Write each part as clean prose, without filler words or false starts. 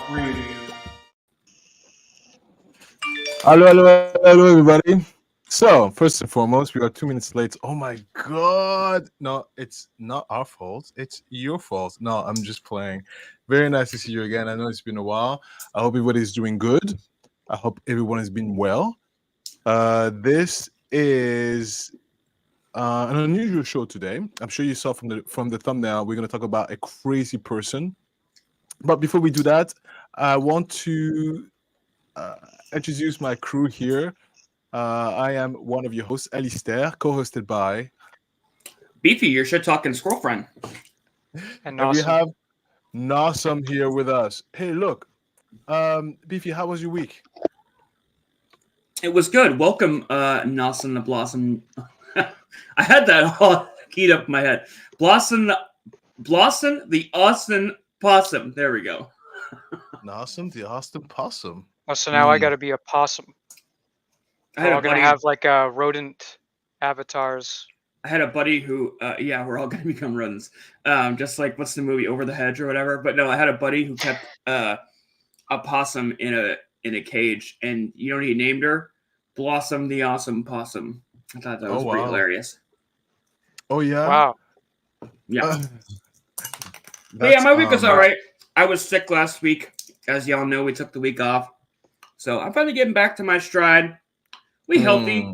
Radio. Hello, everybody. So, first and foremost, we are 2 minutes late. Oh my God. No, it's not our fault. It's your fault. No, I'm just playing. Very nice to see you again. I know it's been a while. I hope everybody's doing good. I hope everyone has been well. This is an unusual show today. I'm sure you saw from the thumbnail. We're going to talk about a crazy person. But before we do that, I want to introduce my crew here. I am one of your hosts, Alistair, co-hosted by Beefy, your shit talking squirrel friend. And we have Nawson here with us. Hey, look, Beefy, how was your week? It was good. Welcome, Nawson the Blossom. I had that all keyed up in my head. Blossom the Austin Possum. There we go. Nawson the Austin Possum. Oh, so now I got to be a possum. We're all going to have like rodent avatars. I had a buddy who, we're all going to become rodents. Just like, what's the movie, Over the Hedge or whatever? But no, I had a buddy who kept a possum in a cage, and you know what he named her? Blossom the Awesome Possum. I thought that was pretty hilarious. Oh, yeah? Wow. Yeah. But yeah, my week was all right. I was sick last week. As y'all know, we took the week off. So I'm finally getting back to my stride. We healthy.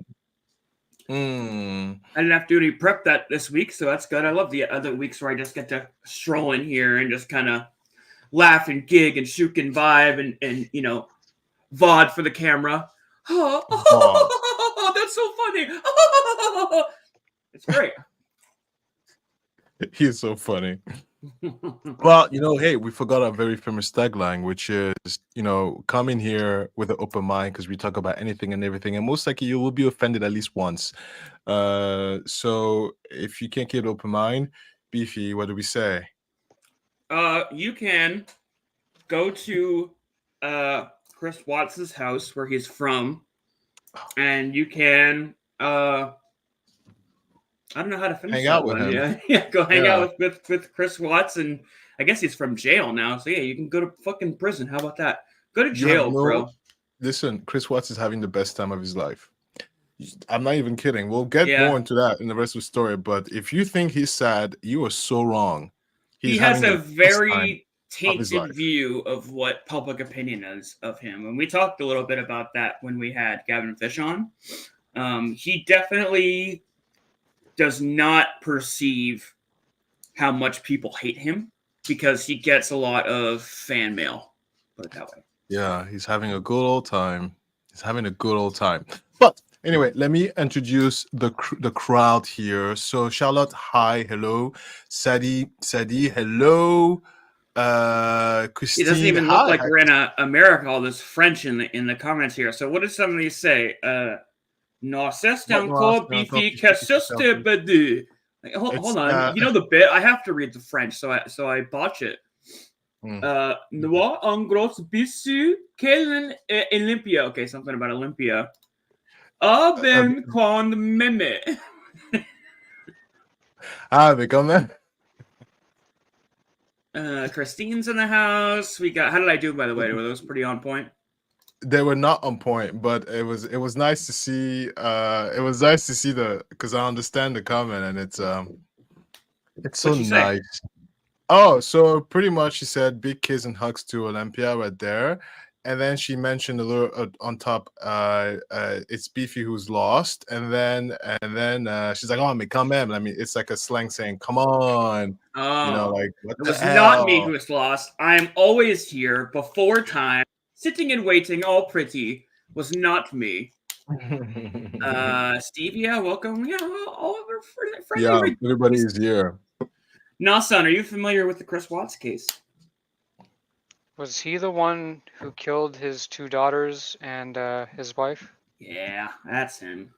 I didn't have to do any prep this week, so that's good. I love the other weeks where I just get to stroll in here and just kind of laugh and gig and shoot and vibe and you know, VOD for the camera. Oh, that's so funny. It's great. He's so funny. Well, you know, hey, we forgot our very famous tagline, which is, you know, come in here with an open mind because we talk about anything and everything, and most likely you will be offended at least once. So if you can't keep an open mind, Beefy, what do we say? You can go to Chris Watts's house where he's from, and you can I don't know how to finish hang out with him. Yeah, go hang out with Chris Watts, and I guess he's from jail now. So yeah, you can go to fucking prison. How about that? Go to jail, bro. Listen, Chris Watts is having the best time of his life. I'm not even kidding. We'll get more into that in the rest of the story. But if you think he's sad, you are so wrong. He has a very tainted view of what public opinion is of him, and we talked a little bit about that when we had Gavin Fish on. He definitely does not perceive how much people hate him because he gets a lot of fan mail. Put it that way. Yeah, he's having a good old time. But anyway, let me introduce the crowd here. So Charlotte, hi, hello. Sadie, hello. Christine, it doesn't even look like we're in America. All this French in the comments here. So what does some of these say? No, c'est encore Beefy Cassuste Badu. Hold on. You know the bit? I have to read the French, so I botch it. Noir en gros bissu quel Olympia. Okay, something about Olympia. Ben quand meme. They come there. Christine's in the house. We got. How did I do, by the way? Were those pretty on point? They were not on point, but it was nice to see. It was nice to see because I understand the comment, and it's so nice. Oh, so pretty much she said big kiss and hugs to Olympia right there, and then she mentioned a little on top. It's Beefy who's lost, and then she's like, "Oh, mais quand même." I mean, it's like a slang saying, "Come on." Oh, you know, like what it was not me who was lost. I'm always here before time. Sitting and waiting, all pretty, was not me. Stevia, welcome. Yeah, all of our friends. Yeah, everybody is here. Nawson, are you familiar with the Chris Watts case? Was he the one who killed his 2 daughters and his wife? Yeah, that's him.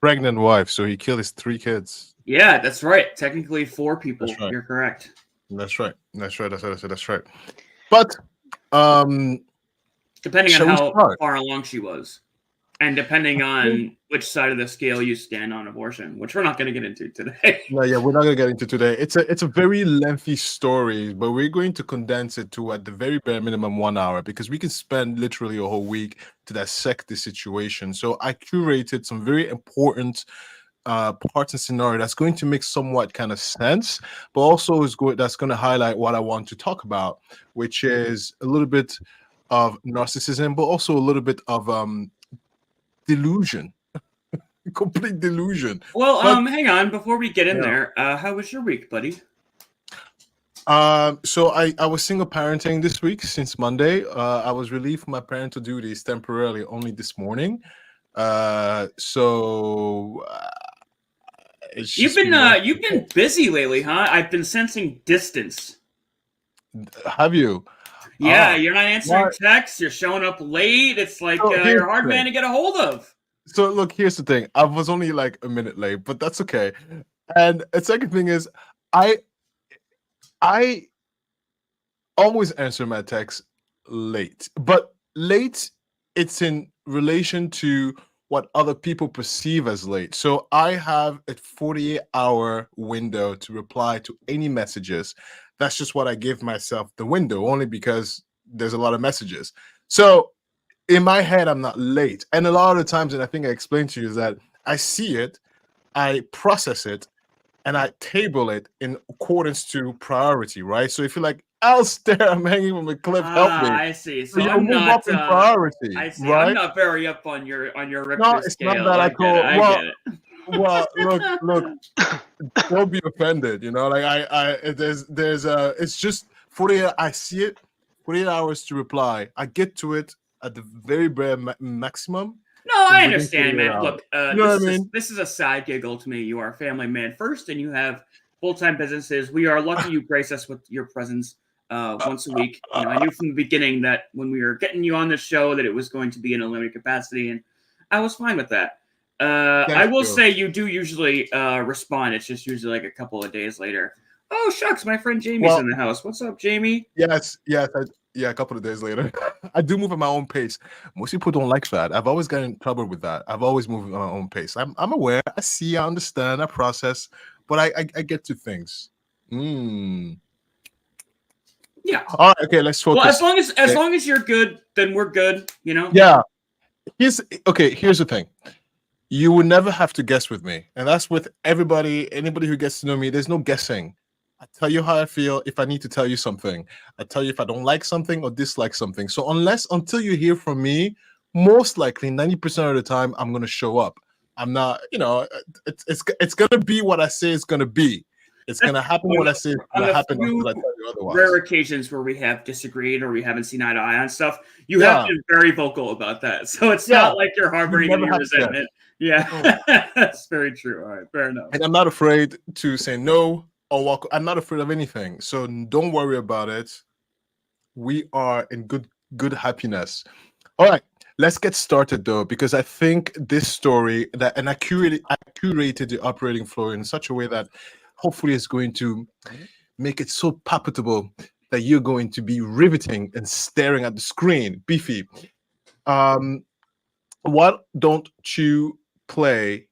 Pregnant wife, so he killed his 3 kids. Yeah, that's right. Technically 4 people. That's right. You're correct. That's right. But depending on how far along she was. And depending on which side of the scale you stand on abortion, which we're not going to get into today. No, yeah, we're not gonna get into today. It's a very lengthy story, but we're going to condense it to at the very bare minimum 1 hour because we can spend literally a whole week to dissect the situation. So I curated some very important parts and scenario that's going to make somewhat kind of sense, but also that's going to highlight what I want to talk about, which is a little bit of narcissism, but also a little bit of delusion. Complete delusion. Well, hang on. Before we get in there, how was your week, buddy? So I was single parenting this week since Monday. I was relieved from my parental duties temporarily only this morning. You've been busy lately, huh? I've been sensing distance. Have you? Yeah, you're not answering texts. You're showing up late. It's like you're a hard man to get a hold of. So look, here's the thing. I was only like a minute late, but that's okay. And the second thing is, I always answer my texts late, but late it's in relation to what other people perceive as late. So I have a 48-hour window to reply to any messages. That's just what I give myself the window, only because there's a lot of messages. So in my head, I'm not late. And a lot of the times, and I think I explained to you, is that I see it, I process it, and I table it in accordance to priority, right? So if you're like, Alistair, I'm hanging from a cliff, help me. I see. So you I'm move not up in priority, I see. right? I'm not very up on your Richter No, it's scale. not that I get it. Well, look, don't be offended. You know, like it's just 48. I see it, 48 hours to reply. I get to it at the very bare maximum. No, I understand, man. Look, you know what I mean? This is a side giggle to me. You are a family man first, and you have full-time businesses. We are lucky you grace us with your presence once a week. You know, I knew from the beginning that when we were getting you on the show that it was going to be in a limited capacity, and I was fine with that. I will say you do usually respond. It's just usually like a couple of days later. Oh, shucks, my friend Jamie's in the house. What's up, Jamie? Yes. A couple of days later. I do move at my own pace. Most people don't like that. I've always gotten in trouble with that. I've always moved at my own pace. I'm aware. I see, I understand, I process, but I get to things. Yeah. All right, okay, let's focus. Well, as long as you're good, then we're good, you know? Yeah. Here's the thing. You will never have to guess with me. And that's with anybody who gets to know me. There's no guessing. I tell you how I feel if I need to tell you something. I tell you if I don't like something or dislike something. So until you hear from me, most likely 90% of the time I'm going to show up. I'm not, it's going to be what I say it's going to be. It's going to happen what I say it's going to happen until I tell you otherwise. Rare occasions where we have disapagreed or we haven't seen eye to eye on stuff, you have been very vocal about that. So it's not like you're harboring any resentment. Yeah, that's very true. All right, fair enough. And I'm not afraid to say no or walk. I'm not afraid of anything. So don't worry about it. We are in good happiness. All right, let's get started though, because I think this story I curated the operating flow in such a way that hopefully it's going to make it so palpable that you're going to be riveting and staring at the screen. Beefy, why don't you play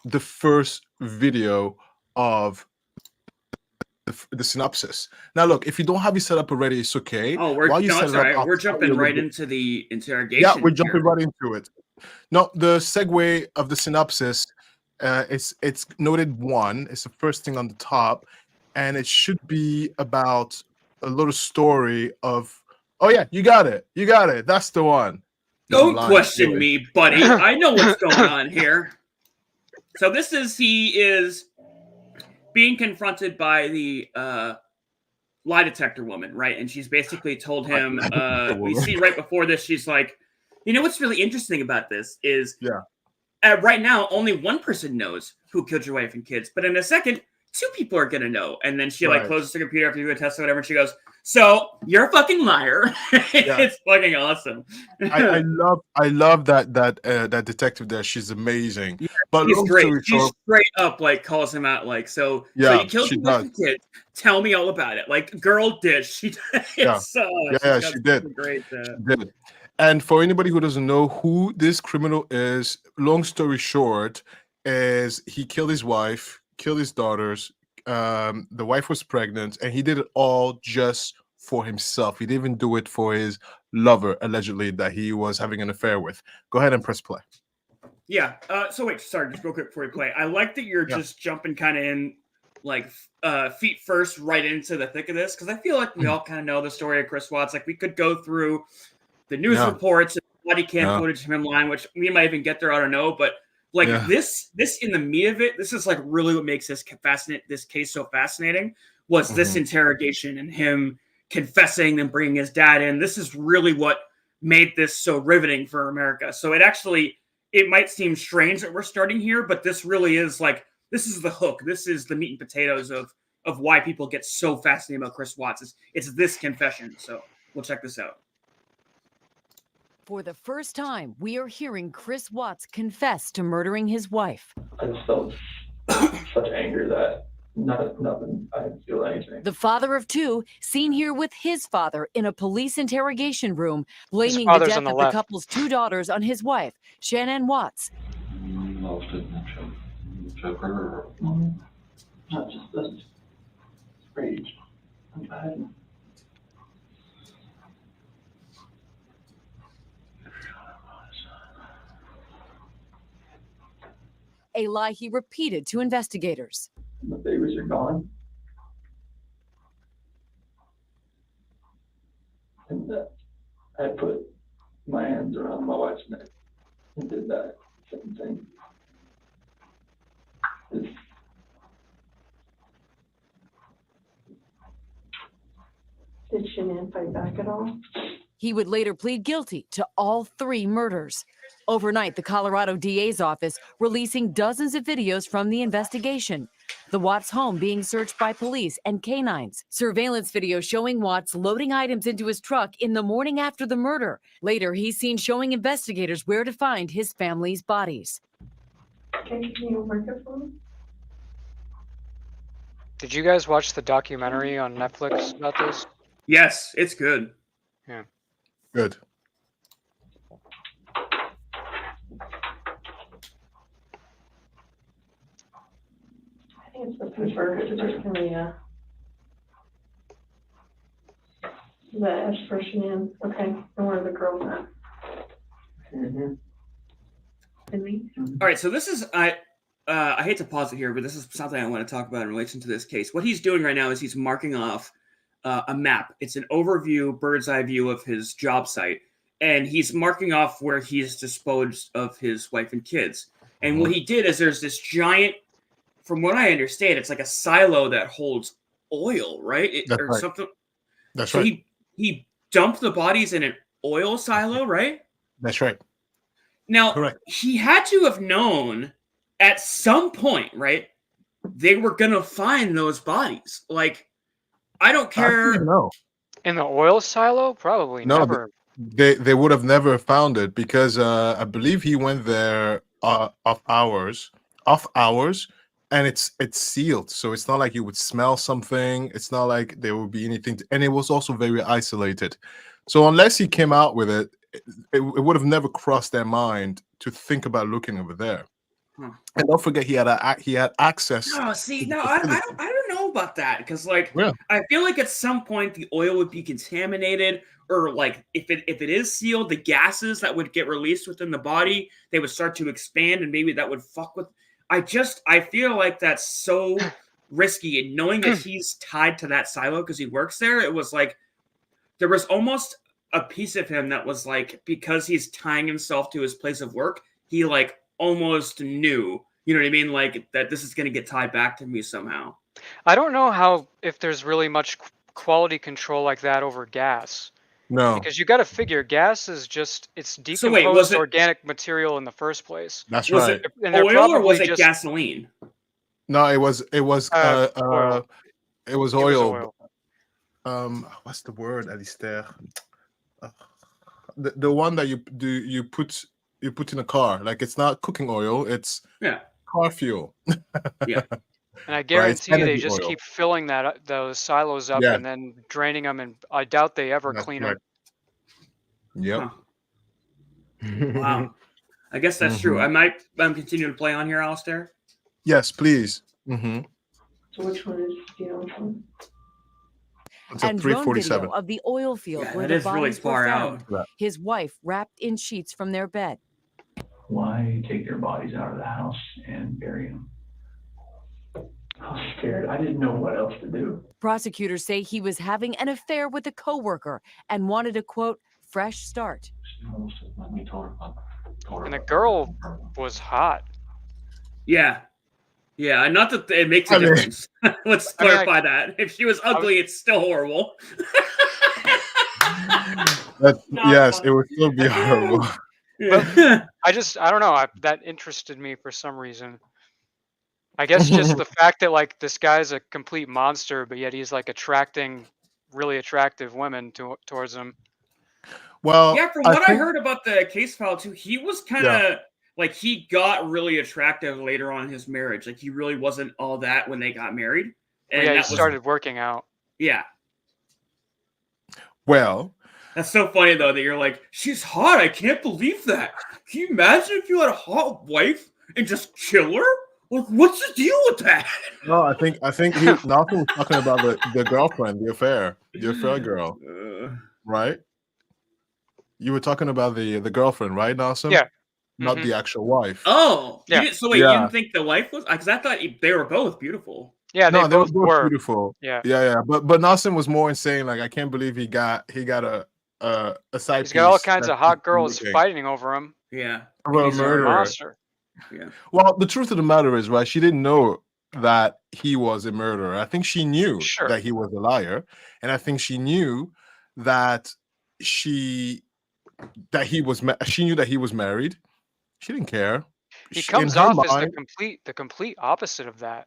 the first video of the synopsis? Now, look, if you don't have it set up already, it's okay. Oh, we're jumping right into the interrogation. Yeah, we're jumping right into it. No, the segue of the synopsis, it's noted 1. It's the first thing on the top, and it should be about a little story of. Oh yeah, you got it. That's the one. Don't question me, buddy. I know what's going on here. So he is being confronted by the lie detector woman, right? And she's basically told him, we see right before this, she's like, you know what's really interesting about this is right now, only one person knows who killed your wife and kids. But in a second, 2 people are going to know. And then she closes the computer after you do a test or whatever. And she goes, so you're a fucking liar. It's fucking awesome. I love that detective there. She's amazing. Yeah, but she's great. She straight up calls him out so you killed your wife and kids. Tell me all about it. Like girl did. She did. She did. Great. She did. And for anybody who doesn't know who this criminal is, long story short, is he killed his wife, killed his daughters. The wife was pregnant, and he did it all just for himself. He didn't even do it for his lover, allegedly, that he was having an affair with. Go ahead and press play. Yeah. So wait, sorry, just real quick before we play. I like that you're just jumping kind of in, like, feet first, right into the thick of this, because I feel like we all kind of know the story of Chris Watts. Like, we could go through the news reports and body cam footage of him lying, which we might even get there. I don't know, but like this in the meat of it, this is like really what makes this case so fascinating. Was this interrogation and him confessing and bringing his dad in? This is really what made this so riveting for America. So it might seem strange that we're starting here, but this really is like, this is the hook. This is the meat and potatoes of why people get so fascinated about Chris Watts. It's this confession. So we'll check this out. For the first time, we are hearing Chris Watts confess to murdering his wife. I just felt such anger that nothing, I didn't feel anything. The father of two, seen here with his father in a police interrogation room, blaming the father's death on the of left. the couple's two daughters on his wife, Shannon Watts. Not just this rage. I hadn't. A lie he repeated to investigators. The babies are gone. And I put my hands around my wife's neck and did that same thing. Did Shanann fight back at all? He would later plead guilty to all three murders. Overnight, the Colorado DA's office releasing dozens of videos from the investigation. The Watts home being searched by police and canines. Surveillance video showing Watts loading items into his truck in the morning after the murder. Later, he's seen showing investigators where to find his family's bodies. Can you work it for me? Did you guys watch the documentary on Netflix about this? Yes, it's good. Yeah. Good. I think it's the Pittsburgh. The S for Shanann. Okay, and where are the girls at? And me? All right, so this is I hate to pause it here, but this is something I want to talk about in relation to this case. What he's doing right now is he's marking off a map. It's an overview, bird's eye view of his job site, and he's marking off where he's disposed of his wife and kids. And what he did is there's this giant, from what I understand, it's like a silo that holds oil, right? That's right. Something. That's so right. He dumped the bodies in an oil silo, right? That's right. Now, Correct. He had to have known at some point, right? They were going to find those bodies. Like, I don't care. No. In the oil silo? Probably never. They would have never found it because I believe he went there off hours, and it's sealed, so it's not like you would smell something. It's not like there would be anything, and it was also very isolated. So unless he came out with it, it would have never crossed their mind to think about looking over there. And don't forget, he had access. No, see, I don't know about that because, like, Yeah. I feel like at some point the oil would be contaminated, or like if it is sealed, the gases that would get released within the body, they would start to expand, and maybe that would fuck with. I feel like that's so risky, and knowing that he's tied to that silo because he works there, it was like there was almost a piece of him that was like, because he's tying himself to his place of work, he like almost knew, you know what I mean? Like that this is going to get tied back to me somehow. I don't know if there's really much quality control like that over gas. No, because you got to figure gas is just it's decomposed organic material in the first place. That's was right. It oil or was it gasoline? No, it was oil. It was oil. What's the word, Alistair? The one that you put in a car. Like, it's not cooking oil, it's car fuel. Yeah. And I guarantee right, they just keep filling those silos up and then draining them, and I doubt they ever clean them. Yep. Huh. Wow. I guess that's true. I might continue to play on here, Alistair. Yes, please. So which one is, which one? It's a And drone video 347. of the oil field Yeah, where that the is really bodies were far found. out. His wife wrapped in sheets from their bed. Why take their bodies out of the house and bury them? I was scared. I didn't know what else to do. Prosecutors say he was having an affair with a coworker and wanted a, quote, fresh start. And the girl was hot. Yeah. Yeah, not that it makes a difference. Let's clarify that. If she was ugly, it's still horrible. Yes, it would still be horrible. Yeah. I don't know. That interested me for some reason. I guess just the fact that like this guy's a complete monster, but yet he's like attracting really attractive women towards him. Well, yeah, from what I heard about the case file too, he was kind of like he got really attractive later on in his marriage. Like he really wasn't all that when they got married. And yeah, he started working out. Yeah. Well, that's so funny though that you're like, she's hot. I can't believe that. Can you imagine if you had a hot wife and just kill her? Like, what's the deal with that? No, I think Nawson was talking about the girlfriend, the affair girl, right? You were talking about the girlfriend, right, Nawson? Yeah. Not the actual wife. Oh, yeah. You didn't think the wife was? Because I thought they were both beautiful. Yeah, they both were beautiful. Yeah. But Nawson was more in saying like, I can't believe he got a side piece. He's got all kinds of hot girls fighting over him. Yeah. He's a monster. Yeah. Well, the truth of the matter is, right, she didn't know that he was a murderer. I think she knew that he was a liar, and I think she knew that she knew that he was married. She didn't care. He comes off as the complete opposite of that.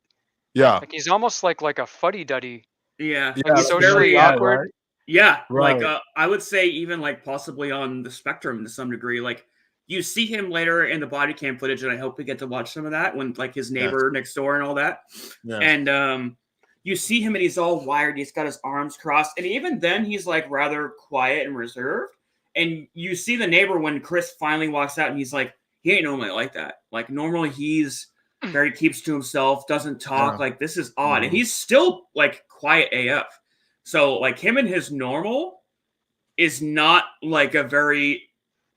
Yeah. Like he's almost like a fuddy-duddy. Yeah. Like he's socially awkward. Right? Yeah. Right. Like I would say even like possibly on the spectrum to some degree. Like you see him later in the body cam footage, and I hope we get to watch some of that when like his neighbor next door and all that. Yes. And you see him and he's all wired. He's got his arms crossed, and even then he's like rather quiet and reserved. And you see the neighbor when Chris finally walks out, and he's like, he ain't normally like that. Like normally he's very keeps to himself, doesn't talk. Like this is odd, and he's still like quiet AF. So like him and his normal is not like a very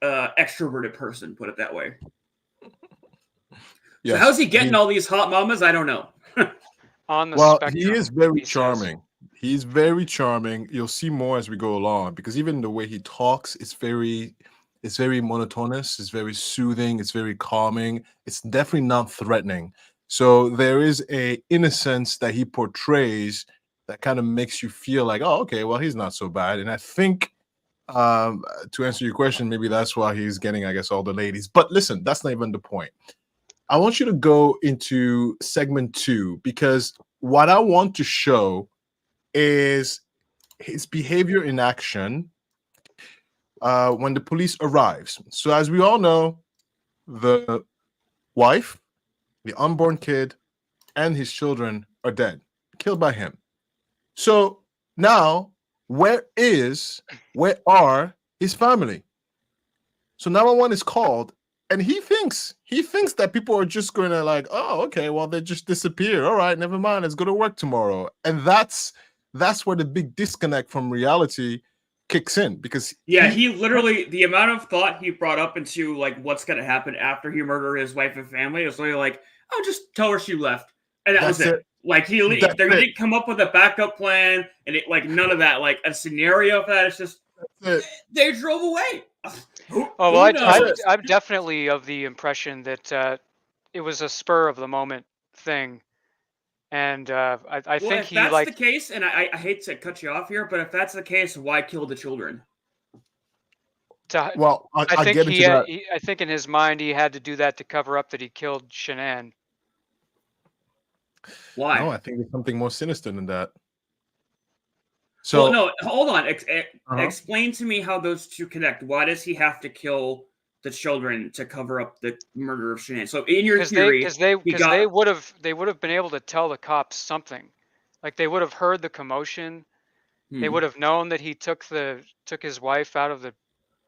extroverted person, put it that way. Yes. So how's he getting all these hot mamas? I don't know. On the spectrum, he is very charming. He's very charming. You'll see more as we go along, because even the way he talks, it's very monotonous. It's very soothing. It's very calming. It's definitely not threatening. So there is a innocence that he portrays that kind of makes you feel like, oh, okay, well, he's not so bad. And I think to answer your question, maybe that's why he's getting, I guess, all the ladies. But listen, that's not even the point. I want you to go into segment 2, because what I want to show is his behavior in action when the police arrives. So as we all know, the wife, the unborn kid, and his children are dead, killed by him. So now, where are his family? So 911 is called, and he thinks that people are just going to like, oh, okay, well, they just disappear. All right, never mind. Let's go to work tomorrow. And that's where the big disconnect from reality kicks in, because he literally, the amount of thought he brought up into like what's going to happen after he murdered his wife and family is literally like, oh, just tell her she left, and that was it. Like he didn't come up with a backup plan, and it like none of that, like a scenario for that. It's just they drove away. I'm definitely of the impression that it was a spur of the moment thing. And I think if that's the case, and I hate to cut you off here, but if that's the case, why kill the children? I think in his mind he had to do that to cover up that he killed Shanann. Why? No, I think there's something more sinister than that. So no, hold on. Explain to me how those two connect. Why does he have to kill the children to cover up the murder of Shanann? So in your theory, because they would have been able to tell the cops something, like they would have heard the commotion. They would have known that he took his wife out of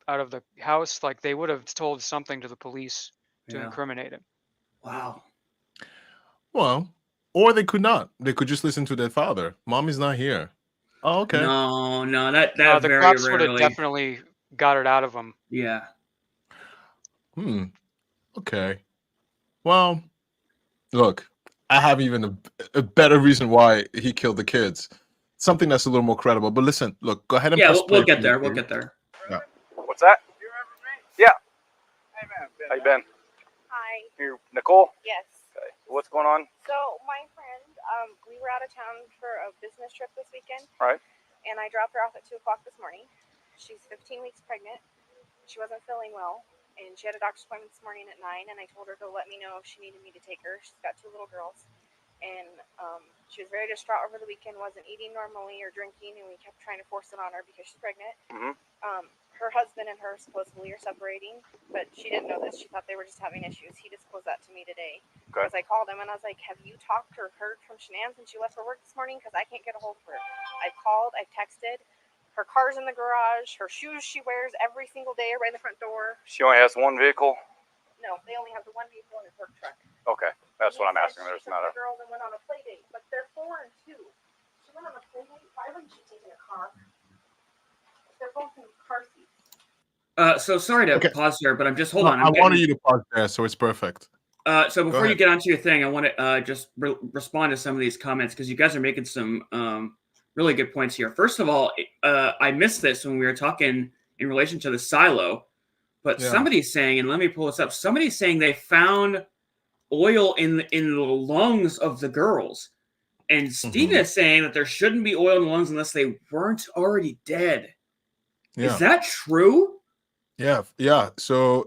out of the house, like they would have told something to the police to incriminate him. Wow. Well, or they could not. They could just listen to their father. Mom is not here. Oh, okay. No, that The very cops would have rarely. definitely got it out of him. Yeah. Okay. Well, look, I have even a better reason why he killed the kids. Something that's a little more credible. But listen, look, go ahead and press We'll play get for there. me, We'll please. get there. Yeah. What's that? You remember me? Yeah. Hey, man. How you been? Hi. You Nicole? Yes. Okay. What's going on? So my friend, we were out of town for a business trip this weekend. Right. And I dropped her off at 2 o'clock this morning. She's 15 weeks pregnant. She wasn't feeling well, and she had a doctor's appointment this morning at 9. And I told her to let me know if she needed me to take her. She's got 2 little girls, and she was very distraught over the weekend. Wasn't eating normally or drinking, and we kept trying to force it on her because she's pregnant. Mm-hmm. Her husband and her supposedly are separating, but she didn't know this. She thought they were just having issues. He disclosed that to me today. Okay. Because I called him and I was like, have you talked or heard from Shanann since she left for work this morning? Because I can't get a hold of her. I've called, I've texted. Her car's in the garage. Her shoes she wears every single day are right in the front door. She only has one vehicle? No, they only have the one vehicle in his work truck. Okay. That's what I'm asking. There's She not took the girls and went on a play date, but they're 4 and 2. She went on a play date. Why wouldn't she take a car? They're both in car seats. So sorry to pause here, but I'm just hold on. I wanted you to pause there, so it's perfect. So before you get onto your thing, I want to just respond to some of these comments because you guys are making some really good points here. First of all, I missed this when we were talking in relation to the silo, but somebody's saying, and let me pull this up. Somebody's saying they found oil in the lungs of the girls, and Steven is saying that there shouldn't be oil in the lungs unless they weren't already dead. Yeah. Is that true? Yeah. So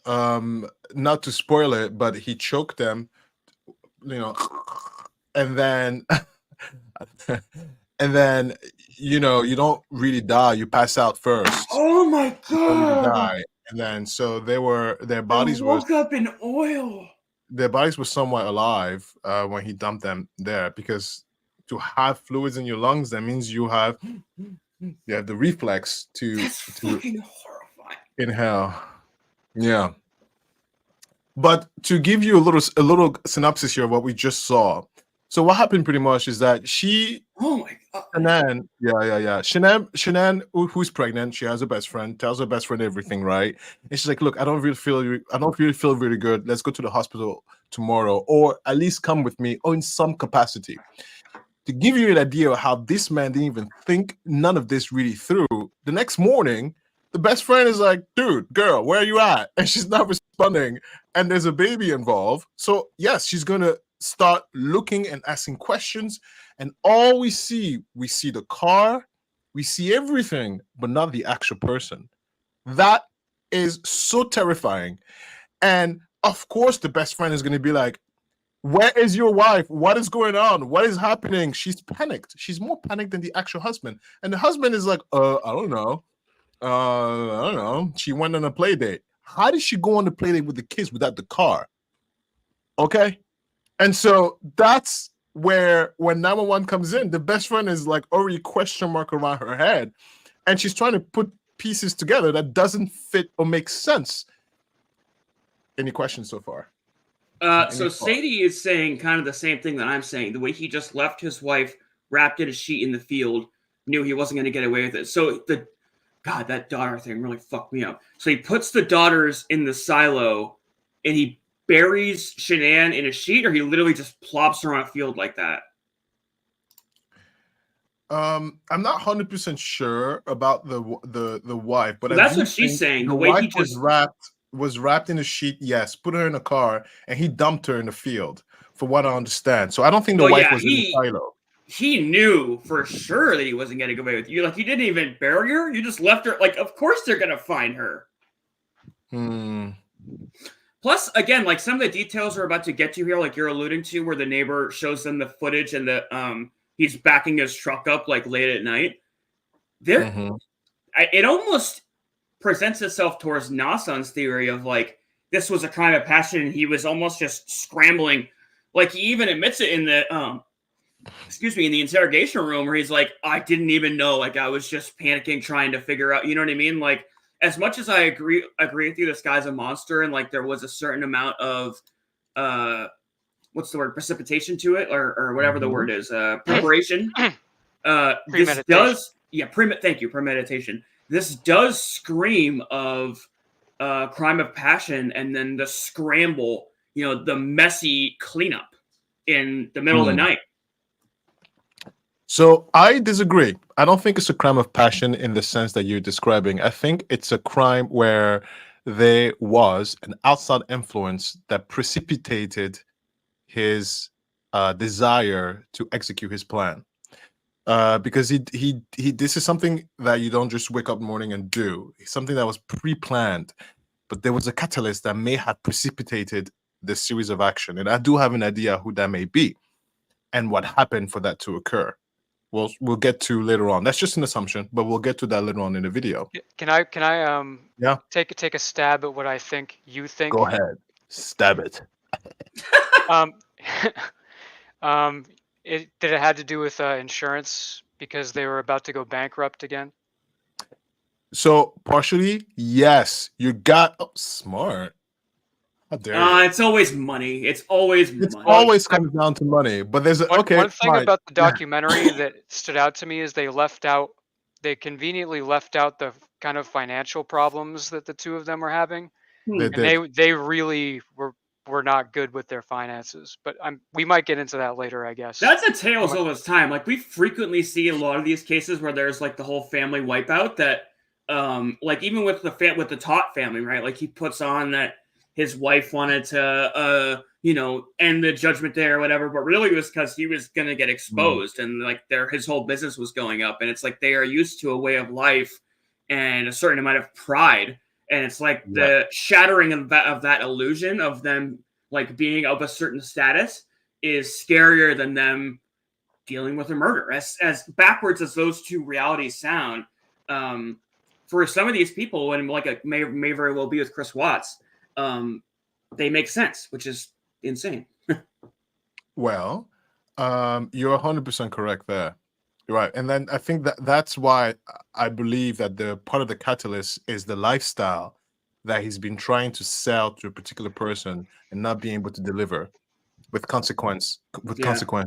not to spoil it, but he choked them, and then you don't really die. You pass out first. Oh my You don't really god! die. And then so their bodies woke up in oil. Their bodies were somewhat alive when he dumped them there, because to have fluids in your lungs, that means you have the reflex to fucking horrifying. Inhale. Yeah. But to give you a little synopsis here of what we just saw. So what happened pretty much is that oh my god. Shanann, who's pregnant, she has a best friend, tells her best friend everything, right? And she's like, look, I don't really feel really good. Let's go to the hospital tomorrow, or at least come with me, or in some capacity. To give you an idea of how this man didn't even think none of this really through, the next morning, the best friend is like, dude, girl, where are you at? And she's not responding. And there's a baby involved. So yes, she's going to start looking and asking questions. And all we see the car, we see everything, but not the actual person. That is so terrifying. And of course, the best friend is going to be like, where is your wife? What is going on? What is happening? She's panicked. She's more panicked than the actual husband. And the husband is like, I don't know. She went on a play date. How did she go on the play date with the kids without the car? Okay. And so that's where when 911 comes in, the best friend is like already question mark around her head. And she's trying to put pieces together that doesn't fit or make sense. Any questions so far? So Sadie is saying kind of the same thing that I'm saying. The way he just left his wife wrapped in a sheet in the field, knew he wasn't going to get away with it. So that daughter thing really fucked me up. So he puts the daughters in the silo and he buries Shanann in a sheet, or he literally just plops her on a field like that. I'm not 100% sure about the wife, but that's what she's saying. The way wife he just was wrapped in a sheet. Yes, put her in a car, and he dumped her in the field. For what I understand, so I don't think the wife was in the silo. He knew for sure that he wasn't getting away with you. Like, you didn't even bury her. You just left her. Like, of course they're gonna find her. Plus, again, like some of the details we're about to get to here, like you're alluding to, where the neighbor shows them the footage and he's backing his truck up like late at night. It almost presents itself towards Nawson's theory of like this was a crime of passion and he was almost just scrambling. Like he even admits it in the in the interrogation room where he's like, I didn't even know, like I was just panicking trying to figure out, you know what I mean? Like as much as I agree with you, this guy's a monster, and like there was a certain amount of what's the word, precipitation to it, or whatever the word is, preparation. This does, thank you, premeditation. This does scream of crime of passion, and then the scramble, the messy cleanup in the middle of the night. So I disagree. I don't think it's a crime of passion in the sense that you're describing. I think it's a crime where there was an outside influence that precipitated his desire to execute his plan. Because he this is something that you don't just wake up in the morning and do. It's something that was pre-planned, but there was a catalyst that may have precipitated this series of action. And I do have an idea who that may be and what happened for that to occur. We'll get to later on. That's just an assumption, but we'll get to that later on in the video. Can I take a stab at what I think you think? Go ahead. Stab it. Did it have to do with insurance because they were about to go bankrupt again? So partially, yes. You got smart. How dare you? It's always money. It's always always comes down to money. But there's one thing fine. about the documentary that stood out to me is they conveniently left out the kind of financial problems that the two of them were having. They really were not good with their finances. But we might get into that later, I guess. That's a tale all this time. Like we frequently see a lot of these cases where there's like the whole family wipeout that like even with the Tot family, right? Like he puts on that his wife wanted to end the judgment day or whatever, but really it was because he was going to get exposed and like his whole business was going up. And it's like they are used to a way of life and a certain amount of pride. And it's like the shattering of that illusion of them like being of a certain status is scarier than them dealing with a murder. As backwards as those two realities sound, for some of these people, and like it may very well be with Chris Watts, they make sense, which is insane. Well, you're 100% correct there. Right. And then I think that's why I believe that the part of the catalyst is the lifestyle that he's been trying to sell to a particular person and not being able to deliver with consequence.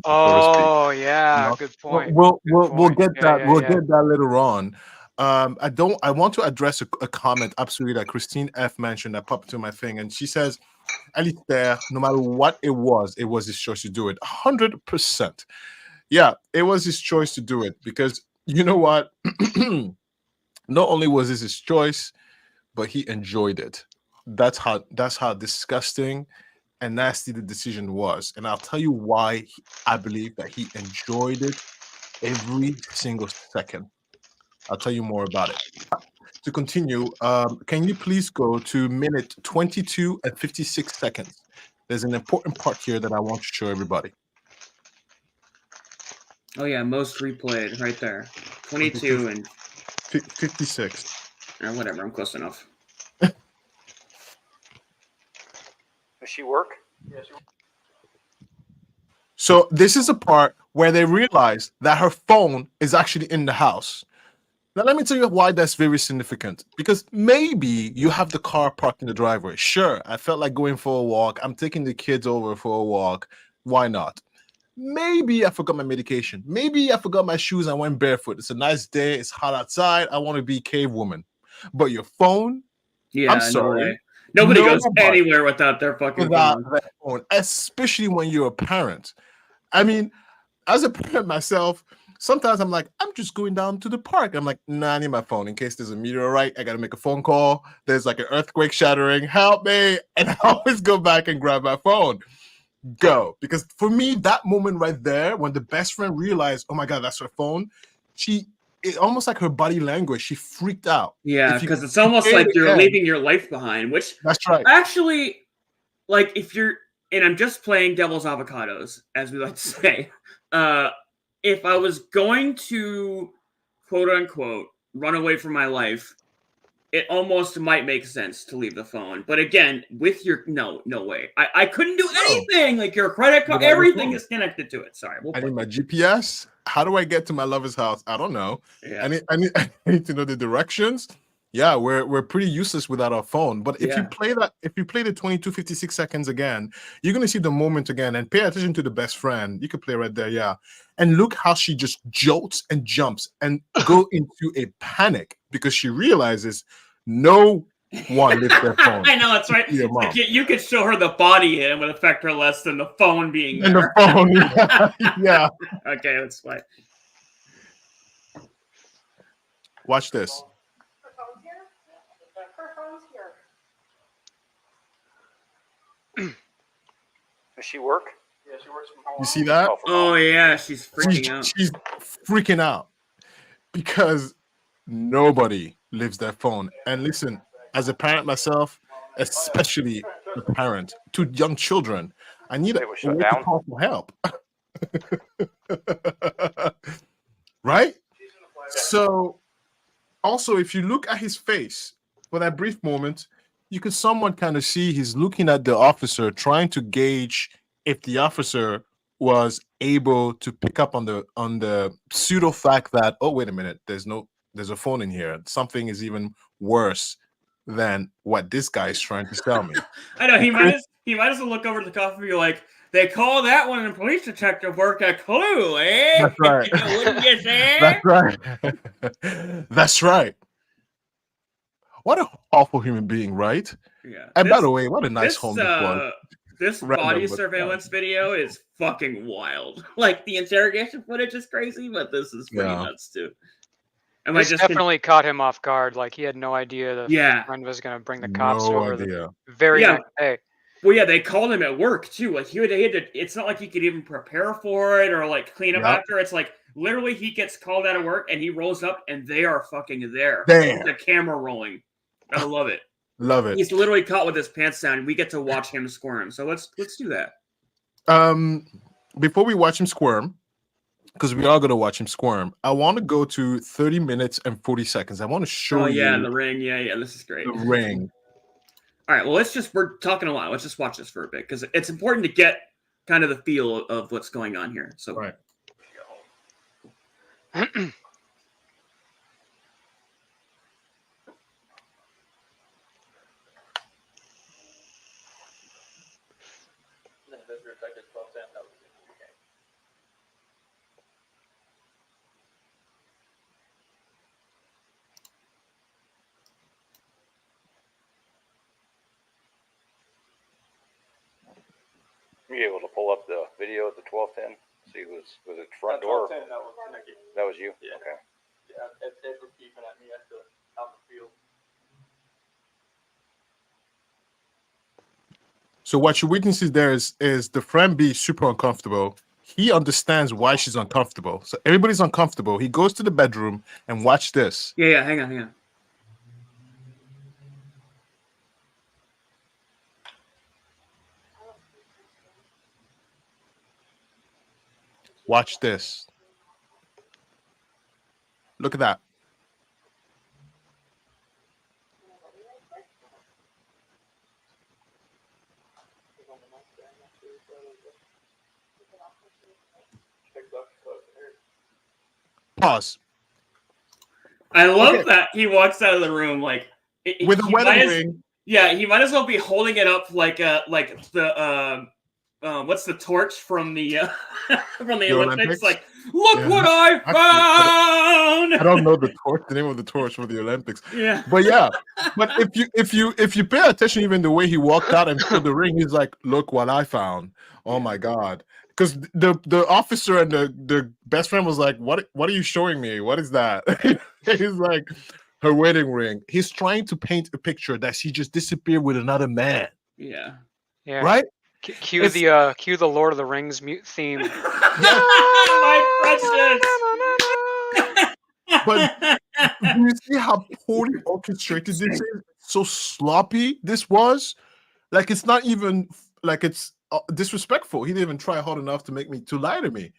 Oh, yeah, good point. We'll get that. We'll get that later on. I want to address a comment absolutely that Christine F mentioned that popped into my thing, and she says, Alistair, no matter what it was his choice to do it. 100%. Yeah, it was his choice to do it because you know what? Not only was this his choice, but he enjoyed it. That's how disgusting and nasty the decision was, and I'll tell you why I believe that he enjoyed it every single second. I'll tell you more about it. To continue, can you please go to minute 22 and 56 seconds? There's an important part here that I want to show everybody. Oh yeah, most replayed right there. 22 and 56. Whatever, I'm close enough. Does she work? Yes. So this is a part where they realize that her phone is actually in the house. Now, let me tell you why that's very significant. Because maybe you have the car parked in the driveway. Sure, I felt like going for a walk. I'm taking the kids over for a walk. Why not? Maybe I forgot my medication. Maybe I forgot my shoes and went barefoot. It's a nice day. It's hot outside. I want to be cave woman. But your phone? Yeah, I'm sorry. Nobody goes anywhere without their fucking phone. Especially when you're a parent. I mean, as a parent myself, sometimes I'm like, I'm just going down to the park. I'm like, nah, I need my phone in case there's a meteorite. I got to make a phone call. There's like an earthquake shattering. Help me. And I always go back and grab my phone. Go. Because for me, that moment right there, when the best friend realized, oh my God, that's her phone, it's almost like her body language. She freaked out. Yeah, because it's almost like you're leaving your life behind, which that's right. Actually, like if you're, and I'm just playing devil's avocados, as we like to say, if I was going to, quote unquote, run away from my life, it almost might make sense to leave the phone. But again, with your, no way. I couldn't do anything. Like your credit card, everything is connected to it. Sorry. I need my GPS. How do I get to my lover's house? I don't know. Yeah. I need to know the directions. Yeah, we're pretty useless without our phone. But if you Yeah. play the 22:56 seconds again, you're gonna see the moment again and pay attention to the best friend. You could play right there, yeah. And look how she just jolts and jumps and go into a panic because she realizes no one lifts their phone. I know, that's right. Your It's like mom. you could show her the body hit and would affect her less than the phone being And there. the phone, yeah. Okay, that's fine. Watch this. Her phone's here? Her phone's here. Does she work? Yeah, she works from home. You see that? Oh yeah, she's freaking out. She's freaking out because nobody lifts their phone. And listen, as a parent myself, especially a parent to young children, I need a way to call for help. Right? So also, if you look at his face for that brief moment, you could somewhat kind of see he's looking at the officer, trying to gauge if the officer was able to pick up on the pseudo fact that, oh, wait a minute, there's a phone in here. Something is even worse than what this guy is trying to tell me. I know he might as well look over to the coffee and be like, they call that one in police detective work a clue, eh? That's right. Wouldn't you say? That's right. That's right. What an awful human being, right? Yeah. And by the way, what a nice home this was. This Random, body but surveillance video is fucking wild. Like the interrogation footage is crazy, but this is pretty nuts too. This definitely caught him off guard. Like he had no idea the friend was going to bring the cops over the very next day. Well, yeah, they called him at work too. Like he had to. It's not like he could even prepare for it or like clean up after. It's like literally he gets called out of work and he rolls up and they are fucking there. Damn. The camera rolling. I love it. Love it. He's literally caught with his pants down, and we get to watch him squirm. So let's do that. Before we watch him squirm, because we are going to watch him squirm, I want to go to 30 minutes and 40 seconds. I want to show you. Oh yeah, the ring. Yeah, this is great. The ring. All right, well, we're talking a lot. Let's just watch this for a bit because it's important to get kind of the feel of what's going on here. So. Right. Were you able to pull up the video at the 1210? See who was it front door? That was you? Yeah. Okay. Yeah, Ed was beeping at me out in the field. So what you witnesses there is the friend be super uncomfortable. He understands why she's uncomfortable. So everybody's uncomfortable. He goes to the bedroom and watch this. Yeah, hang on. Watch this. Look at that. Pause. I love that he walks out of the room like with a wedding ring. Yeah, he might as well be holding it up like the what's the torch from the Olympics? Like, look what I found. I don't know the name of the torch for the Olympics. Yeah, but if you pay attention, even the way he walked out and put the ring, he's like, "Look what I found! Oh my god!" Because the officer and the best friend was like, "What are you showing me? What is that?" He's like, "Her wedding ring." He's trying to paint a picture that she just disappeared with another man. Yeah. Right. Cue the Lord of the Rings theme. My precious. But do you see how poorly orchestrated this is? So sloppy this was. Like it's not even like it's disrespectful. He didn't even try hard enough to make me to lie to me.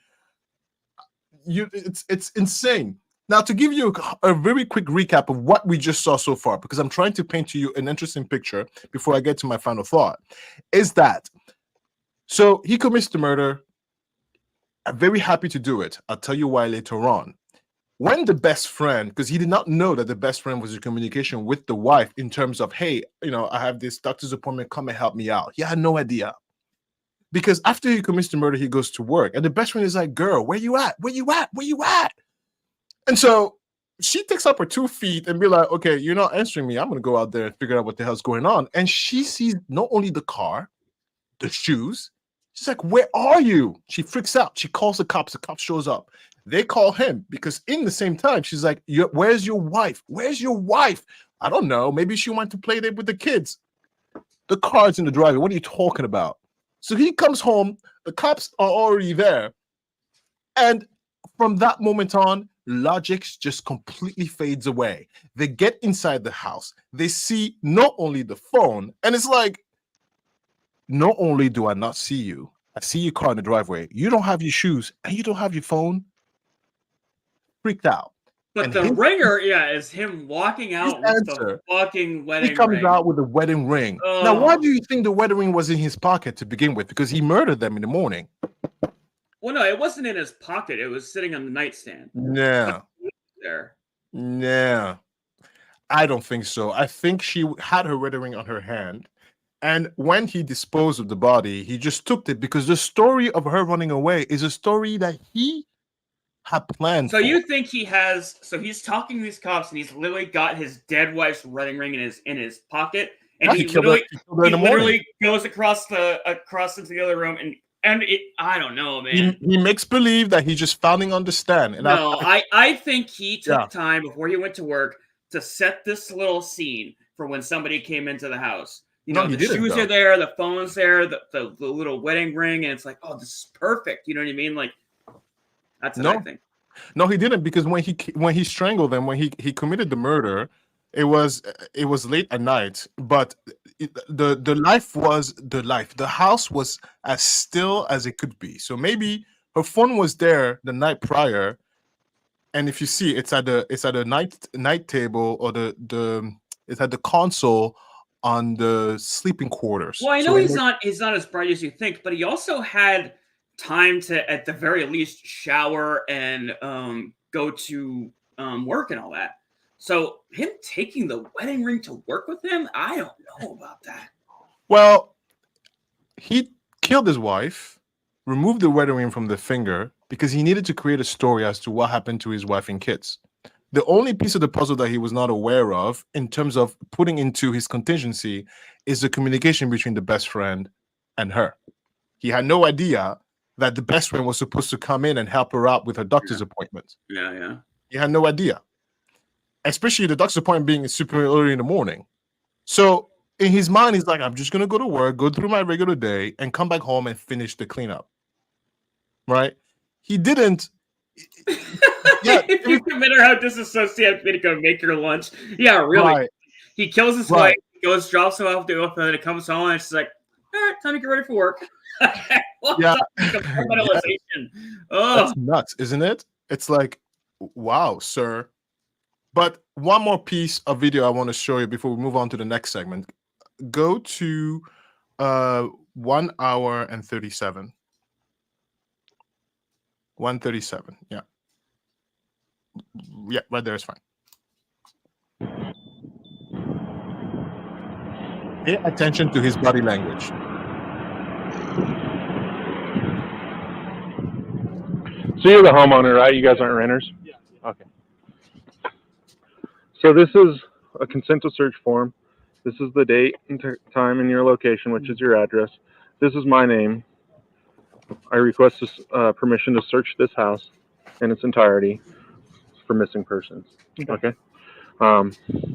It's insane. Now, to give you a very quick recap of what we just saw so far, because I'm trying to paint to you an interesting picture before I get to my final thought, is that so he commits the murder. I'm very happy to do it. I'll tell you why later on. when the best friend, because he did not know that the best friend was in communication with the wife in terms of, hey, I have this doctor's appointment, come and help me out. He had no idea. Because after he commits the murder, he goes to work. And the best friend is like, girl, where you at? Where you at? Where you at? And so she takes up her 2 feet and be like, okay, you're not answering me. I'm going to go out there and figure out what the hell's going on. And she sees not only the car, the shoes. She's like, where are you? She freaks out. She calls the cops. The cop shows up. They call him because in the same time, she's like, where's your wife? Where's your wife? I don't know. Maybe she went to play there with the kids. The car's in the driveway. What are you talking about? So he comes home. The cops are already there. And from that moment on, logic just completely fades away. They get inside the house. They see not only the phone, and it's like, not only do I not see you, I see your car in the driveway. You don't have your shoes, and you don't have your phone. Freaked out. But And the ringer, is him walking out with the fucking wedding ring. He comes out with the wedding ring. Oh. Now, why do you think the wedding ring was in his pocket to begin with? Because he murdered them in the morning. Well, no, it wasn't in his pocket. It was sitting on the nightstand. Yeah. There. Yeah. I don't think so. I think she had her wedding ring on her hand. And when he disposed of the body, he just took it because the story of her running away is a story that he had planned. So you think he has? So he's talking to these cops, and he's literally got his dead wife's wedding ring in his pocket, and he literally goes across into the other room, and it. I don't know, man. He makes believe that he just finally understand. And I think he took time before he went to work to set this little scene for when somebody came into the house. The shoes are there, the phone's there, the little wedding ring, and it's like, oh, this is perfect. You know what I mean? Like, that's what I think. No, he didn't, because when he strangled them, when he committed the murder, it was late at night. But the house was as still as it could be. So maybe her phone was there the night prior, and if you see, it's at the night table, or it's at the console on the sleeping quarters. Well, I know he's not as bright as you think, but he also had time to, at the very least, shower and go to work and all that. So him taking the wedding ring to work with him, I don't know about that. Well, he killed his wife, removed the wedding ring from the finger because he needed to create a story as to what happened to his wife and kids. The only piece of the puzzle that he was not aware of in terms of putting into his contingency is the communication between the best friend and her. He had no idea that the best friend was supposed to come in and help her out with her doctor's appointment. Yeah. He had no idea. Especially the doctor's appointment being super early in the morning. So in his mind, he's like, I'm just going to go to work, go through my regular day, and come back home and finish the cleanup. Right? He didn't. If you commit her how disassociated me to go make your lunch. Yeah, really. Right. He kills his wife, goes, drops him off the office, and it comes home, and it's like, all right, time to get ready for work. That's nuts, isn't it? It's like, wow, sir. But one more piece of video I want to show you before we move on to the next segment. Go to 1 hour and 37. 137. Yeah. Yeah, right there is fine. Pay attention to his body language. So you're the homeowner, right? You guys aren't renters? Yeah. Okay. So this is a consent to search form. This is the date and time and your location, which is your address. This is my name. I request this, permission to search this house in its entirety for missing persons. Okay. I'm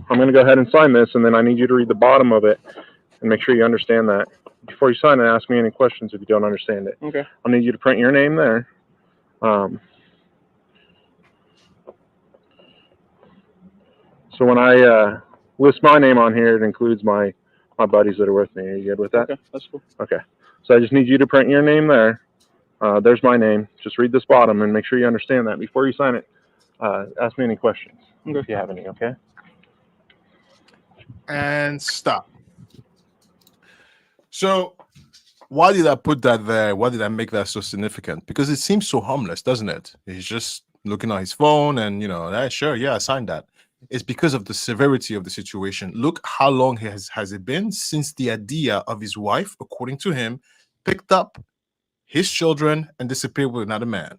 going to go ahead and sign this, and then I need you to read the bottom of it and make sure you understand that. Before you sign it, ask me any questions if you don't understand it. Okay. I'll need you to print your name there. So when I list my name on here, it includes my buddies that are with me. Are you good with that? Okay, that's cool. Okay. So I just need you to print your name there. There's my name. Just read this bottom and make sure you understand that. Before you sign it, ask me any questions if you have any, okay? And stop. So why did I put that there? Why did I make that so significant? Because it seems so harmless, doesn't it? He's just looking at his phone, and sure, yeah, I signed that. It's because of the severity of the situation. Look how long has it been since the idea of his wife, according to him, picked up his children and disappeared with another man.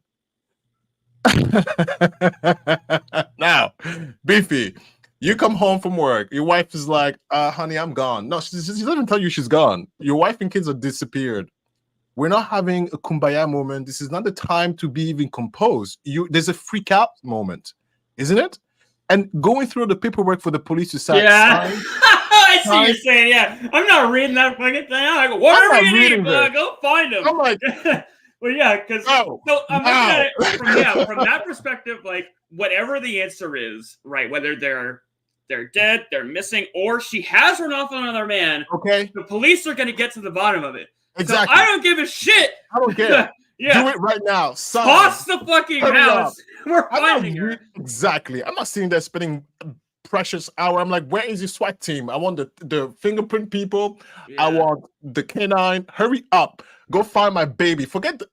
Now, Beefy, you come home from work. Your wife is like, honey, I'm gone. No, she doesn't tell you she's gone. Your wife and kids are disappeared. We're not having a kumbaya moment. This is not the time to be even composed. There's a freak out moment, isn't it? And going through the paperwork for the police to sign. Yeah. I see you're saying, yeah. I'm not reading that fucking thing. I go, whatever you need, go find him. I'm like, well, yeah, because so I'm looking at it from that perspective, like whatever the answer is, right? Whether they're dead, they're missing, or she has run off on another man. Okay. The police are going to get to the bottom of it. Exactly. So I don't give a shit. I don't care. Yeah. Do it right now. Toss the fucking house. We're finding her. Exactly. I'm not sitting there spending precious hour. I'm like, where is your SWAT team? I want the fingerprint people. Yeah. I want the canine. Hurry up. Go find my baby. Forget the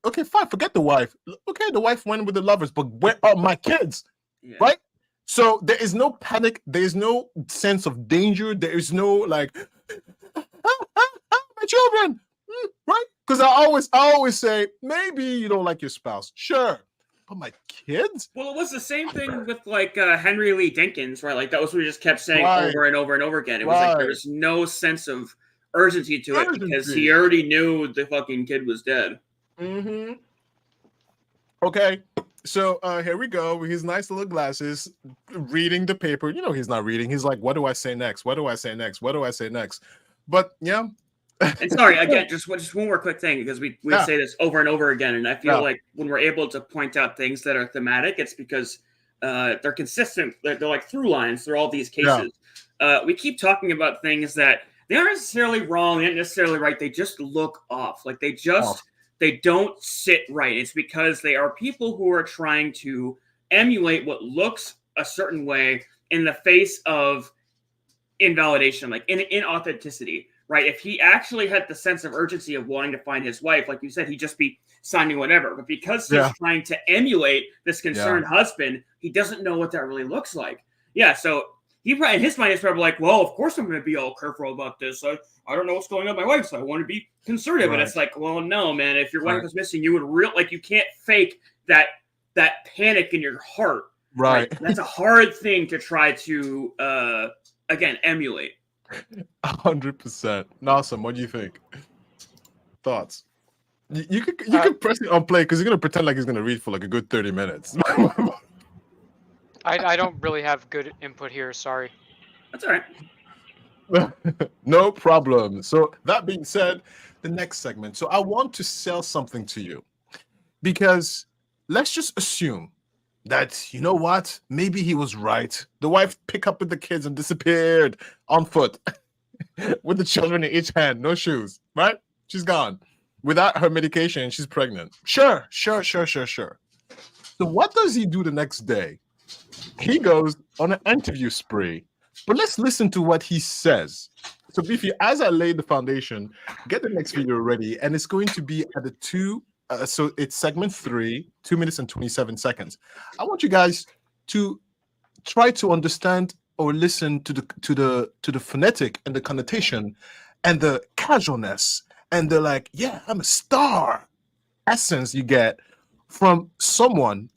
wife. Okay, the wife went with the lovers, but where are my kids? Yeah. Right? So there is no panic. There is no sense of danger. There is no like, my children, right? Because I always say, maybe you don't like your spouse. Sure. But my kids? Well, it was the same thing with like Henry Lee Jenkins, right? Like that was what we just kept saying over and over and over again. It was like there was no sense of urgency to it because he already knew the fucking kid was dead. Mm-hmm. Okay. So here we go with his nice little glasses, reading the paper. He's not reading. He's like, what do I say next? What do I say next? What do I say next? But yeah. And sorry, again, just one more quick thing, because we say this over and over again, and I feel like when we're able to point out things that are thematic, it's because they're consistent. They're like through lines through all these cases. Yeah. We keep talking about things that they aren't necessarily wrong, they aren't necessarily right. They just look off. Like they don't sit right. It's because they are people who are trying to emulate what looks a certain way in the face of invalidation, like inauthenticity. Right, if he actually had the sense of urgency of wanting to find his wife, like you said, he'd just be signing whatever. But because he's trying to emulate this concerned husband, he doesn't know what that really looks like. Yeah, so in his mind, he's probably like, well, of course I'm going to be all careful about this. I don't know what's going on with my wife, so I want to be conservative. Right. And it's like, well, no, man, if your wife was missing, you would you can't fake that panic in your heart. Right. That's a hard thing to try to, again, emulate. 100%. Nawson, what do you think? Thoughts? You could press it on play because you're gonna pretend like he's gonna read for like a good 30 minutes. I don't really have good input here. Sorry. That's all right. No problem. So that being said, the next segment. So I want to sell something to you because let's just assume that, you know what, maybe he was right. The wife picked up with the kids and disappeared on foot with the children in each hand, no shoes, right? She's gone. Without her medication, she's pregnant. Sure. So what does he do the next day? He goes on an interview spree. But let's listen to what he says. So Beefy, as I laid the foundation, get the next video ready, and it's going to be at the so it's segment 3, 2 minutes and 27 seconds. I want you guys to try to understand or listen to the phonetic and the connotation and the casualness and the like, yeah, I'm a star essence you get from someone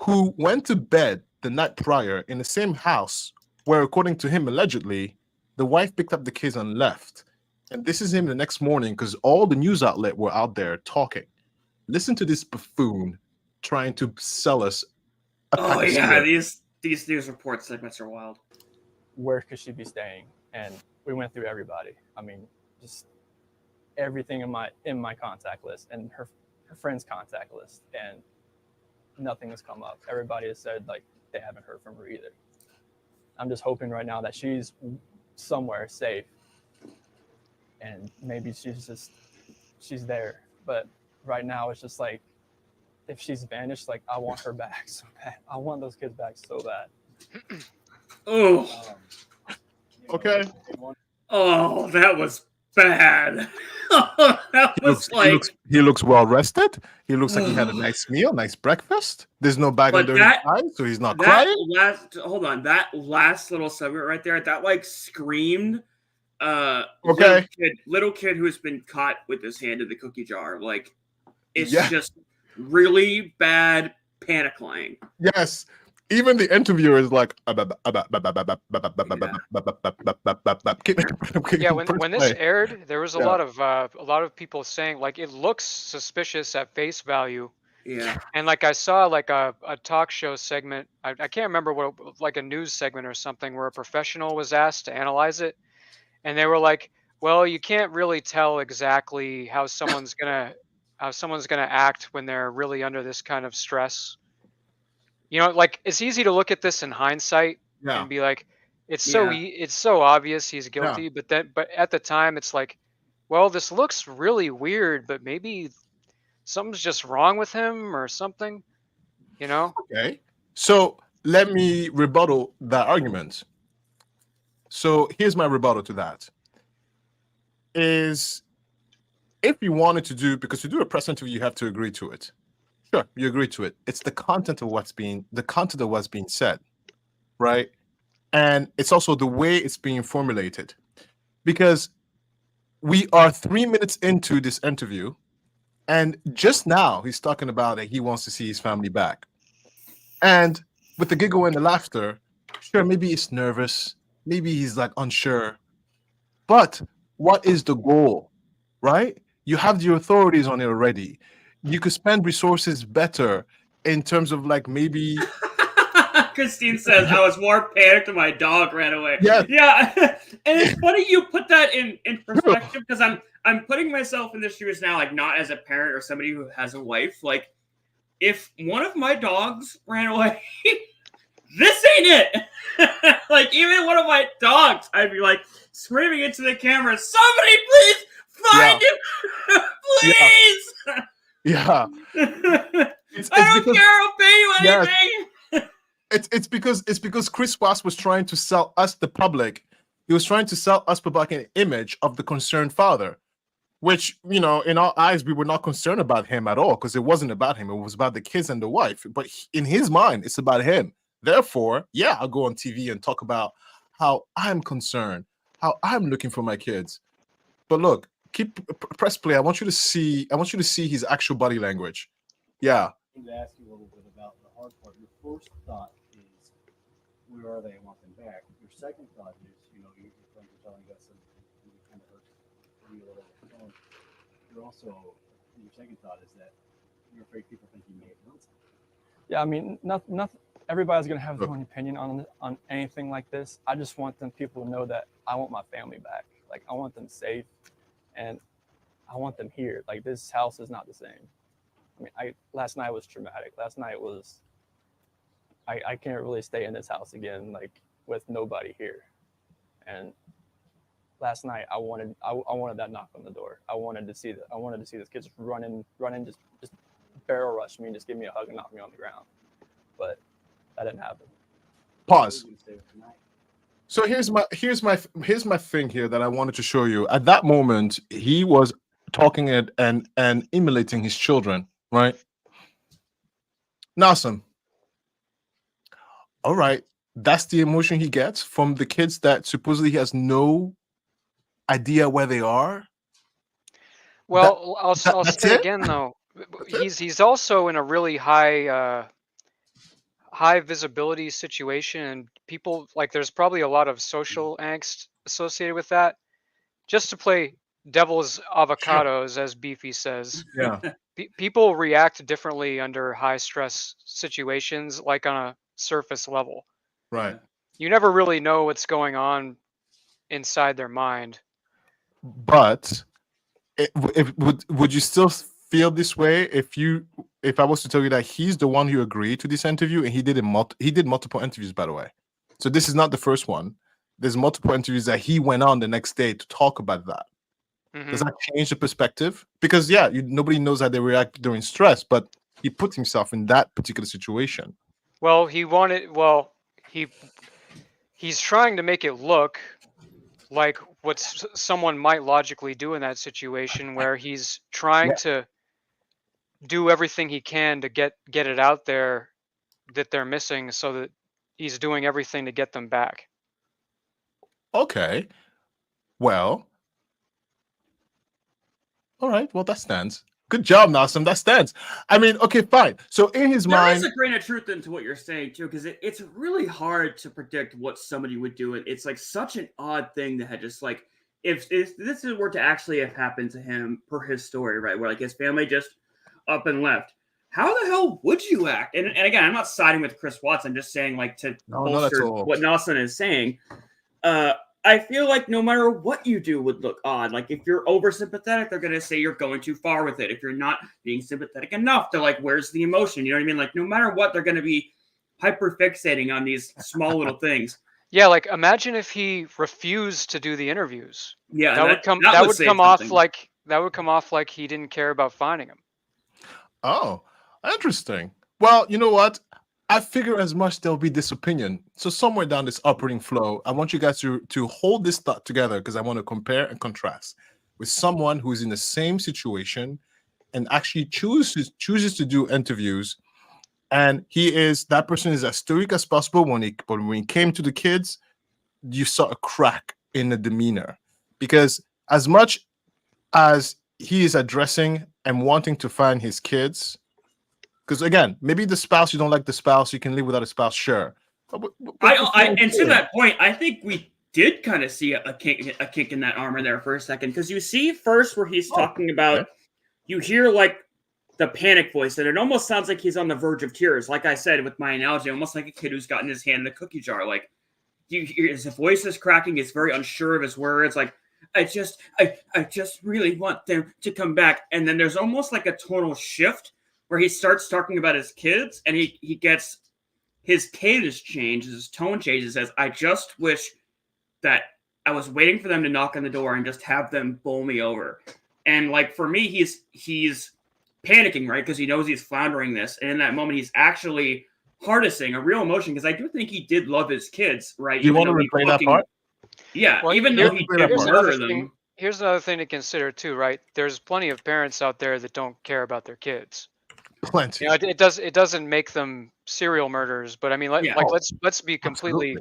who went to bed the night prior in the same house where, according to him, allegedly, the wife picked up the kids and left. And this is him the next morning because all the news outlet were out there talking. Listen to this buffoon trying to sell us Oh yeah, these news report segments are wild. Where could she be staying? And we went through everybody. I mean, just everything in my contact list and her friend's contact list, and nothing has come up. Everybody has said like they haven't heard from her either. I'm just hoping right now that she's somewhere safe, and maybe she's there. But right now it's just like, if she's vanished, like I want her back so bad. I want those kids back so bad. Oh. Okay. Oh, that was bad. That was like, he looks well rested. He looks like he had a nice meal, nice breakfast. There's no bag but under his eyes, so he's not that crying. that last little segment right there, that like screamed Okay. little kid who's been caught with his hand in the cookie jar. Like, it's Yeah. just really bad panic lying. Yes. Even the interviewer is like, Yeah, when this aired, there was a Yeah. lot of people saying like it looks suspicious at face value. Yeah. And like I saw like a talk show segment, I can't remember what, like a news segment or something, where a professional was asked to analyze it, and they were like, well, you can't really tell exactly how someone's gonna act when they're really under this kind of stress. You know, like it's easy to look at this in hindsight Yeah. and be like, it's Yeah. it's so obvious he's guilty, but at the time it's like, well, this looks really weird, but maybe something's just wrong with him or something, you know? Okay. So let me rebuttal that argument. So here's my rebuttal to that. Is if you wanted to do, because to do a press interview, you have to agree to it. Sure, you agree to it. It's the content of what's being said, right? And it's also the way it's being formulated. Because we are 3 minutes into this interview, and just now he's talking about that he wants to see his family back. And with the giggle and the laughter, sure, maybe he's nervous, maybe he's like unsure. But what is the goal, right? You have the authorities on it already. You could spend resources better in terms of like maybe. Christine says, I was more panicked when my dog ran away. Yes. Yeah. And it's funny you put that in perspective, because I'm putting myself in this shoes now, like not as a parent or somebody who has a wife. Like, if one of my dogs ran away, this ain't it. Like, even one of my dogs, I'd be like screaming into the camera, somebody please find him. Please. Yeah. I don't care, I'll pay you anything. It's because Chris Wass was trying to sell us, the public. He was trying to sell us public an image of the concerned father, which, you know, in our eyes, we were not concerned about him at all, because it wasn't about him. It was about the kids and the wife. But in his mind, it's about him. Therefore, yeah, I'll go on TV and talk about how I'm concerned, how I'm looking for my kids. But look, press play. I want you to see his actual body language. Yeah. I'm going to ask you a little bit about the hard part. Your first thought is, where are they? I want them back. Your second thought is, you know, your friends are telling us and you kind of hurt you a little bit. You're also, your second thought is that you're afraid people think you may have done something. Yeah, I mean, nothing. Everybody's gonna have their own opinion on anything like this. I just want people to know that I want my family back. Like, I want them safe, and I want them here. Like, this house is not the same. I mean, last night was traumatic. Last night was, I can't really stay in this house again, like, with nobody here. And last night I wanted that knock on the door. I wanted to see this kid just running, just barrel rush me and just give me a hug and knock me on the ground. But that didn't happen. Pause. So here's my thing here that I wanted to show you. At that moment, he was talking and emulating his children, right? Nawson. All right, that's the emotion he gets from the kids that supposedly he has no idea where they are. Well, I'll say again though, he's also in a really high visibility situation, and people, like, there's probably a lot of social angst associated with that. Just to play devil's avocados, as Beefy says. Yeah. People react differently under high stress situations, like on a surface level. Right. You never really know what's going on inside their mind. But would you still feel this way if I was to tell you that he's the one who agreed to this interview, and he did multiple interviews, by the way. So this is not the first one. There's multiple interviews that he went on the next day to talk about that. Mm-hmm. Does that change the perspective? Because yeah, nobody knows how they react during stress, but he put himself in that particular situation. Well, he's trying to make it look like what someone might logically do in that situation, where he's trying to do everything he can to get it out there that they're missing, so that he's doing everything to get them back. Okay. Well, all right. Well, that stands. Good job, Nawson. That stands. I mean, okay, fine. So in his There mind, is a grain of truth into what you're saying too, because it's really hard to predict what somebody would do. It's like such an odd thing that had just like if this were to actually have happened to him per his story, right? Where like his family just up and left. How the hell would you act? And again, I'm not siding with Chris Watts. I'm just saying like to bolster what Nawson is saying. I feel like no matter what you do would look odd. Like if you're over sympathetic, they're gonna say you're going too far with it. If you're not being sympathetic enough, they're like, where's the emotion? You know what I mean? Like no matter what, they're gonna be hyper fixating on these small little things. Yeah, like imagine if he refused to do the interviews. Yeah, that would come off like he didn't care about finding him. oh, interesting. Well, you know what? I figure as much there'll be this opinion. So somewhere down this operating flow, I want you guys to hold this thought together, because I want to compare and contrast with someone who's in the same situation and actually chooses to do interviews. And that person is as stoic as possible. When he came to the kids, you saw a crack in the demeanor, because as much as he is addressing and wanting to find his kids, because again, maybe the spouse, you don't like the spouse, you can live without a spouse, sure. And to that point, I think we did kind of see a kick in that armor there for a second, because you see first where he's talking about, you hear like the panic voice, and it almost sounds like he's on the verge of tears. Like I said with my analogy, almost like a kid who's gotten his hand in the cookie jar. Like his voice is cracking, he's very unsure of his words. Like I just really want them to come back, and then there's almost like a tonal shift where he starts talking about his kids, and he gets his cadence changes, his tone changes, says, I just wish that I was waiting for them to knock on the door and just have them bowl me over. And like for me, he's panicking, right? Because he knows he's floundering this. And in that moment, he's actually harnessing a real emotion, because I do think he did love his kids, right? You want to replay that part? Yeah, well, even though he did murder them. Here's another thing to consider too, right? There's plenty of parents out there that don't care about their kids. Plenty. You know, it doesn't make them serial murderers, but I mean, let's be completely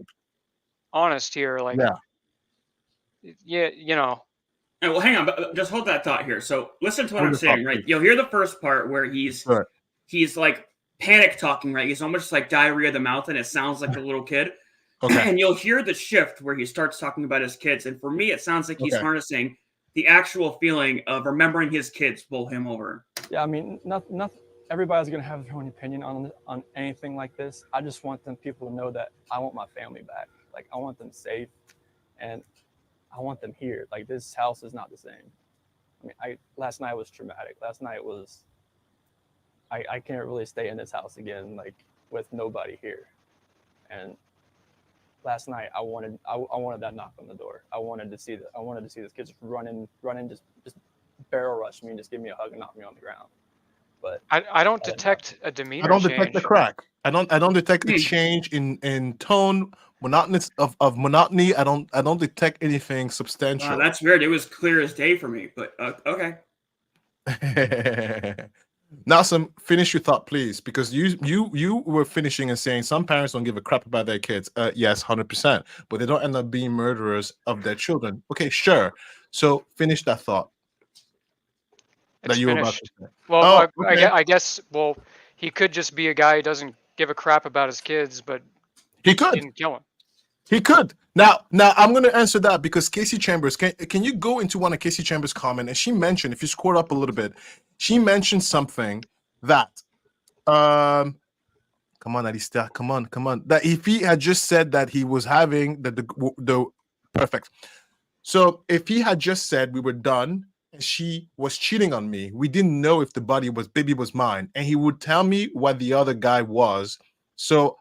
honest here. Like, you know. Right, well, hang on, but just hold that thought here. So listen to what I'm saying, right? You'll hear the first part where he's like panic talking, right? He's almost like diarrhea of the mouth, and it sounds like a little kid. Okay. And you'll hear the shift where he starts talking about his kids, and for me, it sounds like he's harnessing the actual feeling of remembering his kids bowl him over. Yeah, I mean, not everybody's gonna have their own opinion on anything like this. I just want people to know that I want my family back. Like I want them safe, and I want them here. Like this house is not the same. I mean, last night was traumatic. Last night was I can't really stay in this house again, like with nobody here. And last night I wanted that knock on the door. I wanted to see this kid just run in, just barrel rush me and just give me a hug and knock me on the ground. But I don't detect a demeanor. I don't detect the crack. I don't detect the change in tone, monotonous of monotony. I don't detect anything substantial. That's weird. It was clear as day for me, but okay. Nawson, finish your thought, please, because you were finishing and saying some parents don't give a crap about their kids. Yes, 100%, but they don't end up being murderers of their children. Okay, sure. So finish that thought. It's finished. Well, okay. I guess. Well, he could just be a guy who doesn't give a crap about his kids, but he didn't kill him. He could. Now I'm going to answer that, because Casey Chambers, can you go into one of Casey Chambers' comment? And she mentioned, if you scroll up a little bit, she mentioned something that, come on, Alista, come on, that if he had just said that he was having the perfect. So if he had just said we were done, and she was cheating on me, we didn't know if the baby was mine, and he would tell me what the other guy was. So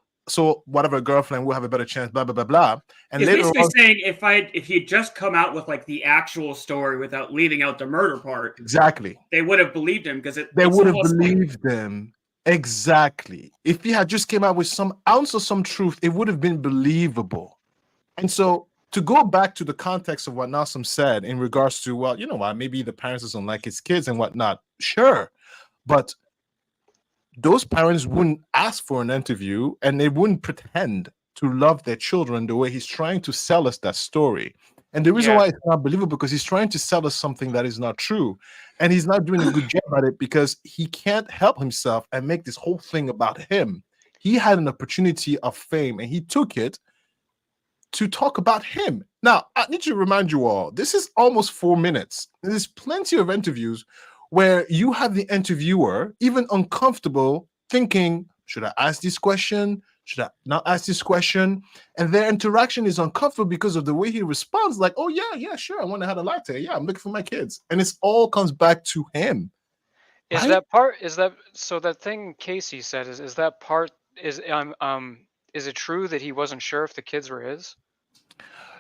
whatever girlfriend will have a better chance, blah blah blah blah. And he's later basically on, saying if he'd just come out with like the actual story without leaving out the murder part, exactly, they would have believed him, because they would have believed him. Exactly. If he had just came out with some ounce of some truth, it would have been believable. And so to go back to the context of what Nawson said in regards to, well, you know what, maybe the parents doesn't like his kids and whatnot. Sure, but those parents wouldn't ask for an interview and they wouldn't pretend to love their children the way he's trying to sell us that story. And the reason why it's not believable because he's trying to sell us something that is not true. And he's not doing a good job at it because he can't help himself and make this whole thing about him. He had an opportunity of fame and he took it to talk about him. Now, I need to remind you all, this is almost 4 minutes. There's plenty of interviews where you have the interviewer even uncomfortable thinking, should I ask this question? Should I not ask this question? And their interaction is uncomfortable because of the way he responds, like, oh, yeah, sure, I want to have a latte. Yeah, I'm looking for my kids. And it's all comes back to him. Is right? that part? Is that so? That thing Casey said is that part? Is it true that he wasn't sure if the kids were his?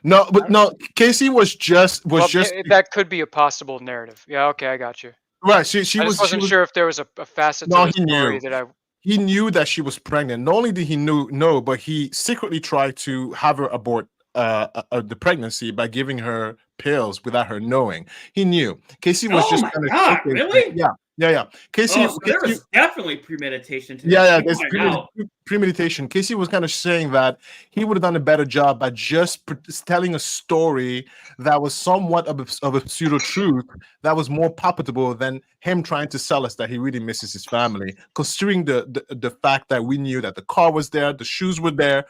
No, but no, Casey was just That could be a possible narrative. Yeah, okay, I got you. right. She I just was wasn't sure if there was a facet no, to the he story knew. that I. He knew that she was pregnant. Not only did he know, but he secretly tried to have her abort the pregnancy by giving her pills without her knowing. He knew. Casey was just my kind of God, thinking, really? Yeah. Casey, Oh, so there was definitely premeditation to this. yeah, You there's pointed out. premeditation. Casey was kind of saying that he would have done a better job by just telling a story that was somewhat of a pseudo truth that was more palpable than him trying to sell us that he really misses his family. Considering the fact that we knew that the car was there, the shoes were there,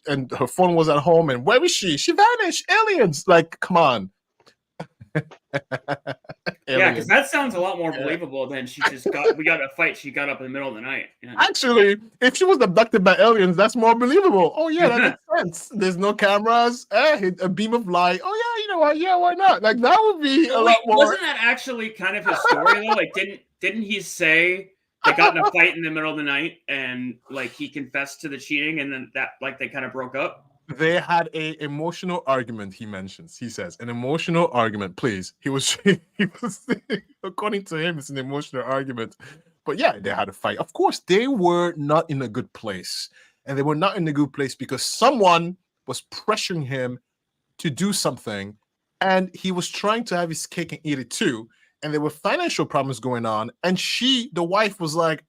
and her phone was at home. And where is she? She vanished. Aliens! Like, come on. Yeah, because that sounds a lot more believable than she just we got a fight. She got up in the middle of the night. Yeah. Actually, if she was abducted by aliens, that's more believable. Oh yeah, that makes sense. There's no cameras, a beam of light. Oh yeah, you know what? Yeah, why not? Like that would be a lot more. Wasn't that actually kind of his story though? Like, didn't he say they got in a fight in the middle of the night and like he confessed to the cheating and then that like they kind of broke up? They had a emotional argument. He says an emotional argument. Please, he was according to him, it's an emotional argument. But yeah, they had a fight. Of course, they were not in a good place, and they were not in a good place because someone was pressuring him to do something, and he was trying to have his cake and eat it too. And there were financial problems going on, and the wife, was like,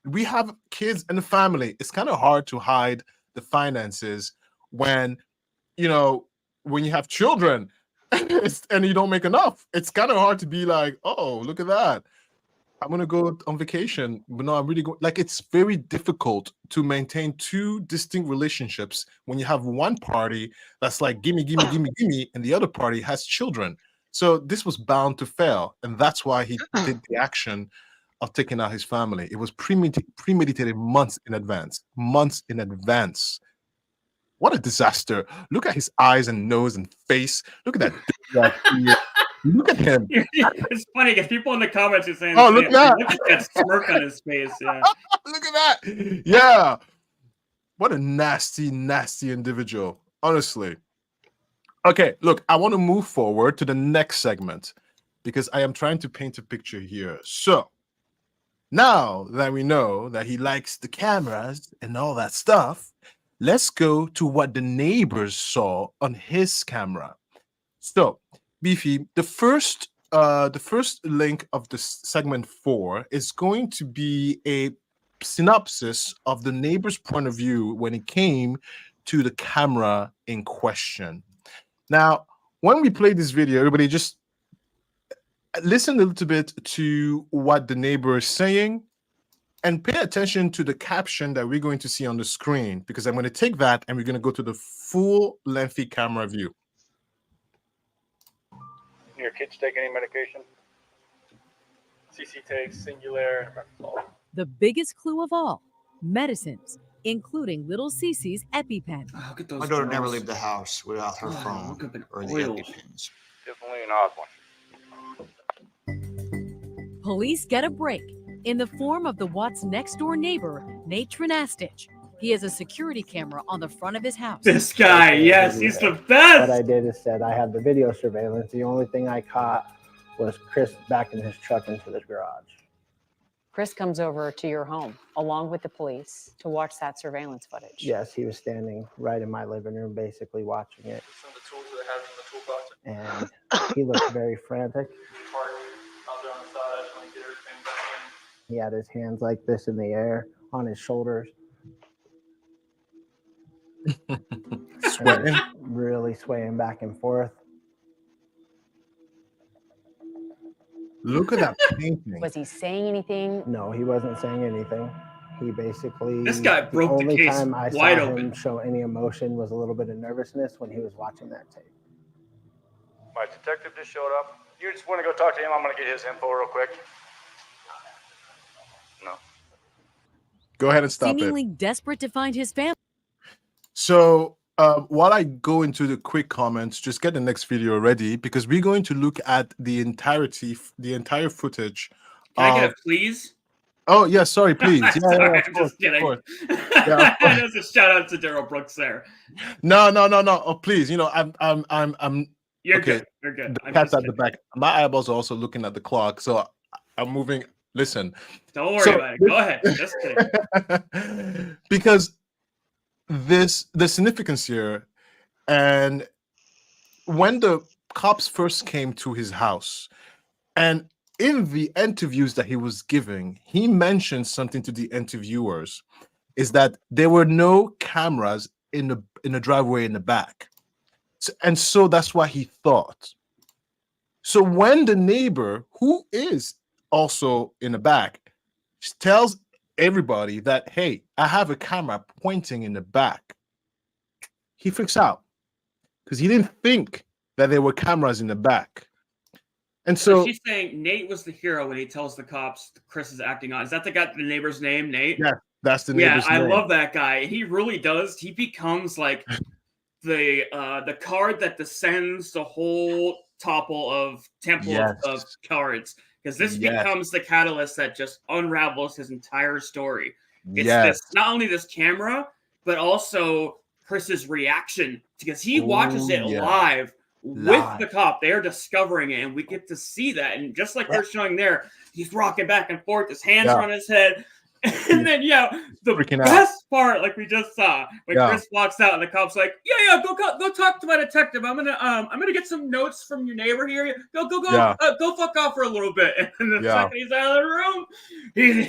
"We have kids and a family. It's kind of hard to hide the finances." When when you have children and you don't make enough, it's kind of hard to be like, oh, look at that, I'm gonna go on vacation, but no, I'm really going. Like, it's very difficult to maintain two distinct relationships when you have one party that's like gimme, and the other party has children. So this was bound to fail, and that's why he did the action of taking out his family. It was premeditated months in advance. What a disaster. Look at his eyes and nose and face. Look at that. Look at him. It's funny because people in the comments are saying, oh, look at that smirk on his face. Yeah. Look at that. Yeah. What a nasty, nasty individual. Honestly. Okay, look, I want to move forward to the next segment because I am trying to paint a picture here. So now that we know that he likes the cameras and all that stuff, let's go to what the neighbors saw on his camera. So, Beefy, the first link of the segment 4 is going to be a synopsis of the neighbor's point of view when it came to the camera in question. Now, when we play this video, everybody just listen a little bit to what the neighbor is saying. And pay attention to the caption that we're going to see on the screen, because I'm going to take that and we're going to go to the full lengthy camera view. Your kids take any medication? CC takes Singular. The biggest clue of all, medicines, including little Cece's EpiPen. Oh, look at those My daughter girls. never leave the house without her phone look at the or the oils. EpiPens. Definitely an odd one. Police get a break in the form of the Watts' next-door neighbor, Nate Trinastich. He has a security camera on the front of his house. This guy, yes, he's the best. What I did is said I have the video surveillance. The only thing I caught was Chris backing his truck into the garage. Chris comes over to your home along with the police to watch that surveillance footage. Yes, he was standing right in my living room, basically watching it. Some of the tools that and he looked very frantic. He had his hands like this in the air on his shoulders. Sweating. Really swaying back and forth. Look at that painting. Was he saying anything? No, he wasn't saying anything. He basically, This guy broke the only case time I saw wide him open. show any emotion was a little bit of nervousness when he was watching that tape. My detective just showed up. You just want to go talk to him? I'm going to get his info real quick. No. Go ahead and stop Seemingly it. desperate to find his family. So while I go into the quick comments, just get the next video ready because we're going to look at the entire footage. Can I get a please? Oh yeah, sorry, please. Yeah, Sorry, of I'm course, just kidding. of course. Yeah, of course. That's a shout out to Daryl Brooks there. No. Oh, please. You know, I'm. You're okay. good. You're good. The I'm cat's just at the back. My eyeballs are also looking at the clock, so I'm moving. Listen. Don't worry about it. Go ahead. Just kidding. Because the significance here, and when the cops first came to his house, and in the interviews that he was giving, he mentioned something to the interviewers, is that there were no cameras in the driveway in the back. And so that's why he thought. So when the neighbor, who is also in the back, tells everybody that, hey, I have a camera pointing in the back, he freaks out because he didn't think that there were cameras in the back. And so she's saying Nate was the hero when he tells the cops Chris is acting on. Is that the neighbor's name, Nate? yeah, that's the neighbor's name. name. I love that guy. He really does. He becomes like the card that descends the whole temple of cards, because this becomes the catalyst that just unravels his entire story. It's this, not only this camera, but also Chris's reaction, because he watches it live with the cop. They are discovering it, and we get to see that. And just like they're showing there, he's rocking back and forth, his hands are on his head. And then, the best part, like we just saw, when Chris walks out and the cop's like, go talk to my detective. I'm gonna get some notes from your neighbor here. Go fuck off for a little bit. And the second he's out of the room, he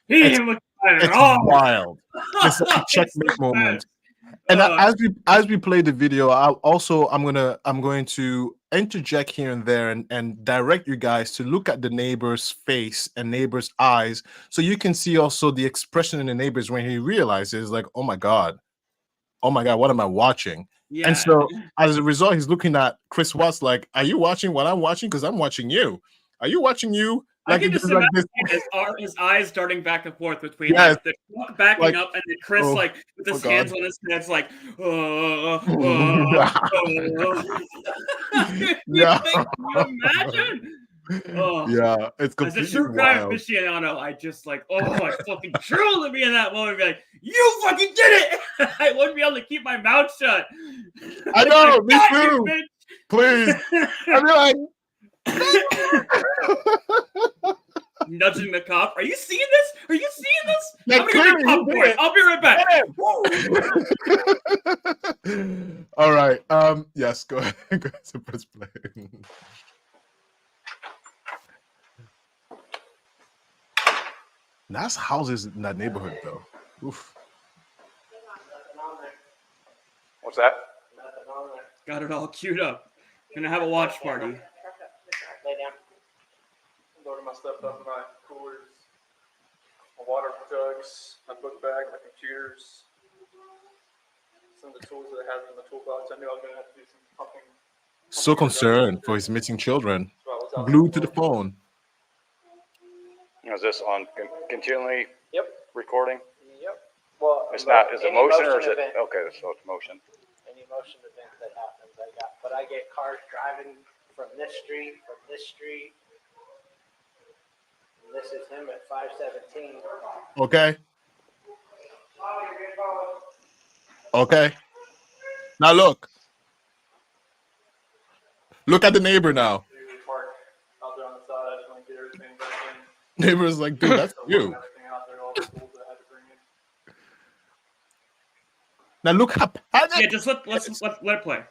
didn't look at all. Wild. It's a checkmate moment. And as we play the video, I'm going to interject here and there and direct you guys to look at the neighbor's face and neighbor's eyes, so you can see also the expression in the neighbor's when he realizes, like, oh my god, what am I watching? Yeah. And so as a result, he's looking at Chris Watts like, are you watching what I'm watching? Because I'm watching you. Are you watching you? Like, I can just imagine his eyes darting back and forth between like the truck backing up and then Chris like with his hands on his head, like, Can you imagine? Yeah, it's completely as a true crime aficionado, I just like, I fucking drool to be in that moment and be like, you fucking did it! I wouldn't be able to keep my mouth shut. I know, me too. Please. I'd be like, nudging the cop. Are you seeing this? Are you seeing this? Yeah, I'm gonna get popcorn. I'll be right back. All right. Yes, go ahead. Go ahead to press play. Nice houses in that neighborhood, though. Oof. What's that? Got it all queued up. Gonna have a watch party. Lay down. Loading my stuff up in my coolers, my water jugs, my book bag, my computers, some of the tools that I have in the toolbox. I knew I was going to have to do some pumping. So concerned for his missing children. Glued to the phone. Is this on continually recording? Yep. Well, it's not. Is it motion or is it? Okay, so it's motion. Any motion event that happens, I get cars driving from this street, This is him at 517. Okay. Okay. Now look. Look at the neighbor now. Neighbor's like, dude, that's you. Now look how just let it play.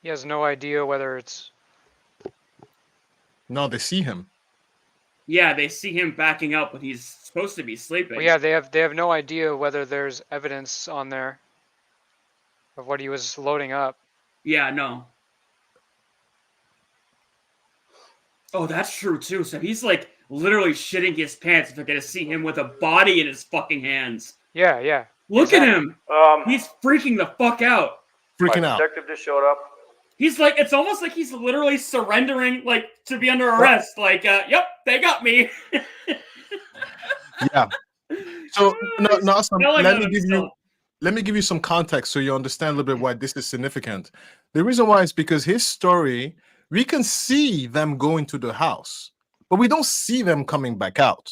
He has no idea whether it's. No, they see him. Yeah, they see him backing up when he's supposed to be sleeping. Well, yeah, they have no idea whether there's evidence on there of what he was loading up. Yeah, no. Oh, that's true too. So he's like literally shitting his pants if they're gonna see him with a body in his fucking hands. Yeah, yeah. Look at him. He's freaking the fuck out. Freaking out. Detective just showed up. He's like, it's almost like he's literally surrendering, like, to be under arrest. Like, yep, they got me. Yeah. So Nawson, telling let on me give you some context so you understand a little bit why this is significant. The reason why is because his story, we can see them going to the house, but we don't see them coming back out.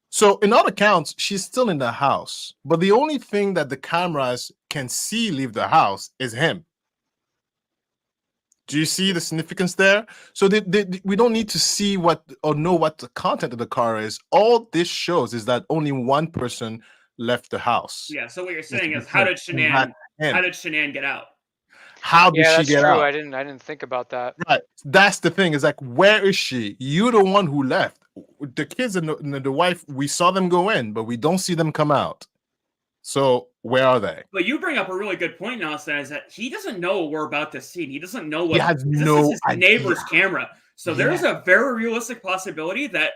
So in all accounts, she's still in the house, but the only thing that the cameras can see leave the house is him. Do you see the significance there? So we don't need to see what or know what the content of the car is. All this shows is that only one person left the house. Yeah, so what you're saying is, how did Shanann get out? How did she get out? I didn't think about that. Right. That's the thing. Is like, where is she? You're the one who left. The kids and the wife, we saw them go in, but we don't see them come out. So where are they? But you bring up a really good point now, is that he doesn't know what we're about to see. He doesn't know what He has this no is his idea. neighbor's camera. So there's a very realistic possibility that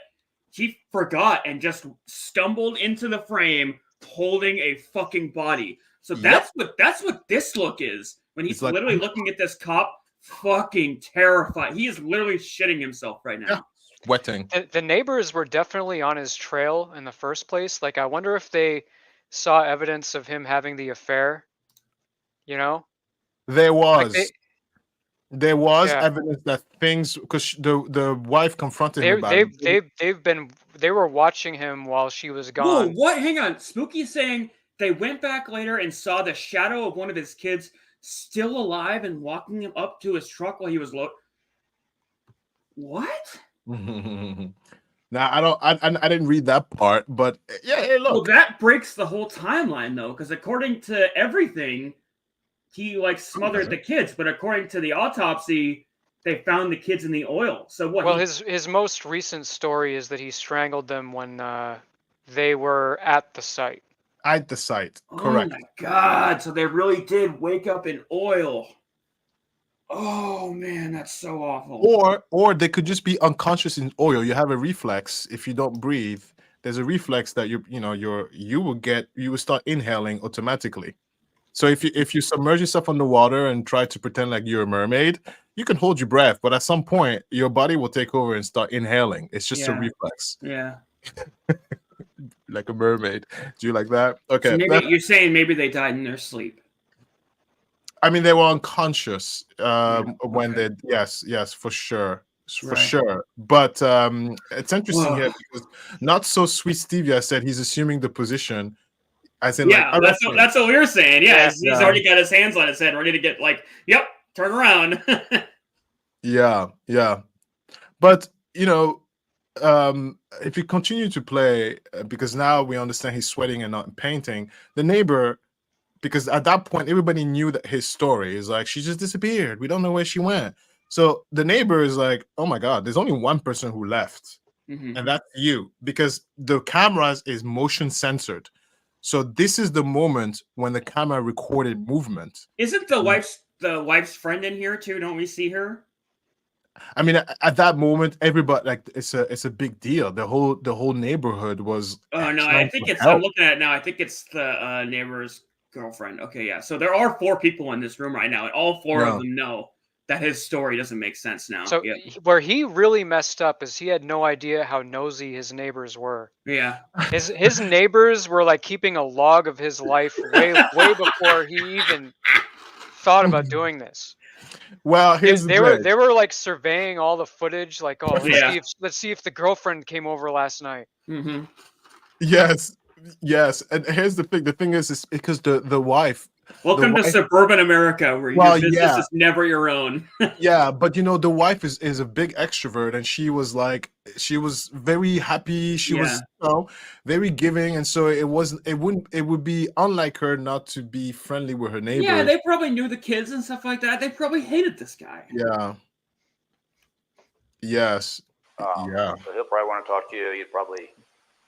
he forgot and just stumbled into the frame holding a fucking body. So that's what this look is when he's like, literally looking at this cop, fucking terrified. He is literally shitting himself right now. Yeah. Sweating. The neighbors were definitely on his trail in the first place. Like, I wonder if they saw evidence of him having the affair. You know, There was. Like there was Yeah. evidence that things, because the wife confronted him about it. they were watching him while she was Whoa, gone. what? Hang on. Spooky's saying they went back later and saw the shadow of one of his kids still alive and walking him up to his truck while he was low. What? Now I didn't read that part, but yeah, hey, look. Well, that breaks the whole timeline though, because according to everything, he like smothered the kids, but according to the autopsy, they found the kids in the oil. So what? Well, his most recent story is that he strangled them when they were at the site. At the site, Oh correct. my god! So they really did wake up in oil. Oh man, that's so awful. Or they could just be unconscious in oil. You have a reflex if you don't breathe. There's a reflex that you will start inhaling automatically. So if you submerge yourself underwater and try to pretend like you're a mermaid, you can hold your breath, but at some point your body will take over and start inhaling. It's just a reflex, Yeah. like a mermaid. Do you like that? Okay. So maybe you're saying maybe they died in their sleep. I mean, they were unconscious when they. Yes, for sure. For sure. But it's interesting here because Not So Sweet Stevia said he's assuming the position. As in, Yeah, like, that's what we were saying. Yeah, he's Yeah. already got his hands on his head, ready to get like, yep, turn around. Yeah. But if you continue to play, because now we understand he's sweating and not painting, the neighbor, because at that point everybody knew that his story is like, she just disappeared. We don't know where she went. So the neighbor is like, oh my God, there's only one person who left, and that's you, because the cameras is motion censored. So this is the moment when the camera recorded movement. Isn't the wife's friend in here too? Don't we see her? I mean, at that moment, everybody, like, it's a big deal. The whole neighborhood was. Oh no, I trying think to it's. help. I'm looking at it now. I think it's the neighbor's girlfriend. Okay, yeah. So there are 4 people in this room right now, and all 4 of them know that his story doesn't make sense now. So where he really messed up is he had no idea how nosy his neighbors were. Yeah. His neighbors were like keeping a log of his life way before he even thought about doing this. Well, they were like surveying all the footage, like, oh, let's see if the girlfriend came over last night. Mm-hmm. Yes, and here's the thing. The thing is because the wife Welcome to suburban America, where your business is never your own. Yeah, but the wife is a big extrovert, and she was very happy. She was very giving, and so it would be unlike her not to be friendly with her neighbors. Yeah, they probably knew the kids and stuff like that. They probably hated this guy. Yeah. Yes. Yeah. So he'll probably want to talk to you. You'd probably,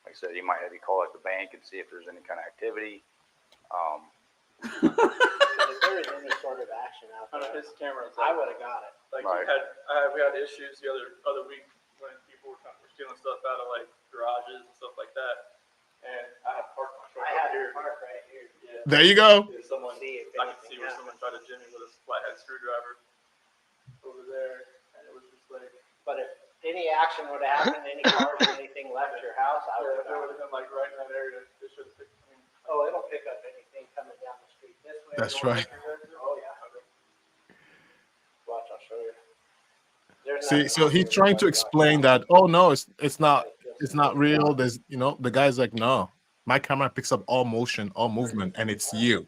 like I said, he might have you call at the bank and see if there's any kind of activity. If there was any sort of action out On there, his camera, I would have got it. Like Right. we had issues the other week when people were stealing stuff out of like garages and stuff like that, and I had parked my truck I had here. to park right here. Yeah. There you go. Yeah, I could see where someone tried to jimmy with a flathead screwdriver over there, and it was just like. But if any action would have happened, any cars or anything left your house, I would have It would have been like right in that area. It should have picked. Oh, it'll pick up anything coming down the street this way. That's going right. Oh, yeah. Watch, I'll show you. There's See, nothing so wrong he's with trying it. to explain that. Oh no, it's not real. There's the guy's like, no, my camera picks up all motion, all movement, and it's you.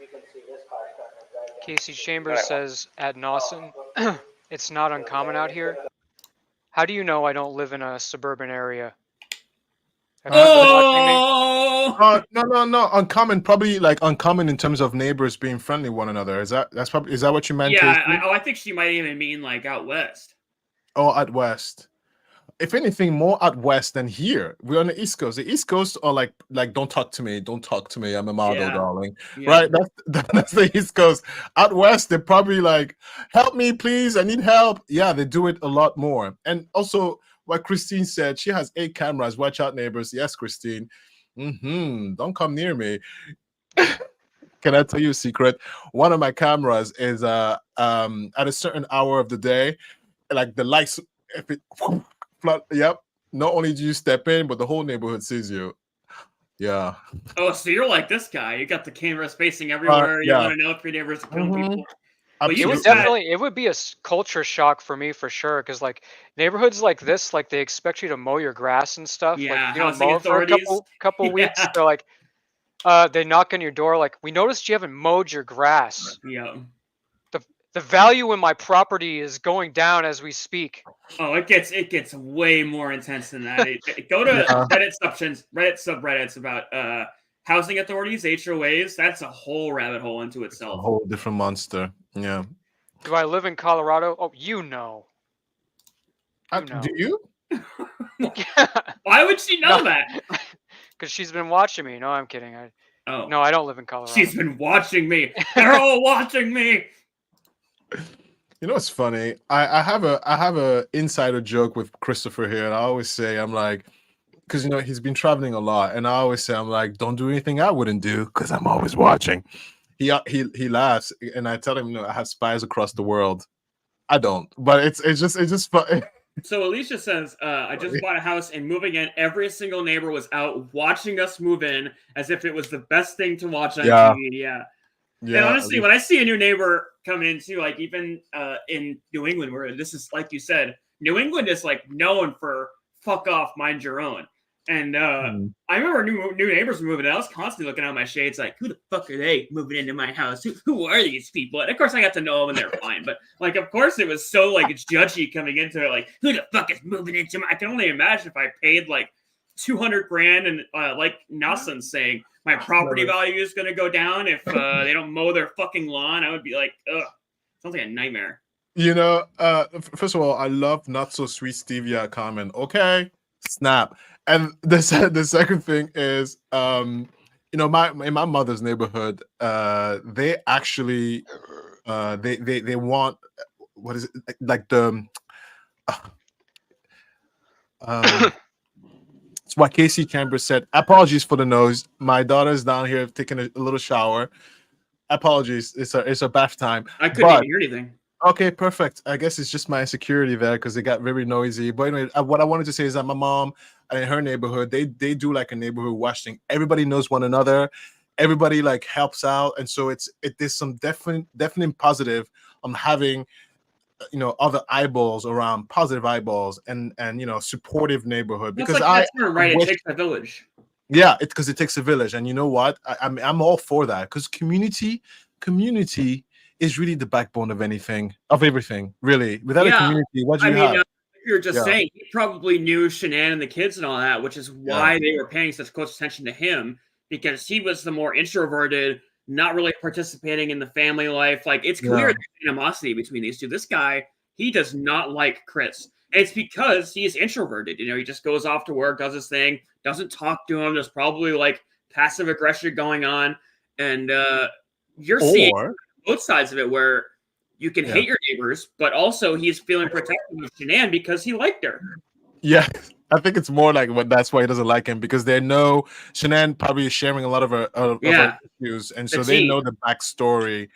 You can see this car starting to drive down. Casey Chambers says at Nawson, it's not uncommon out here. How do you know I don't live in a suburban area? Have you been watching me? No. Uncommon, probably like uncommon in terms of neighbors being friendly one another. Is that what you meant? Yeah, Casey? I think she might even mean like out west. Oh, out west. If anything, more out west than here. We're on the East Coast. The East Coast are like don't talk to me, don't talk to me. I'm a model, darling. Yeah. Right? That's the East Coast. Out west, they're probably like, help me, please. I need help. Yeah, they do it a lot more. And also, what Christine said, she has 8 cameras. Watch out, neighbors. Yes, Christine. Don't come near me. Can I tell you a secret? One of my cameras is at a certain hour of the day, like the lights. If it yep. Not only do you step in, but the whole neighborhood sees you. Yeah. Oh, so you're like this guy. You got the cameras facing everywhere. You yeah. want to know if your neighbors are killing people. It would be a culture shock for me for sure, because like neighborhoods like this, like they expect you to mow your grass and stuff. Yeah, like you don't housing mow it for a authorities. couple weeks. They're like, they knock on your door, like, we noticed you haven't mowed your grass. Yeah. The value in my property is going down as we speak. Oh, it gets way more intense than that. Go to Reddit subreddits about housing authorities, HOAs. That's a whole rabbit hole into itself. A whole different monster. Yeah. Do I live in Colorado? Oh, you know. Do you? Why would she know that? Because she's been watching me. No, I'm kidding. No, I don't live in Colorado. She's been watching me. They're all watching me. You know what's funny? I have a insider joke with Christopher here, and I always say, I'm like, because he's been traveling a lot, and I always say, I'm like, don't do anything I wouldn't do, because I'm always watching. He laughs, and I tell him, I have spies across the world. I don't, but it's just fun. So Alicia says, I just bought a house, and moving in, every single neighbor was out watching us move in as if it was the best thing to watch on TV. Yeah. And honestly, when I see a new neighbor coming into, like, even in New England, where this is, like you said, New England is like known for fuck off, mind your own. And I remember new neighbors moving in. I was constantly looking out my shades like, who the fuck are they moving into my house? Who are these people? And of course I got to know them and they're fine. But like, of course it was so like judgy coming into it. Like, who the fuck is moving into my? I can only imagine if I paid like $200,000 and like Nawson saying my property value is going to go down if they don't mow their fucking lawn. I would be like, ugh, sounds like a nightmare. First of all, I love not so sweet stevia comment. Okay, snap. And the second thing is, in my mother's neighborhood, they actually, they want, what is it, like the, it's what Casey Chambers said. Apologies for the noise. My daughter's down here taking a little shower. Apologies. It's a bath time. I couldn't even hear anything. Okay, perfect. I guess it's just my insecurity there because it got very noisy. But anyway, what I wanted to say is that my mom and in her neighborhood, they do like a neighborhood watching. Everybody knows one another. Everybody like helps out, and so there's some definite positive on having other eyeballs around, positive eyeballs, and supportive neighborhood. Because that's where it takes a village. Yeah, because it takes a village, and you know what? I'm all for that because community is really the backbone of everything. Really, without a Yeah, community, what do I you mean, have? you're just Yeah. saying he probably knew Shanann and the kids and all that, which is why they were paying such close attention to him because he was the more introverted, not really participating in the family life. Like it's clear Yeah. there's animosity between these two. This guy, he does not like Chris. And it's because he's introverted. You know, he just goes off to work, does his thing, doesn't talk to him. There's probably like passive aggression going on, and you're seeing both sides of it where you can hate your neighbors, but also he's feeling protective of Shanann because he liked her. Yeah, I think it's more like that's why he doesn't like him because they know Shanann probably is sharing a lot of her issues, and so they know the backstory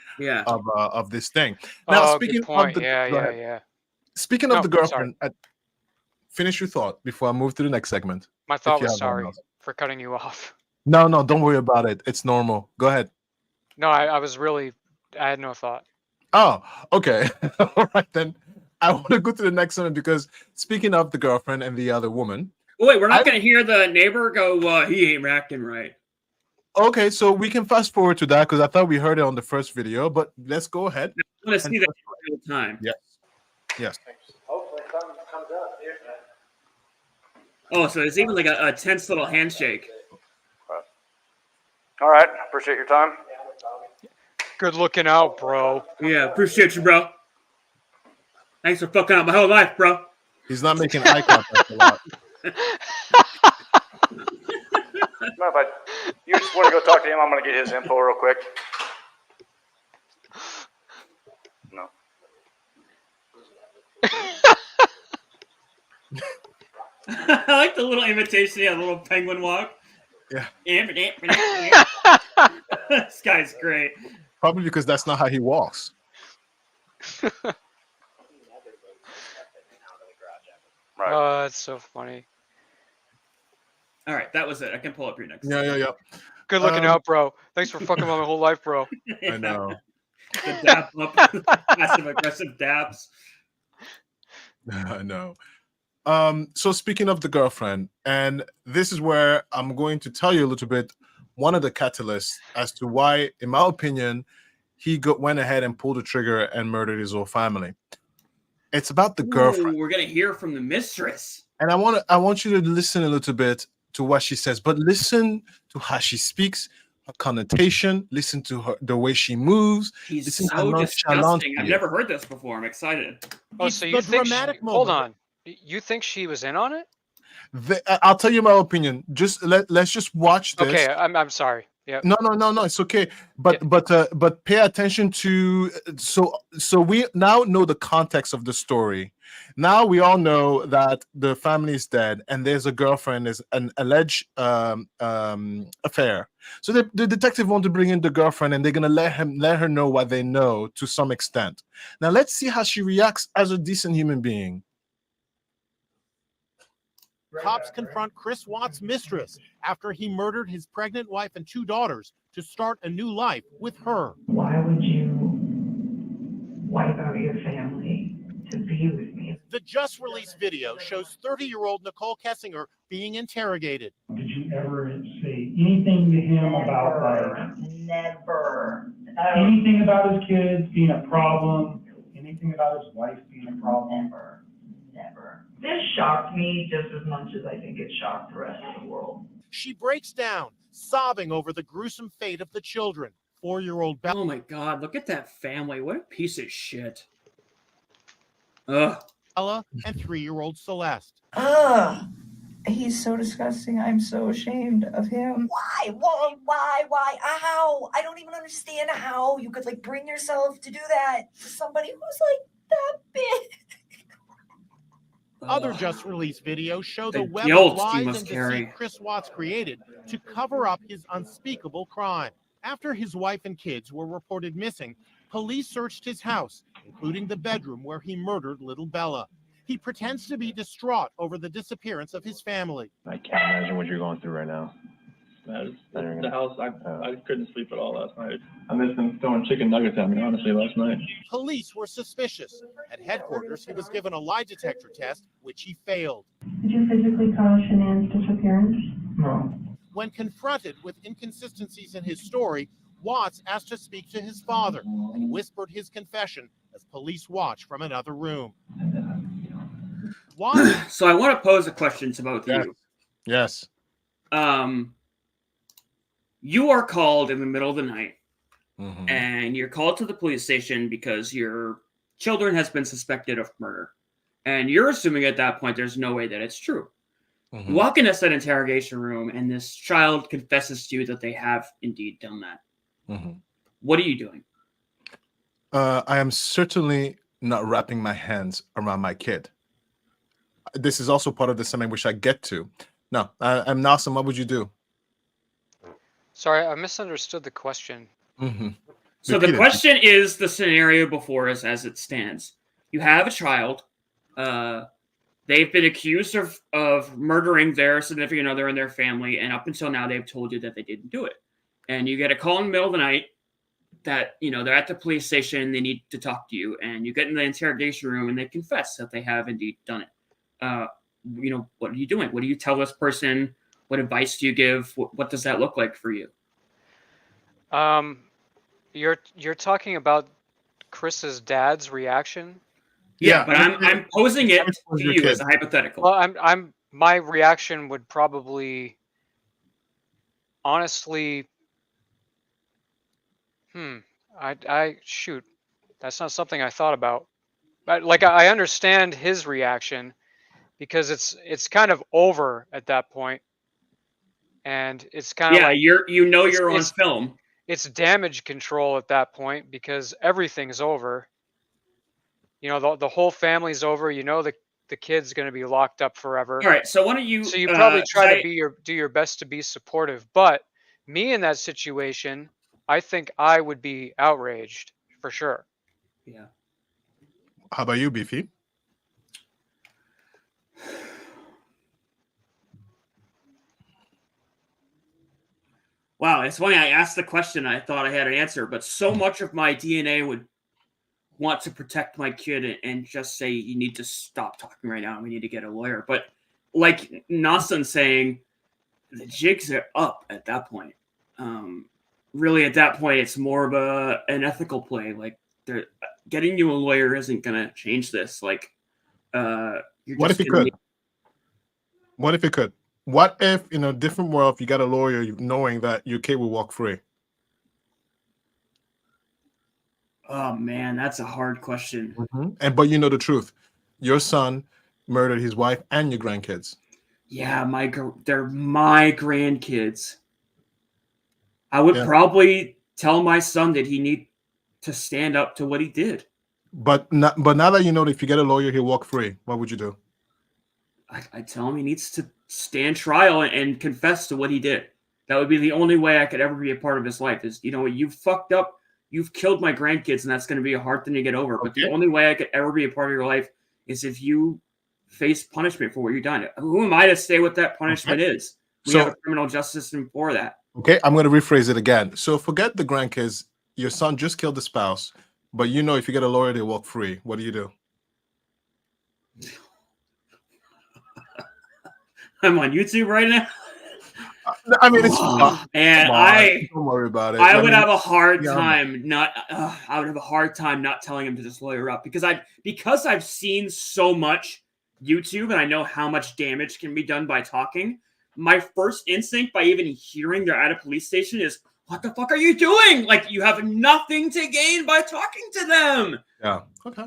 of this thing. Now, speaking of the speaking of the girlfriend, finish your thought before I move to the next segment. My thought was sorry for cutting you off. No, don't worry about it. It's normal. Go ahead. No, I had no thought. Oh, okay. All right, then. I want to go to the next one because speaking of the girlfriend and the other woman. Oh, wait, we're not going to hear the neighbor go, he ain't acting right. Okay, so we can fast forward to that because I thought we heard it on the first video, but let's go ahead. I want to see that real time. Yes. Yes. Hopefully something comes up here. Oh, so it's even like a tense little handshake. All right. Appreciate your time. Good looking out, bro. Yeah, appreciate you, bro. Thanks for fucking up my whole life, bro. He's not making eye contact a lot. You just want to go talk to him? I'm going to get his info real quick. No. I like the little imitation, a little penguin walk. Yeah. This guy's great. Probably because that's not how he walks. Right. Oh, that's so funny. All right, that was it. I can pull up your next. Yeah. Good looking out, bro. Thanks for fucking my whole life, bro. I know. The dap up, passive aggressive daps. I know. So speaking of the girlfriend, and this is where I'm going to tell you a little bit one of the catalysts as to why, in my opinion, he went ahead and pulled the trigger and murdered his whole family. It's about the girlfriend. We're gonna hear from the mistress. And I want you to listen a little bit to what she says, but listen to how she speaks, her connotation, listen to the way she moves. She's so disgusting. I've never heard this before. I'm excited. Oh, so you think hold on. You think she was in on it? I'll tell you my opinion. Just let's just watch this. Okay, I'm sorry. Yeah. No, it's okay. But pay attention to so we now know the context of the story. Now we all know that the family is dead and there's a girlfriend, there's an alleged affair. So the detective want to bring in the girlfriend and they're gonna let her know what they know to some extent. Now let's see how she reacts as a decent human being. Cops confront Chris Watts' mistress after he murdered his pregnant wife and 2 daughters to start a new life with her. Why would you wipe out your family to be with me? The just released video shows 30-year-old Nicole Kessinger being interrogated. Did you ever say anything to him about never anything about his kids being a problem? Anything about his wife being a problem? Never. This shocked me just as much as I think it shocked the rest of the world. She breaks down, sobbing over the gruesome fate of the children. 4-year-old Bella. Oh my God, look at that family. What a piece of shit. Ugh. Bella and 3-year-old Celeste. Ugh. He's so disgusting. I'm so ashamed of him. Why? How? I don't even understand how you could bring yourself to do that to somebody who's that big. Other just released videos show the The web guilt of he lies must and carry. deceit Chris Watts created to cover up his unspeakable crime. After his wife and kids were reported missing, police searched his house, including the bedroom where he murdered little Bella. He pretends to be distraught over the disappearance of his family. I can't imagine what you're going through right now. The house, I couldn't sleep at all last night. I missed him throwing chicken nuggets at me, honestly, last night. Police were suspicious. At headquarters, he was given a lie detector test, which he failed. Did you physically cause Shanann's disappearance? No. When confronted with inconsistencies in his story, Watts asked to speak to his father and whispered his confession as police watch from another room. Watts. So I want to pose a question to both of you. Yes. You are called in the middle of the night, Mm-hmm. and you're called to the police station because your children has been suspected of murder. And you're assuming at that point there's no way that it's true. Mm-hmm. You walk into that interrogation room, and this child confesses to you that they have indeed done that. Mm-hmm. What are you doing? I am certainly not wrapping my hands around my kid. This is also part of the seminar which I get to. Now, I'm Nawson. What would you do? Sorry, I misunderstood the question. Mm-hmm. So the question is the scenario before us as it stands. You have a child. They've been accused of murdering their significant other and their family, and up until now, they've told you that they didn't do it. And you get a call in the middle of the night that, you know, they're at the police station, they need to talk to you, and you get in the interrogation room, and they confess that they have indeed done it. You know, what are you doing? What do you tell this person? What advice do you give? What does that look like for you? You're talking about Chris's dad's reaction? Yeah, but I'm posing it to you as a hypothetical. Well, my reaction would probably, honestly, shoot, that's not something I thought about. But like, I understand his reaction because it's kind of over at that point, and it's kind of like you're on film. It's damage control at that point because everything's over. You know, the whole family's over. You know, the kid's going to be locked up forever. All right, so why don't you? So you probably try to do your best to be supportive. But me in that situation, I think I would be outraged for sure. Yeah. How about you, Beefy? Wow, it's funny. I asked the question. I thought I had an answer, but so much of my DNA would want to protect my kid and just say, you need to stop talking right now. We need to get a lawyer. But like Nawson saying, the jigs are up at that point. Really, at that point, it's more of an ethical play. Like, getting you a lawyer isn't going to change this. Like, what if it could? What if it could? What if in a different world you got a lawyer knowing that your kid will walk free? Oh man, that's a hard question. Mm-hmm. But you know the truth. Your son murdered his wife and your grandkids. Yeah, they're my grandkids. I would probably tell my son that he need to stand up to what he did. But now that you know that if you get a lawyer, he'll walk free, what would you do? I tell him he needs to stand trial and confess to what he did. That would be the only way I could ever be a part of his life. Is, you know, you fucked up. You've killed my grandkids, and that's going to be a hard thing to get over. Okay. But the only way I could ever be a part of your life is if you face punishment for what you've done. Who am I to say what that punishment is? We have a criminal justice system for that. Okay, I'm going to rephrase it again. So forget the grandkids. Your son just killed the spouse, but you know if you get a lawyer, they walk free. What do you do? I'm on YouTube right now. I mean, it's fun. And don't worry about it. I would have a hard time not. I would have a hard time not telling him to just lawyer up because I've seen so much YouTube and I know how much damage can be done by talking. My first instinct by even hearing they're at a police station is, what the fuck are you doing? Like, you have nothing to gain by talking to them. Yeah. Okay.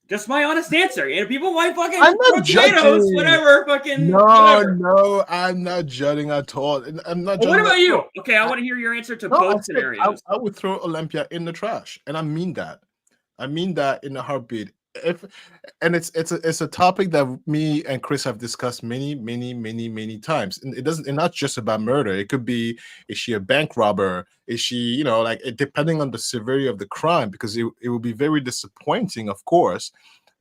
Just my honest answer. You know, people might fucking I'm not potatoes, whatever, fucking whatever. No, I'm not judging at all. I'm not. Well, what about you? Okay, I want to hear your answer to both scenarios. I would throw Olympia in the trash, and I mean that. I mean that in a heartbeat. It's a topic that me and Chris have discussed many times. And it's not just about murder. It could be, is she a bank robber? Is she, like, depending on the severity of the crime, because it will be very disappointing, of course.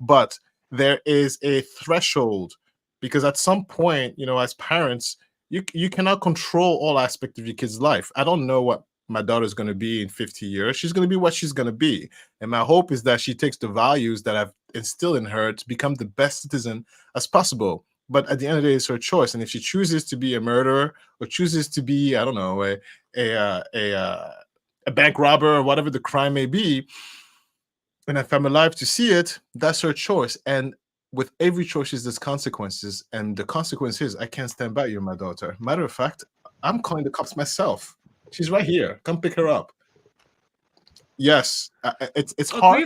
But there is a threshold, because at some point, as parents, you cannot control all aspects of your kid's life. I don't know what my daughter's going to be in 50 years. She's going to be what she's going to be. And my hope is that she takes the values that I've instilled in her to become the best citizen as possible. But at the end of the day, it's her choice. And if she chooses to be a murderer or chooses to be, I don't know, a bank robber or whatever the crime may be, and if I'm alive to see it, that's her choice. And with every choice, there's consequences. And the consequence is I can't stand by you, my daughter. Matter of fact, I'm calling the cops myself. She's right here. Come pick her up. Yes, it's Look, hard.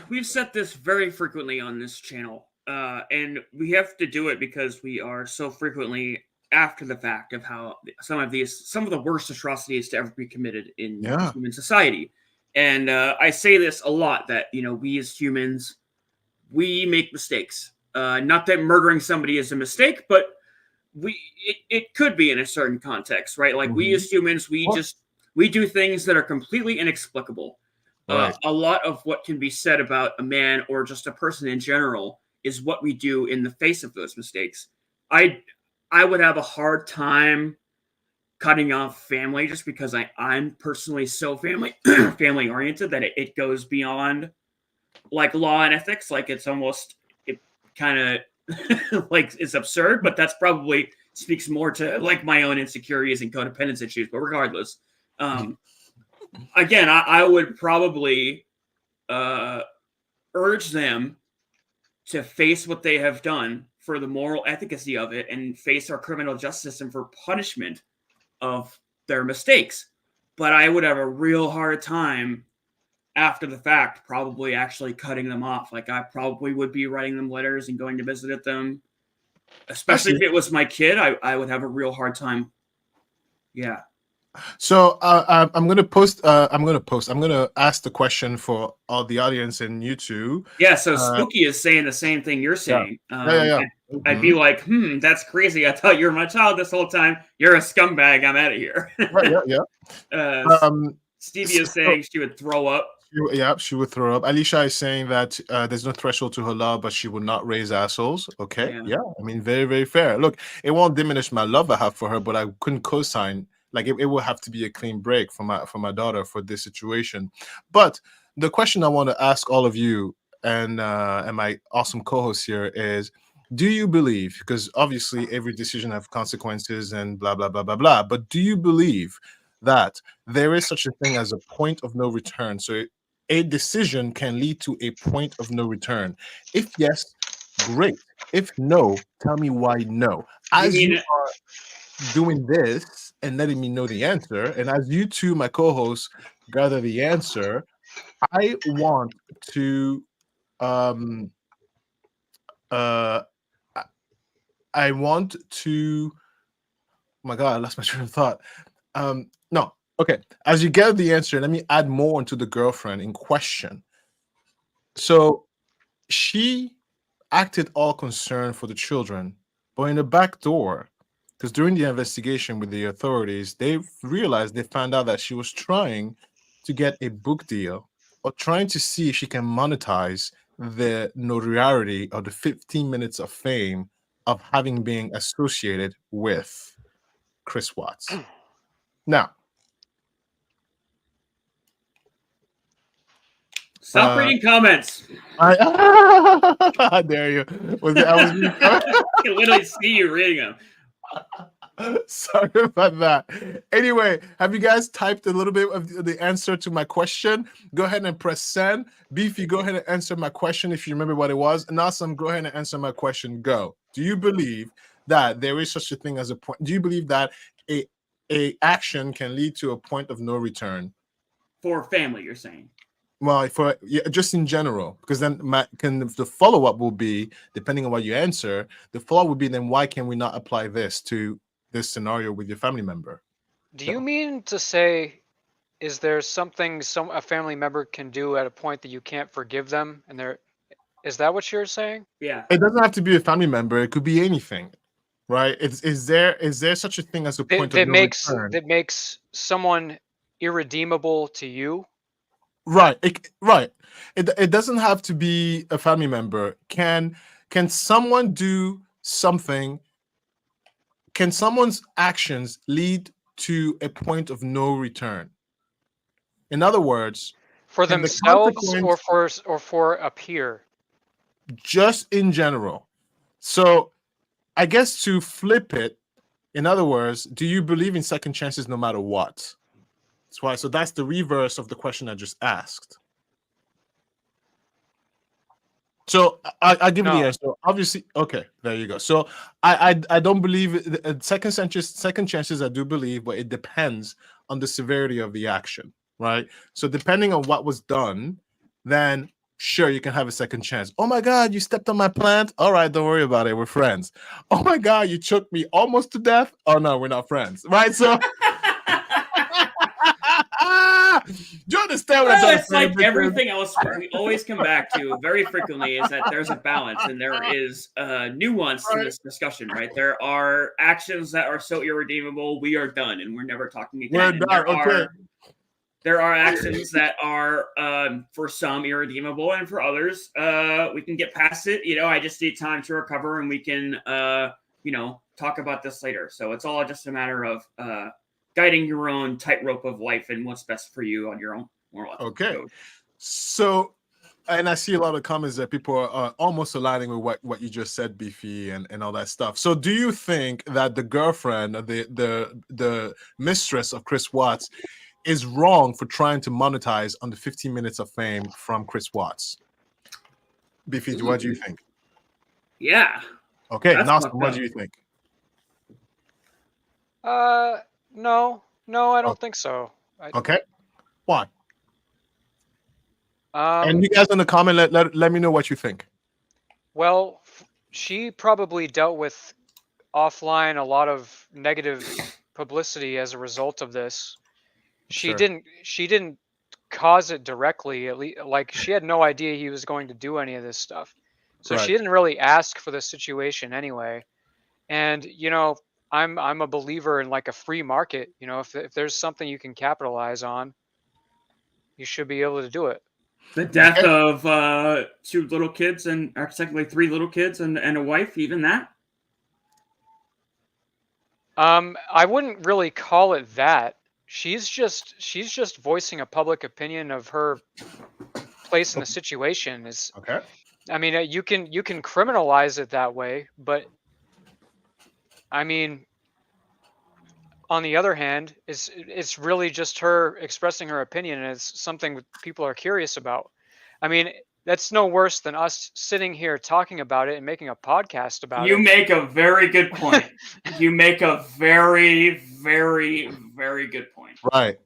we've said this very frequently on this channel, and we have to do it because we are so frequently after the fact of how some of the worst atrocities to ever be committed in Yeah. human society. And I say this a lot, that we as humans, we make mistakes. Not that murdering somebody is a mistake, but it could be in a certain context, right? Like we as humans, we do things that are completely inexplicable. Right. A lot of what can be said about a man or just a person in general is what we do in the face of those mistakes. I would have a hard time cutting off family just because I'm personally so family oriented that it goes beyond like law and ethics. Like it kind of like it's absurd, but that's probably speaks more to like my own insecurities and codependence issues. But regardless, again, I would probably urge them to face what they have done for the moral efficacy of it and face our criminal justice system for punishment of their mistakes. But I would have a real hard time after the fact probably actually cutting them off. Like I probably would be writing them letters and going to visit them, especially if it was my kid. I would have a real hard time. Yeah. So I'm gonna post. I'm gonna ask the question for all the audience and you two. Yeah. So Spooky is saying the same thing you're saying. Yeah. I'd be like, that's crazy. I thought you were my child this whole time. You're a scumbag. I'm out of here. Right, yeah. Stevie is saying she would throw up. She would throw up. Alicia is saying that there's no threshold to her love, but she would not raise assholes. Okay, yeah. I mean, very, very fair. Look, it won't diminish my love I have for her, but I couldn't co-sign. Like, it will have to be a clean break for my daughter for this situation. But the question I want to ask all of you and my awesome co-host here is, do you believe, because obviously every decision has consequences and blah, blah, blah, blah, blah, but do you believe that there is such a thing as a point of no return? So a decision can lead to a point of no return. If yes, great. If no, tell me why no. As you are doing this and letting me know the answer, and as you two, my co-hosts, gather the answer, I want to I want to, oh my God, I lost my train of thought. No, okay. As you get the answer, let me add more into the girlfriend in question. So she acted all concerned for the children, but in the back door, because during the investigation with the authorities, they realized, they found out that she was trying to get a book deal or trying to see if she can monetize the notoriety of the 15 minutes of fame of having been associated with Chris Watts. Now, stop reading comments. I dare you. I can literally see you reading them. Sorry about that. Anyway, have you guys typed a little bit of the answer to my question? Go ahead and press send. Beefy, go ahead and answer my question if you remember what it was. And Nawson, go ahead and answer my question. Go. Do you believe that there is such a thing as a point? Do you believe that a action can lead to a point of no return? For family, you're saying? Well, just in general, because then the follow-up will be, depending on what you answer, the follow-up will be, then why can we not apply this to this scenario with your family member? Do you mean to say, is there something a family member can do at a point that you can't forgive them? And is that what you're saying? Yeah. It doesn't have to be a family member. It could be anything, right? Is there such a thing as a point of no return? That makes someone irredeemable to you? Right. It doesn't have to be a family member. Can someone do something? Can someone's actions lead to a point of no return? In other words, For can the themselves consequence or for a peer? just in general. So I guess to flip it, in other words, do you believe in second chances no matter what? That's why. So that's the reverse of the question I just asked. So I give you the No. answer. Obviously, okay, there you go. So I don't believe second chances. I do believe, but it depends on the severity of the action, right? So depending on what was done, then sure you can have a second chance. Oh my God, you stepped on my plant. All right, don't worry about it. We're friends. Oh my God, you choked me almost to death. Oh no, we're not friends, right? So. Do you understand what I'm Well, trying to it's say? like everything else we always come back to very frequently is that there's a balance and there is nuance to this discussion, right? There are actions that are so irredeemable, we are done and we're never talking again. We're And done. Okay. there are actions that are for some irredeemable and for others we can get past it. I just need time to recover and we can talk about this later. So it's all just a matter of guiding your own tightrope of life and what's best for you on your own moral ethical Okay. code. So, and I see a lot of comments that people are almost aligning with what you just said, Beefy, and all that stuff. So, do you think that the girlfriend, the mistress of Chris Watts, is wrong for trying to monetize on the 15 minutes of fame from Chris Watts? Beefy, what do you think? Yeah. Okay, That's Nawson, fucked what up. do you think? No, I don't think so. Okay, why? Um, And you guys in the comment, let me know what you think. Well, she probably dealt with offline a lot of negative publicity as a result of this. She Sure. didn't cause it directly. At least, like she had no idea he was going to do any of this stuff. So she Right. didn't really ask for the situation anyway. And I'm a believer in like a free market. If there's something you can capitalize on, you should be able to do it. The death of 2 little kids and technically 3 little kids and a wife, even that. I wouldn't really call it that. She's just voicing a public opinion of her place in the situation. Okay. I mean, you can criminalize it that way, but I mean, on the other hand, it's really just her expressing her opinion, and it's something people are curious about. I mean, that's no worse than us sitting here talking about it and making a podcast about You it. make a very good point. You make a very, very, very good point. Right.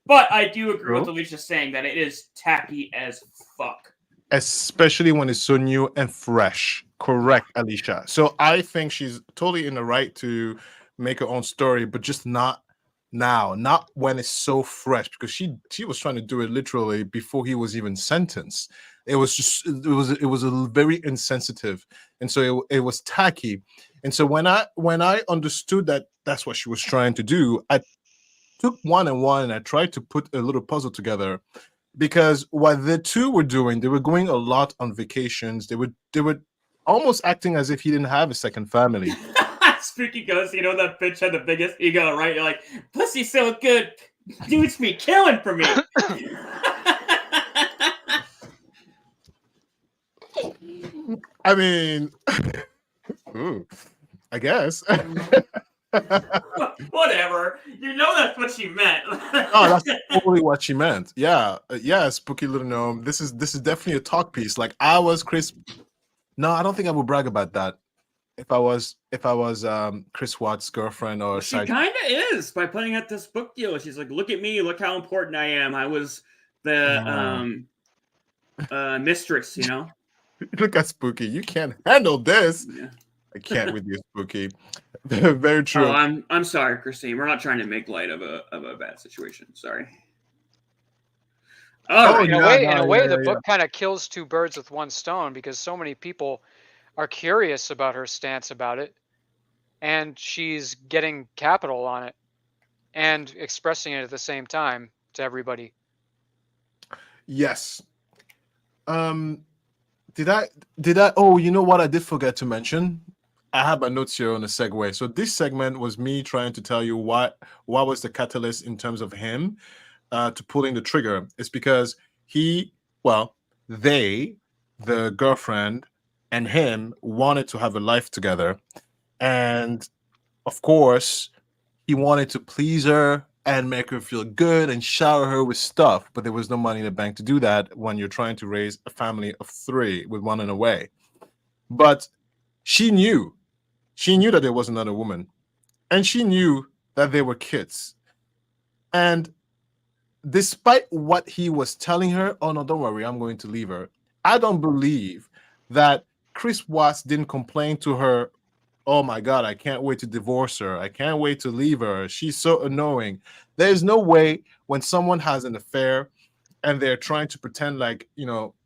But I do agree True. with Alicia saying that it is tacky as fuck. Especially when it's so new and fresh. Correct, Alicia. So I think she's totally in the right to make her own story, but just not now, not when it's so fresh, because she was trying to do it literally before he was even sentenced. It was a very insensitive, and so it was tacky. And so when I understood that that's what she was trying to do, I took one and one and I tried to put a little puzzle together. Because what the two were doing, they were going a lot on vacations. They were almost acting as if he didn't have a second family. Spooky goes, that bitch had the biggest ego, right? You're like, pussy's so good, dudes be killing for me. I mean, ooh, I guess. Whatever. That's what she meant. Oh, that's totally what she meant. Yeah, yeah, Spooky Little Gnome. This is definitely a talk piece. Like I was Chris. No, I don't think I would brag about that. If I was Chris Watts' girlfriend or She side. kind of is by putting out this book deal. She's like, look at me, look how important I am. I was the mistress, Look at Spooky. You can't handle this. Yeah. I can't with you, Spooky. Very true. Oh, I'm sorry, Christine. We're not trying to make light of a bad situation. Sorry. In a way, the book kind of kills 2 birds with 1 stone because so many people are curious about her stance about it, and she's getting capital on it and expressing it at the same time to everybody. Yes. Did I? Oh, you know what? I did forget to mention. I have my notes here on the segue. So this segment was me trying to tell you what was the catalyst in terms of him to pulling the trigger is because they, the girlfriend and him, wanted to have a life together. And of course, he wanted to please her and make her feel good and shower her with stuff. But there was no money in the bank to do that when you're trying to raise a family of 3 with one in a way. But she knew that there was another woman, and she knew that they were kids. And despite what he was telling her, oh no, don't worry, I'm going to leave her, I don't believe that Chris Watts didn't complain to her, oh my God, I can't wait to divorce her, I can't wait to leave her, she's so annoying. There's no way when someone has an affair and they're trying to pretend like,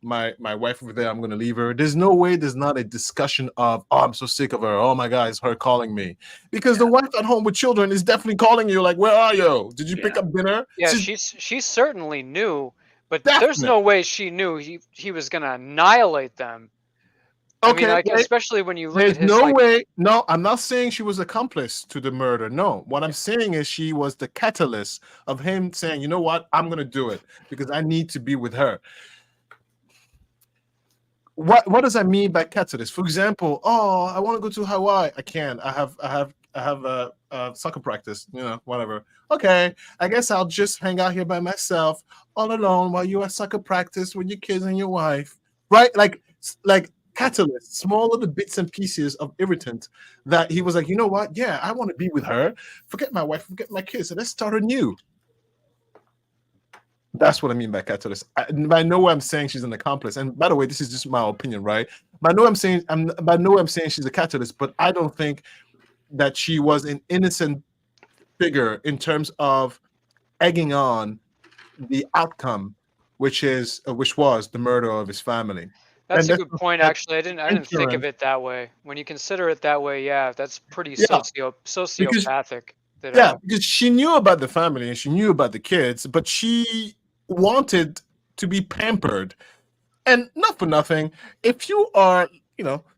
my wife over there, I'm going to leave her. There's no way there's not a discussion of, oh, I'm so sick of her. Oh my God, it's her calling me. Because the wife at home with children is definitely calling you like, where are you? Did you pick up dinner? Yeah, she certainly knew, but there's no way she knew he was going to annihilate them. I mean, like, especially when you look There's at his, no way. No, I'm not saying she was accomplice to the murder. No, what I'm saying is she was the catalyst of him saying, you know what, I'm going to do it because I need to be with her. What does that mean by catalyst? For example, oh, I want to go to Hawaii. I can't. I have a soccer practice, whatever. Okay, I guess I'll just hang out here by myself all alone while you're at soccer practice with your kids and your wife. Right? Like catalyst, small little bits and pieces of irritant that he was like, you know what? Yeah, I want to be with her. Forget my wife, forget my kids, and let's start anew. That's what I mean by catalyst. I know I'm saying she's an accomplice, and by the way, this is just my opinion, right? But I know I'm saying she's a catalyst, but I don't think that she was an innocent figure in terms of egging on the outcome, which was the murder of his family. That's a good point, actually. I didn't think of it that way. When you consider it that way, yeah, that's pretty sociopathic. Because she knew about the family and she knew about the kids, but she wanted to be pampered. And not for nothing, if you are,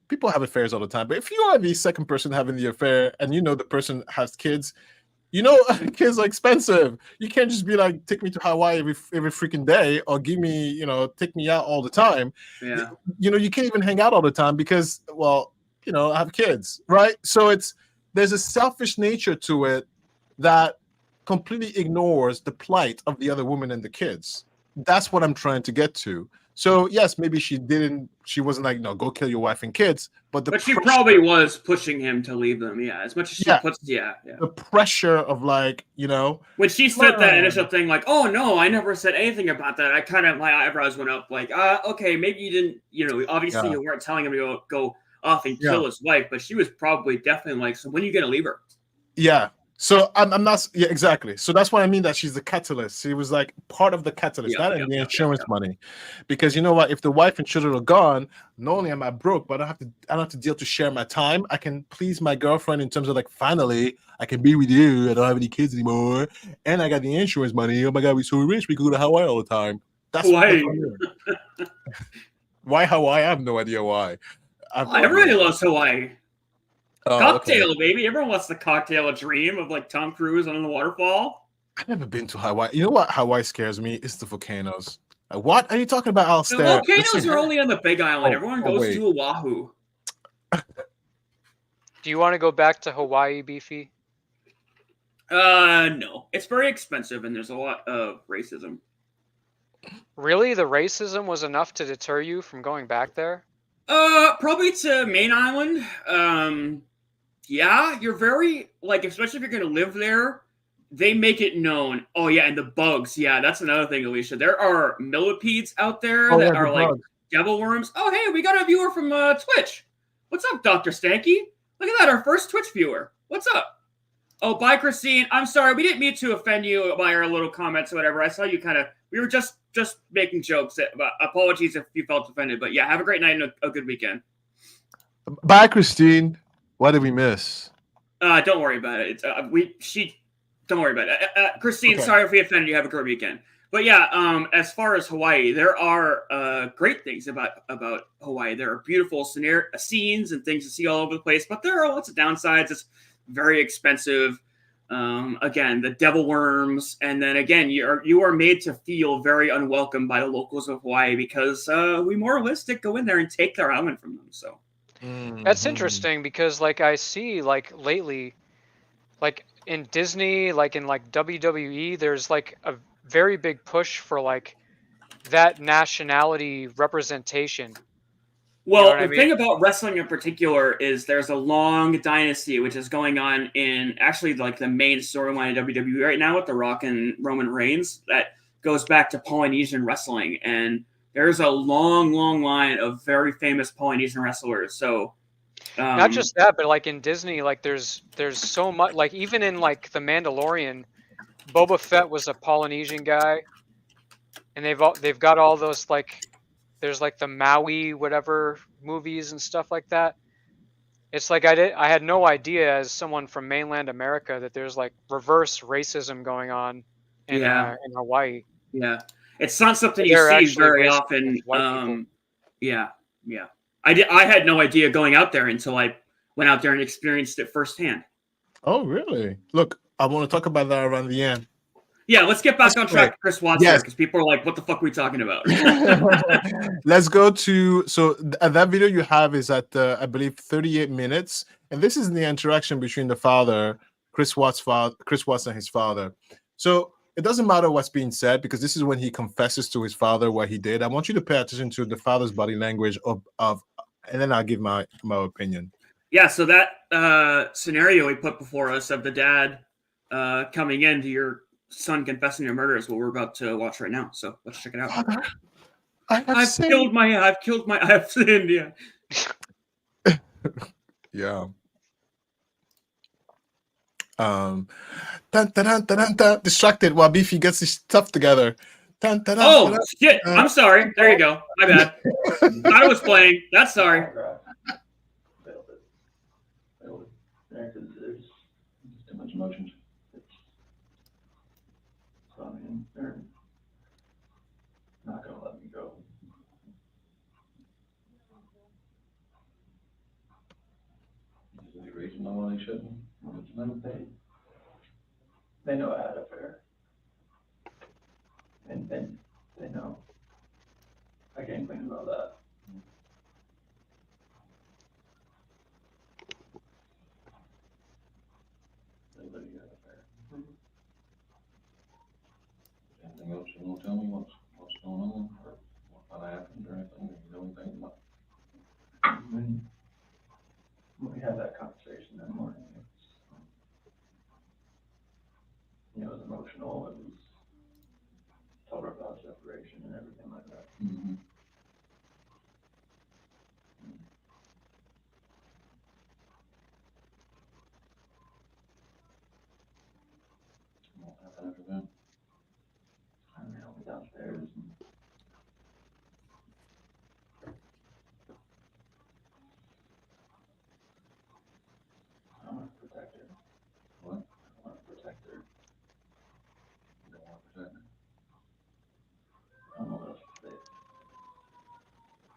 people have affairs all the time, but if you are the second person having the affair and the person has kids, kids are expensive. You can't just be like, take me to Hawaii every freaking day, or give me, take me out all the time. Yeah. You can't even hang out all the time because, I have kids, right? So there's a selfish nature to it that completely ignores the plight of the other woman and the kids. That's what I'm trying to get to. So yes, maybe she wasn't like, no, go kill your wife and kids, but she probably was pushing him to leave them. Yeah, as much as she puts, the pressure of like, when she said that initial thing, like, oh no, I never said anything about that. I kind of, my eyebrows went up, like, okay, maybe you didn't, obviously you weren't telling him to go off and kill his wife, but she was probably definitely like, so when are you gonna leave her? Yeah. So I'm not. Yeah, exactly. So that's what I mean. That she's the catalyst. She was like part of the catalyst, not in the insurance money, because you know what? If the wife and children are gone, not only am I broke, but I don't have to deal to share my time. I can please my girlfriend in terms of like, finally, I can be with you. I don't have any kids anymore, and I got the insurance money. Oh my God, we're so rich. We can go to Hawaii all the time. That's Hawaii. Why Hawaii? I have no idea why. Everybody loves Hawaii. Oh, cocktail, baby. Everyone wants the cocktail, a dream of like Tom Cruise on the waterfall. I've never been to Hawaii. You know what Hawaii scares me? It's the volcanoes. What are you talking about, Alistair? The volcanoes are only on the Big Island. Everyone goes to Oahu. Do you want to go back to Hawaii, Beefy? No. It's very expensive and there's a lot of racism. Really? The racism was enough to deter you from going back there? Probably to Main Island. Yeah, you're very, like, especially if you're going to live there, they make it known. Oh, yeah, and the bugs. Yeah, that's another thing, Alicia. There are millipedes out there that are, like, devil worms. Oh, hey, we got a viewer from Twitch. What's up, Dr. Stanky? Look at that, our first Twitch viewer. What's up? Oh, bye, Christine. I'm sorry, we didn't mean to offend you by our little comments or whatever. I saw you kind of, we were just making jokes. Apologies if you felt offended. But, yeah, have a great night and a good weekend. Bye, Christine. What did we miss? Don't worry about it. Don't worry about it. Christine, sorry if we offended you. Have a great weekend. But yeah, as far as Hawaii, there are great things about Hawaii. There are beautiful scenes and things to see all over the place, but there are lots of downsides. It's very expensive. Again, the devil worms, and then again, you are made to feel very unwelcome by the locals of Hawaii because we moralistic go in there and take their island from them. So That's interesting because like I see like lately, like in Disney, like in like WWE, there's like a very big push for like that nationality representation. You know well, what I the mean? thing about wrestling in particular is there's a long dynasty which is going on in actually like the main storyline of WWE right now with The Rock and Roman Reigns that goes back to Polynesian wrestling, and there's a long line of very famous Polynesian wrestlers. So Not just that, but like in Disney, like there's so much. Like even in like The Mandalorian, Boba Fett was a Polynesian guy, and they've got all those like there's like the Maui whatever movies and stuff like that. It's like I had no idea as someone from mainland America that there's like reverse racism going on in Hawaii. Yeah, it's not something you They're see actually very racist often. against white people. Yeah. I had no idea going out there until I went out there and experienced it firsthand. Oh, really? Look, I want to talk about that around the end. Yeah, let's get back on track to Chris Watts here because people are like, "What the fuck are we talking about?" Let's go to that video you have is at I believe 38 minutes, and this is the interaction between the father, Chris Watts and his father. So it doesn't matter what's being said because this is when he confesses to his father what he did. I want you to pay attention to the father's body language of and then I'll give my opinion. Yeah, so that scenario he put before us of the dad coming in to your son confessing to murder is what we're about to watch right now. So let's check it out. Father, I've sinned. Yeah. Yeah. Dun, dun, dun, dun, dun, distracted while Beefy gets his stuff together. Dun, dun, dun, Oh dun, shit! I'm sorry. There you go. My bad. Thought it was playing. That's sorry. There's too much emotion. So, I mean, they're not gonna let me go. Is there any reason why they shouldn't? They know I had an affair. And they know. I can't complain about that. They know you had an affair. Anything else you want to tell me? What's going on? Or what happened or anything? You know anything about? When we had that conversation that morning, it was emotional. It was told her about separation and everything like that. Mm-hmm. What happened after that? I don't know, we downstairs. I want to protect her. What? I want to protect her. You don't want to protect her? I don't know what else to say.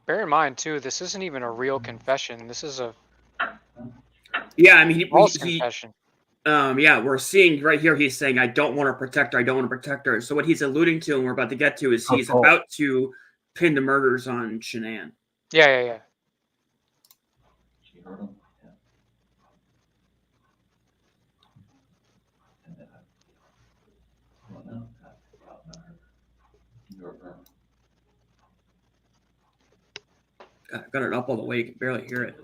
Bear in mind too, this isn't even a real confession. This is a Yeah, I mean, false confession. Yeah, we're seeing right here. He's saying, "I don't want to protect her. I don't want to protect her." So what he's alluding to, and we're about to get to, is he's about to pin the murders on Shanann. Yeah. She heard him. Yeah. And then I don't know. Not her. You heard her. Got it up all the way. You can barely hear it.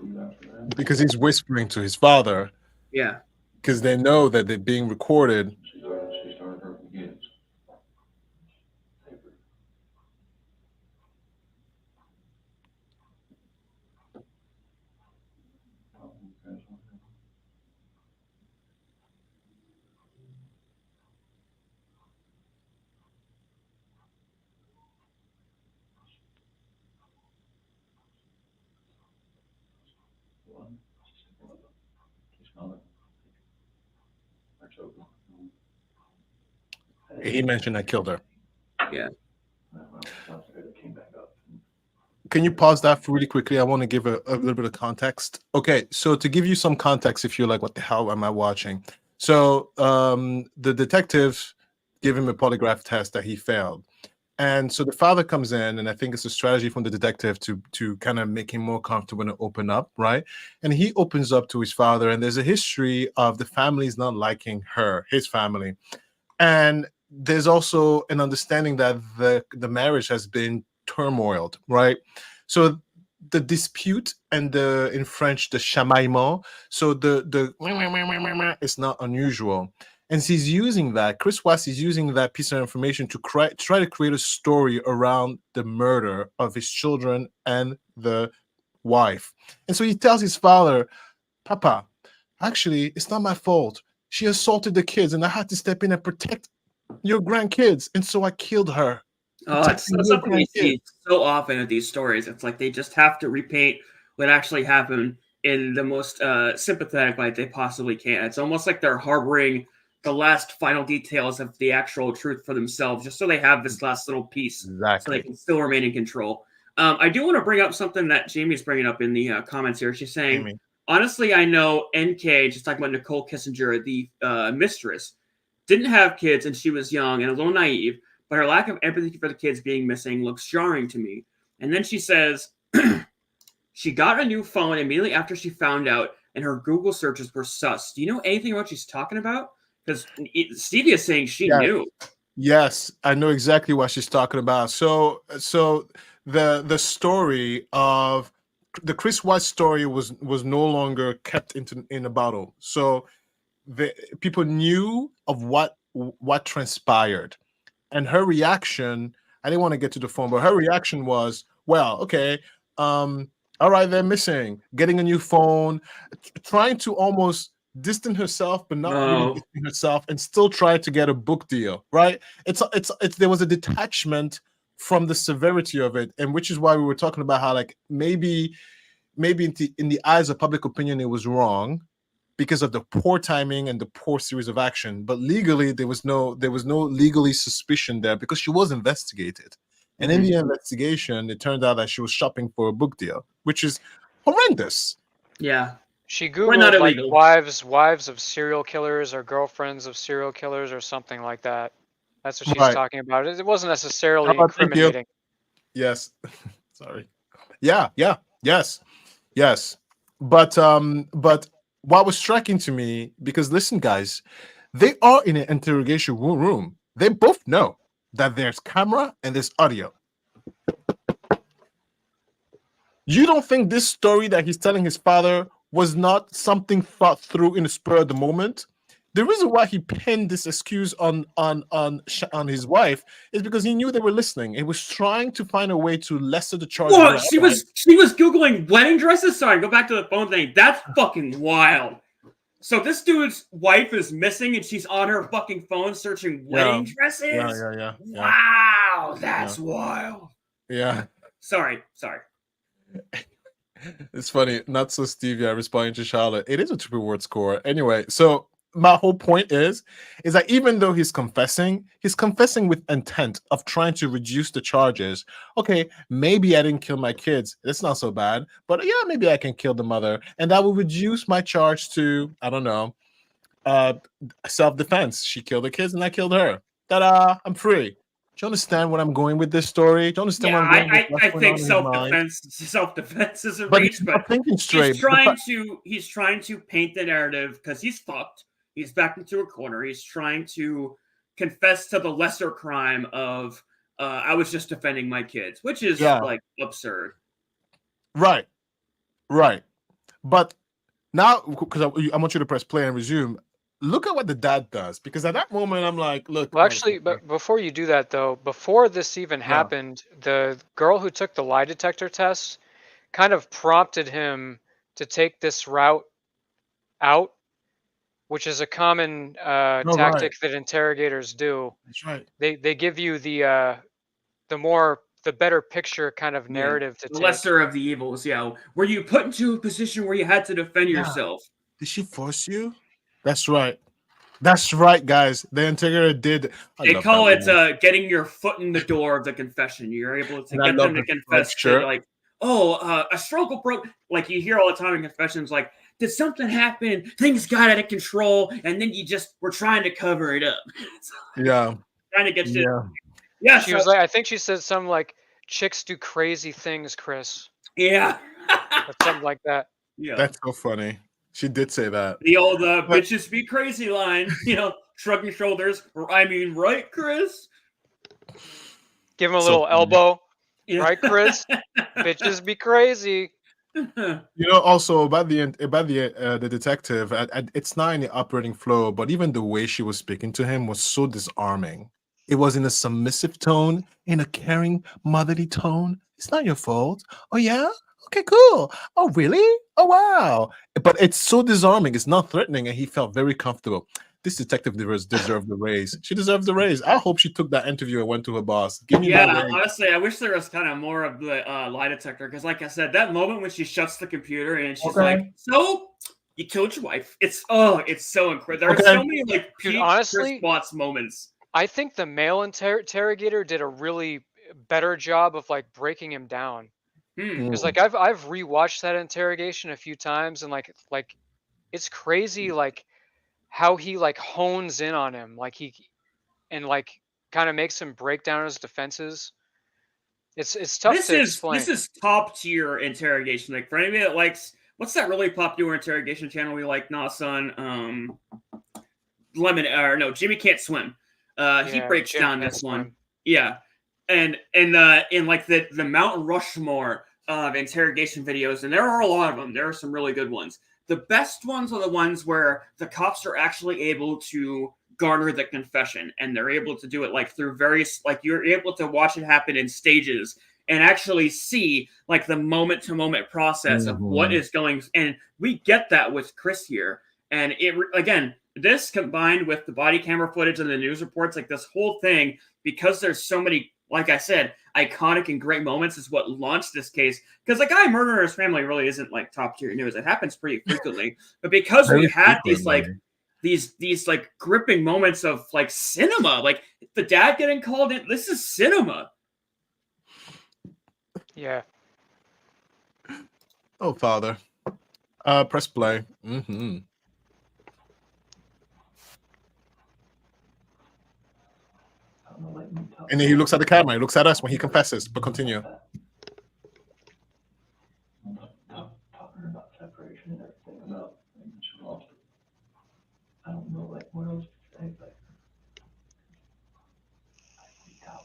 because he's whispering to his father. Yeah. Because they know that they're being recorded. She started hurting kids. He mentioned I killed her. Yeah. Can you pause that really quickly? I want to give a little bit of context. Okay, so to give you some context, if you're like, what the hell am I watching? So the detective gave him a polygraph test that he failed. And so the father comes in, and I think it's a strategy from the detective to kind of make him more comfortable and open up, right? And he opens up to his father, and there's a history of the families not liking his family. And there's also an understanding that the marriage has been turmoiled, right? So the dispute and in French, the chamaillement, so the it's not unusual. And he's using that, Chris Watts is using that piece of information to try to create a story around the murder of his children and the wife. And so he tells his father, Papa, actually, it's not my fault. She assaulted the kids, and I had to step in and protect your grandkids. And so I killed her. Oh, it's something we see so often in these stories. It's like they just have to repaint what actually happened in the most sympathetic light they possibly can. It's almost like they're harboring the last final details of the actual truth for themselves, just so they have this last little piece, so they can still remain in control. I do want to bring up something that Jamie's bringing up in the comments here. She's saying, honestly, I know NK, just talking about Nicole Kissinger, the mistress, didn't have kids and she was young and a little naive, but her lack of empathy for the kids being missing looks jarring to me. And then she says, she got a new phone immediately after she found out, and her Google searches were sus. Do you know anything about what she's talking about? Because Stevie is saying she knew. Yes, I know exactly what she's talking about. So the story of the Chris White story was no longer kept in a bottle. So the people knew of what transpired, and her reaction. I didn't want to get to the phone, but her reaction was, well, okay, all right, they're missing. Getting a new phone, trying to almost distance herself, but not really distance herself, and still try to get a book deal. Right? It's there was a detachment from the severity of it, and which is why we were talking about how like maybe in the eyes of public opinion it was wrong because of the poor timing and the poor series of action, but legally there was no legally suspicion there because she was investigated. And in the investigation, it turned out that she was shopping for a book deal, which is horrendous. Yeah. She Googled like wives of serial killers or girlfriends of serial killers or something like that. That's what she's talking about. It wasn't necessarily incriminating. Yes. Sorry. Yeah. Yes. But what was striking to me, because listen, guys, they are in an interrogation room. They both know that there's camera and there's audio. You don't think this story that he's telling his father was not something thought through in the spur of the moment? The reason why he pinned this excuse on his wife is because he knew they were listening. He was trying to find a way to lessen the charge. What? She was Googling wedding dresses? Sorry, go back to the phone thing. That's fucking wild. So this dude's wife is missing and she's on her fucking phone searching wedding dresses? Yeah. Wow, that's wild. Yeah. Sorry. It's funny. Not so Stevie. I responding to Charlotte. It is a triple word score. Anyway, so my whole point is that even though he's confessing with intent of trying to reduce the charges. Okay, maybe I didn't kill my kids. It's not so bad. But yeah, maybe I can kill the mother. And that will reduce my charge to, I don't know, self-defense. She killed the kids and I killed her. Ta-da! I'm free. Do you understand what I'm going with this story? Do you understand what I'm going with? I think self-defense is a but reach, but thinking straight. He's trying to paint the narrative because he's fucked. He's backed into a corner. He's trying to confess to the lesser crime of I was just defending my kids, which is like absurd. Right. But now, because I want you to press play and resume. Look at what the dad does, because at that moment I'm like, look. Well, actually, but before you do that though, before this even happened, the girl who took the lie detector test kind of prompted him to take this route out, which is a common tactic that interrogators do. That's right. They give you the better picture kind of narrative to the take. Lesser of the evils. Yeah, were you put into a position where you had to defend yourself? Did she force you? That's right. That's right, guys. The interrogator did. They call it getting your foot in the door of the confession. You're able to get them to confess to, like, a struggle broke. Like you hear all the time in confessions, like, did something happen? Things got out of control, and then you just were trying to cover it up. Yeah. Trying to get shit. Yeah. Yeah. She was like, I think she said something like, "Chicks do crazy things, Chris." Yeah. Or something like that. Yeah. That's so funny. She did say that. The old But- bitches be crazy line, shrugging shoulders. I mean, right, Chris? Give him a So little funny. elbow. Yeah. Right, Chris? Bitches be crazy. Also about the detective, it's not in the operating flow, but even the way she was speaking to him was so disarming. It was in a submissive tone, in a caring, motherly tone. It's not your fault. Oh yeah? Okay, cool. Oh really? Oh wow. But it's so disarming. It's not threatening, and he felt very comfortable. This detective deserved the raise. She deserved the raise. I hope she took that interview and went to her boss. Give me that raise. Honestly, I wish there was kind of more of the lie detector, because, like I said, that moment when she shuts the computer and she's like, "So, you killed your wife." It's so incredible. There are so many like Dude, peak honestly, Chris Watts moments. I think the male interrogator did a really better job of like breaking him down. Because like I've rewatched that interrogation a few times, and like it's crazy like how he like hones in on him, like he and like kind of makes him break down his defenses. It's tough to explain. This is top tier interrogation. Like for anybody that likes, what's that really popular interrogation channel we like? Nawson, Jimmy Can't Swim. He breaks Jim down Can't this one. Swim. Yeah, and in like the Mount Rushmore of interrogation videos, and there are a lot of them. There are some really good ones. The best ones are the ones where the cops are actually able to garner the confession, and they're able to do it like through various, like you're able to watch it happen in stages and actually see like the moment to moment process of what is going. And we get that with Chris here. And it, again, this combined with the body camera footage and the news reports, like this whole thing, because there's so many, like I said, iconic and great moments is what launched this case. Because the guy murdering his family really isn't like top tier news. It happens pretty frequently. But because we had these like these like gripping moments of like cinema, like the dad getting called in, this is cinema. Yeah. Oh, father. Press play. And then he looks at the camera. He looks at us when he confesses. But continue. Talking about separation and everything, about she lost it. I don't know like what else to say, but I freaked out.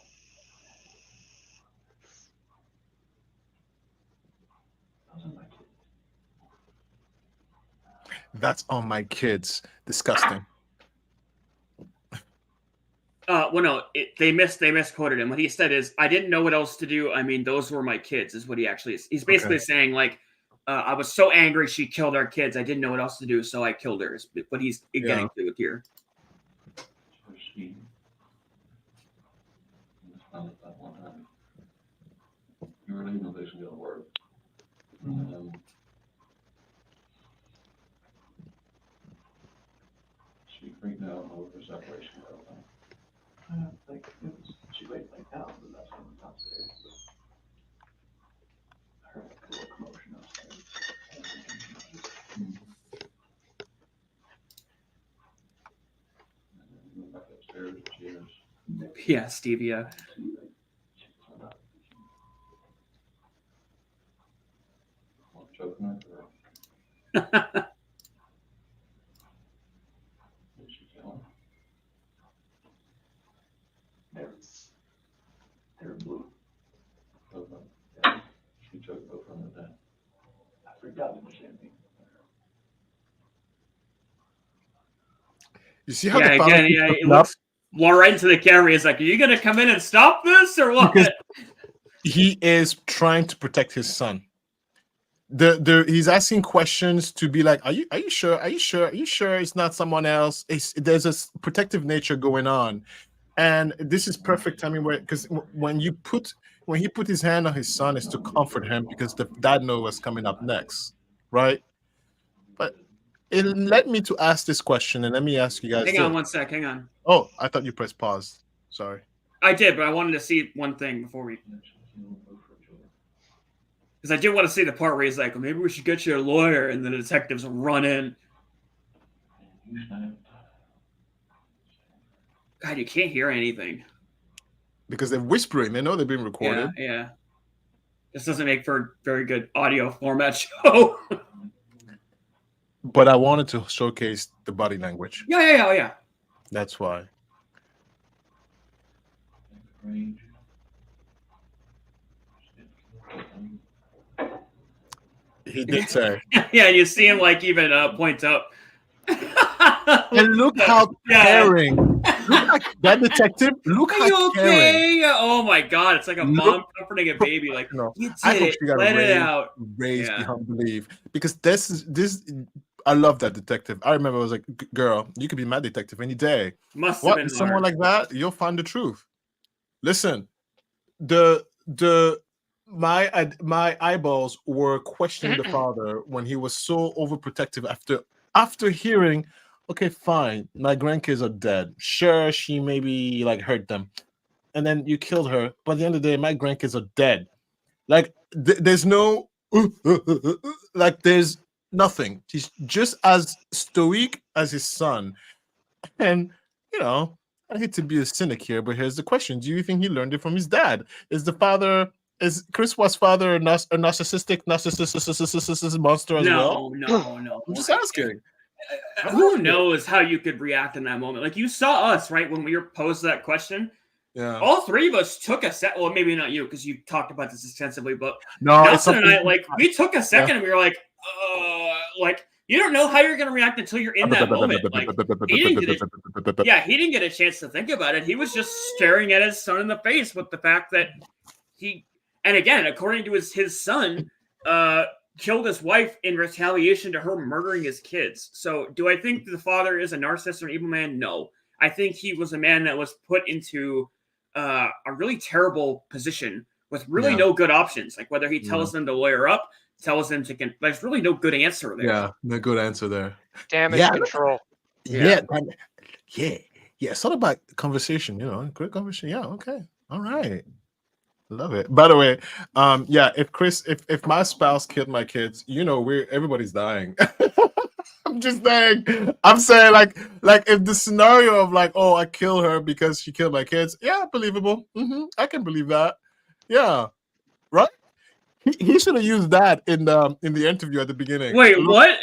Those are my kids. That's on my kids. Disgusting. Well, no, they misquoted him. What he said is, "I didn't know what else to do. I mean, those were my kids." Is what he actually is. He's basically saying like, "I was so angry she killed our kids. I didn't know what else to do, so I killed her." Is what he's getting to with here. You really know this is gonna work. She freaked out over separation. I don't think it was, she laid like down, but that's when we got upstairs. I heard a cool commotion upstairs. We went back upstairs, chairs. Yeah, Stevia. Choking her. Did she kill him? They're blue. Yeah. She took both of them to death. I freaked out when she had me. You see how Yeah, the father again, keeps yeah, it looking up? looks right into the camera. He's like, "Are you gonna come in and stop this or what?" Because he is trying to protect his son. He's asking questions to be like, are you sure? Are you sure? Are you sure it's not someone else? There's a protective nature going on, and this is perfect timing where, because when he put his hand on his son, is to comfort him because the dad knows what's coming up next, right? But it led me to ask this question, and let me ask you guys. Hang on one sec. Hang on. Oh, I thought you pressed pause. Sorry. I did, but I wanted to see one thing before we. Because I do want to see the part where he's like, well, maybe we should get you a lawyer, and the detectives run in. God, you can't hear anything. Because they're whispering. They know they're being recorded. Yeah. This doesn't make for a very good audio format show. But I wanted to showcase the body language. Yeah. That's why. He did say. Yeah, and you see him like even point up. And look how caring. Look at that detective. Look Are how you caring. okay? Oh my God, it's like a mom comforting a baby. Like, you I did hope it. she got Let it out. raised beyond belief. Because this. I love that detective. I remember I was like, girl, you could be my detective any day. Must have What? been Someone hard. like that, you'll find the truth. Listen, my eyeballs were questioning the father when he was so overprotective after hearing, okay, fine, my grandkids are dead. Sure, she maybe like hurt them, and then you killed her. But at the end of the day, my grandkids are dead. Like there's no like there's nothing. He's just as stoic as his son, and you know. I hate to be a cynic here, but here's the question: do you think he learned it from his dad? Is Chris Watt's father a narcissistic monster as well? No. I'm just asking. Who knows how you could react in that moment? Like, you saw us, right, when we were posed that question. Yeah. All three of us took a set. Well, maybe not you, because you talked about this extensively, but No, Nelson and I, like, we took a second and we were like, you don't know how you're going to react until you're in that moment. Like, he didn't get a chance to think about it. He was just staring at his son in the face with the fact that and again, according to his son, killed his wife in retaliation to her murdering his kids. So do I think the father is a narcissist or an evil man? No. I think he was a man that was put into a really terrible position with really no good options. Like, whether he tells them to lawyer up, tells them to there's really no good answer there. Yeah, no good answer there. Damage control. Yeah. It's all about conversation, great conversation. Yeah, okay. All right. Love it. By the way, if my spouse killed my kids, everybody's dying. I'm just saying. I'm saying like if the scenario of like, oh, I kill her because she killed my kids, yeah, believable. I can believe that. Yeah, right. He should have used that in the interview at the beginning. Wait, what?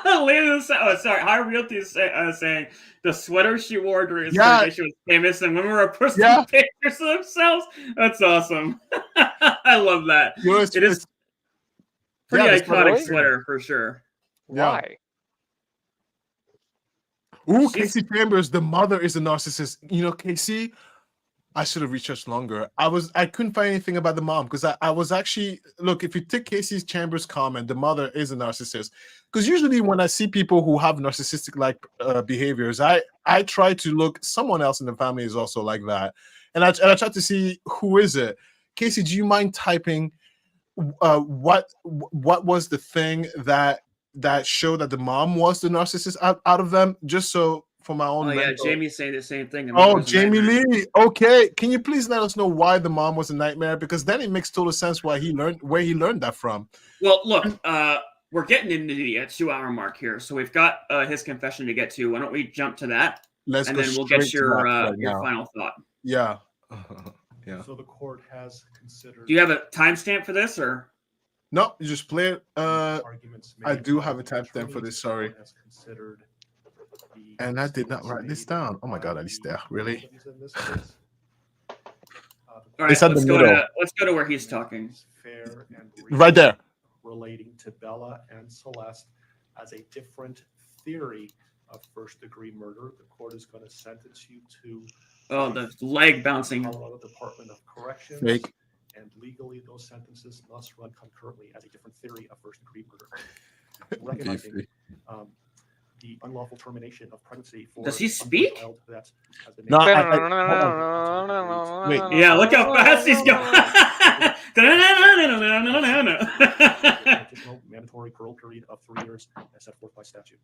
High Realty is saying the sweater she wore during his graduation was famous, and women were posting pictures of themselves. That's awesome. I love that. It is pretty iconic sweater for sure. Why? Ooh, Casey Chambers, the mother is a narcissist. Casey, I should have researched longer. I couldn't find anything about the mom because I was actually look. If you take Casey Chambers' comment, the mother is a narcissist. Because usually when I see people who have narcissistic like behaviors, I try to look. Someone else in the family is also like that, and I try to see who is it. Casey, do you mind typing what was the thing that showed that the mom was the narcissist out of them? Just so. For my own Jamie's saying the same thing. Jamie Lee. Okay, can you please let us know why the mom was a nightmare? Because then it makes total sense where he learned that from. Well, look, we're getting into the 2-hour mark here, so we've got his confession to get to. Why don't we jump to that? Then we'll get your final thought. Yeah. Yeah. So the court has considered. Do you have a timestamp for this, or? No, you just play it. I do have a timestamp for this. Sorry. And I did not write this down. Oh my God, Alistair, really? All right, let's go to where he's talking. Fair and right there. Relating to Bella and Celeste as a different theory of first-degree murder. The court is going to sentence you to. Oh, the leg bouncing. Colorado Department of Corrections. Fake. And legally, those sentences must run concurrently as a different theory of first-degree murder. Recognizing the unlawful termination of pregnancy for. Does he speak? No, wait. Yeah, look how fast he's going. Additional mandatory parole period of 3 years as set forth by statute.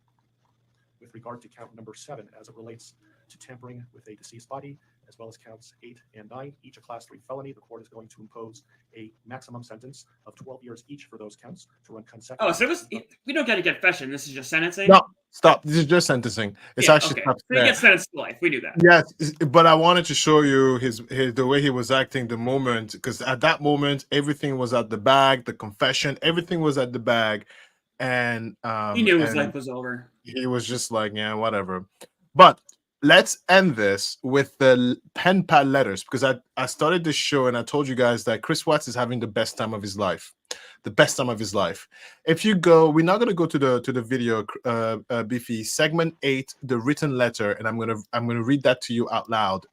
With regard to count number 7, as it relates to tampering with a deceased body, as well as counts 8 and 9, each a class 3 felony. The court is going to impose a maximum sentence of 12 years each for those counts to run consecutively. Oh, so we don't get a confession. This is just sentencing? No, stop. This is just sentencing. It's actually okay. So he gets sentenced to life. We do that. Yes, but I wanted to show you his the way he was acting the moment, because at that moment everything was at the bag, the confession, everything was at the bag, and he knew his life was over. He was just like, yeah, whatever. But let's end this with the pen pal letters, because I started this show and I told you guys that Chris Watts is having the best time of his life. The best time of his life. If you go, we're not going to go to the video, Beefy, segment 8, the written letter, and I'm gonna read that to you out loud.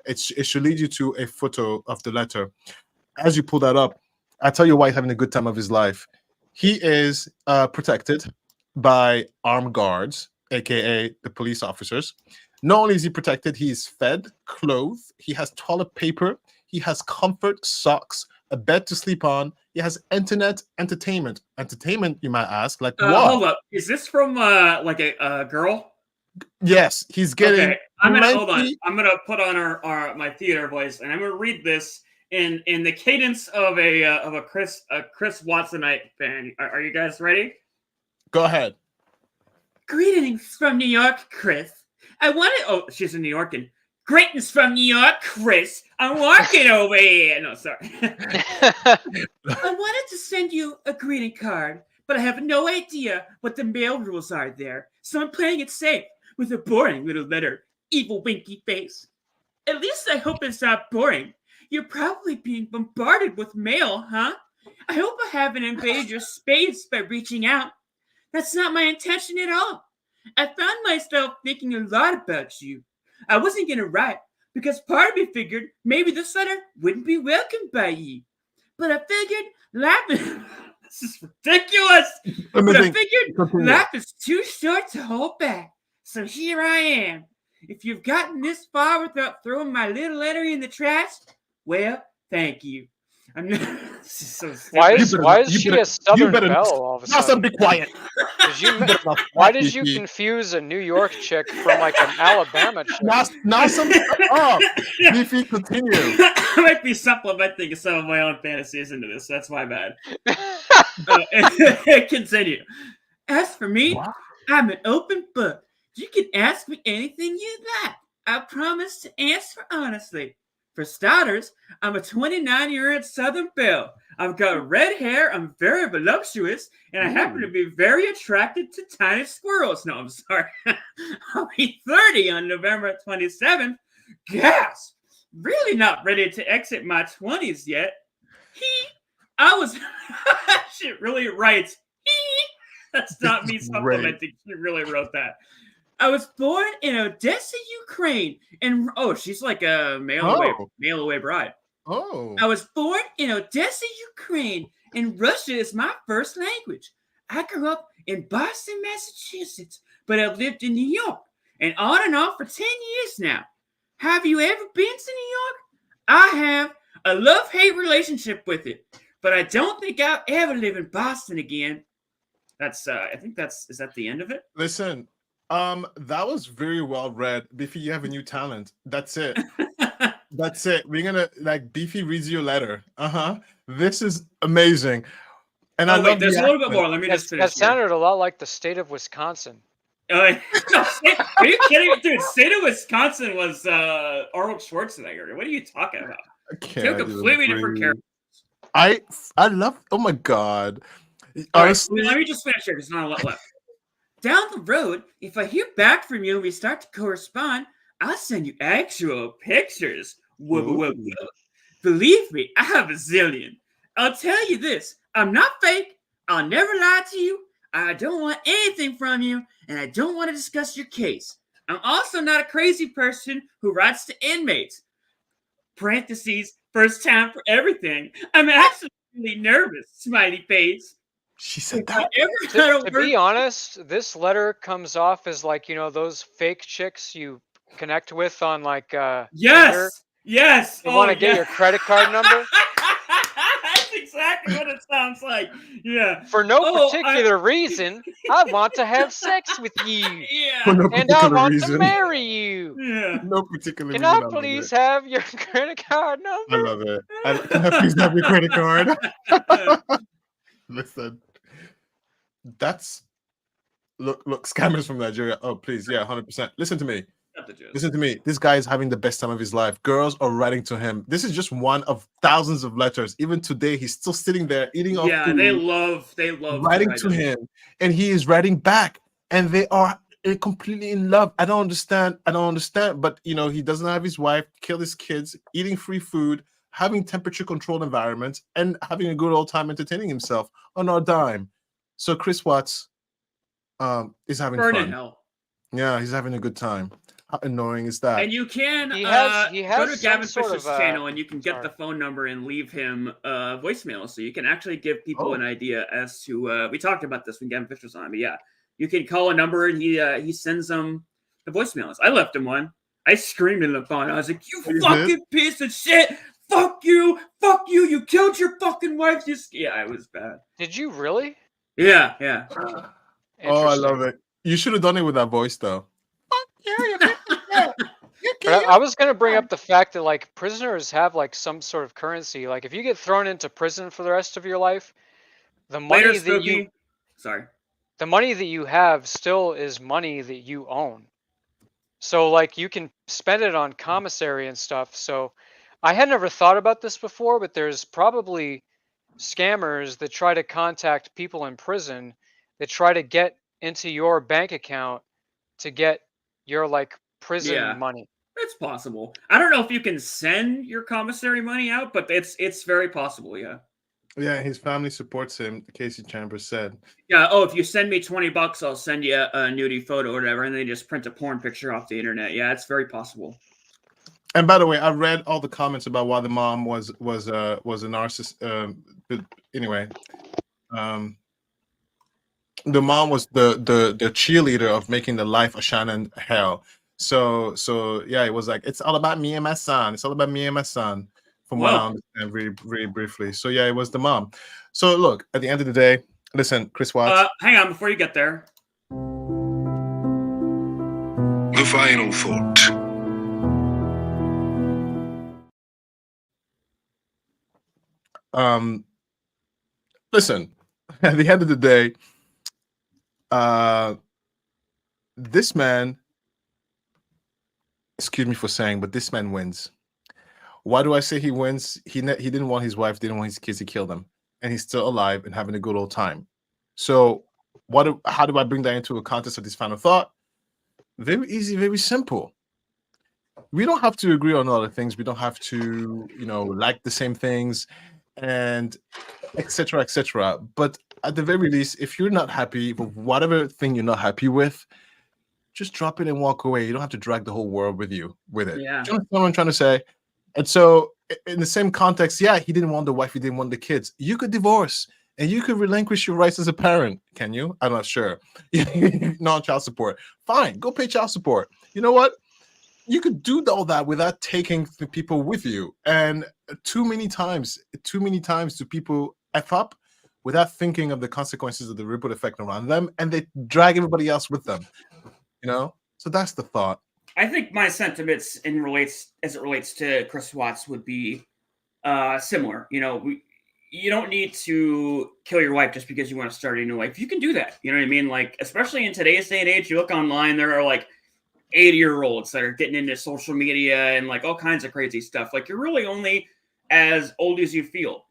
It should lead you to a photo of the letter. As you pull that up, I tell you why he's having a good time of his life. He is protected by armed guards, aka the police officers. Not only is he protected, he is fed, clothed, he has toilet paper, he has comfort, socks, a bed to sleep on, he has internet, entertainment. Entertainment, you might ask, like what? Hold up. Is this from like a girl? Yes, he's getting. Okay, I'm gonna hold on. I'm gonna put on my theater voice, and I'm gonna read this in the cadence of a Chris Watsonite fan. Are you guys ready? Go ahead. Greetings from New York, Chris. I wanted. Oh, she's in New York. And greetings from New York, Chris. I'm walking over here. No, sorry. I wanted to send you a greeting card, but I have no idea what the mail rules are there, so I'm playing it safe with a boring little letter. Evil winky face. At least I hope it's not boring. You're probably being bombarded with mail, huh? I hope I haven't invaded your space by reaching out. That's not my intention at all. I found myself thinking a lot about you. I wasn't going to write because part of me figured maybe this letter wouldn't be welcomed by you. But I figured laughing... This is ridiculous! But I figured life is too short to hold back. So here I am. If you've gotten this far without throwing my little letter in the trash, well, thank you. I'm not... This is so stupid. Why is she a Southern Belle all of a sudden? Be quiet. Why did you confuse a New York chick from like an Alabama chick? Nawson, Beefy, continue. I might be supplementing some of my own fantasies into this. That's my bad. Continue. As for me, I'm an open book. You can ask me anything you like. I promise to answer honestly. For starters, I'm a 29-year-old Southern Belle. I've got red hair, I'm very voluptuous, and I happen to be very attracted to tiny squirrels. No, I'm sorry. I'll be 30 on November 27th. Gasp! Really not ready to exit my 20s yet. She really writes. That's not me supplementing. She really wrote that. I was born in Odessa, Ukraine, and she's like a mail away bride. Oh. I was born in Odessa, Ukraine, and Russia is my first language. I grew up in Boston, Massachusetts, but I've lived in New York and off for 10 years now. Have you ever been to New York? I have a love-hate relationship with it, but I don't think I'll ever live in Boston again. Is that the end of it? Listen. That was very well read. Beefy, you have a new talent. That's it. That's it. We're gonna Beefy reads your letter. This is amazing. And there's a little bit more. Let me just finish. That sounded a lot like the state of Wisconsin. Are you kidding me, dude? State of Wisconsin was Arnold Schwarzenegger. What are you talking about? Two completely different characters. I love. Oh my god. Honestly, let me just finish here. There's not a lot left. Down the road, if I hear back from you and we start to correspond, I'll send you actual pictures. Whoa. Believe me, I have a zillion. I'll tell you this, I'm not fake. I'll never lie to you. I don't want anything from you, and I don't want to discuss your case. I'm also not a crazy person who writes to inmates. Parentheses, first time for everything. I'm actually really nervous, smiley face. She said that. To be honest, this letter comes off as like, those fake chicks you connect with on like Tinder. Yes. You want to get your credit card number? That's exactly what it sounds like. Yeah. For no particular reason, I want to have sex with you. Yeah. For no And I particular want reason. to marry you. Yeah. No particular Can reason. I love please it. have your credit card number? I love it. Can I please have your credit card? Listen, that's look, scammers from Nigeria. Oh, please, yeah, 100%. Listen to me. Listen to me. This guy is having the best time of his life. Girls are writing to him. This is just one of thousands of letters. Even today, he's still sitting there eating off Yeah, food, they love writing to him, and he is writing back, and they are completely in love. I don't understand. But you know, he doesn't have his wife, killed his kids, eating free food, having temperature controlled environments, and having a good old time entertaining himself on our dime. So Chris Watts is having Burn fun. in hell. Yeah, he's having a good time. How annoying is that? And you can He has go to some Gavin sort Fish's of, channel and you can get sorry. the phone number and leave him voicemail. So you can actually give people an idea as to we talked about this when Gavin Fish was on, but yeah, you can call a number and he sends them the voicemails. I left him one. I screamed in the phone. I was like, "You fucking piece of shit! Fuck you! You killed your fucking wife!" Yeah, it was bad. Did you really? Yeah, yeah. Oh, I love it. You should have done it with that voice, though. But I was going to bring up the fact that like prisoners have like some sort of currency. Like if you get thrown into prison for the rest of your life, the money Later, that you Spooky. Sorry. the money that you have still is money that you own. So like you can spend it on commissary and stuff. So I had never thought about this before, but there's probably scammers that try to contact people in prison that try to get into your bank account to get your like prison money. It's possible. I don't know if you can send your commissary money out, but it's very possible, yeah. Yeah, his family supports him, Casey Chambers said. Yeah, oh, if you send me $20, I'll send you a nudie photo or whatever, and they just print a porn picture off the internet. Yeah, it's very possible. And by the way, I read all the comments about why the mom was a narcissist. But anyway, the mom was the cheerleader of making the life of Shannon hell. So yeah, it was like it's all about me and my son. It's all about me and my son. From what I understand, very briefly. So yeah, it was the mom. So look, at the end of the day, listen, Chris Watts. Hang on, before you get there. The final thought. Listen, at the end of the day, this man, excuse me for saying, but this man wins. Why do I say he wins? He didn't want his wife, didn't want his kids to kill them, and he's still alive and having a good old time. So how do I bring that into a context of this final thought? Very easy, very simple. We don't have to agree on a lot of things. We don't have to, like the same things, and etc. etc. But at the very least, if you're not happy with whatever thing you're not happy with, just drop it and walk away. You don't have to drag the whole world with you with it. Yeah. Do you understand what I'm trying to say? And so, in the same context, yeah, he didn't want the wife, he didn't want the kids. You could divorce and you could relinquish your rights as a parent. Can you? I'm not sure. Non-child support. Fine, go pay child support. You know what? You could do all that without taking the people with you. And too many times do people F up without thinking of the consequences of the ripple effect around them, and they drag everybody else with them. So that's the thought. I think my sentiments as it relates to Chris Watts would be similar. You don't need to kill your wife just because you want to start a new life. You can do that. You know what I mean? Like, especially in today's day and age, you look online, there are like 80-year-olds that are getting into social media and like all kinds of crazy stuff. Like, you're really only as old as you feel,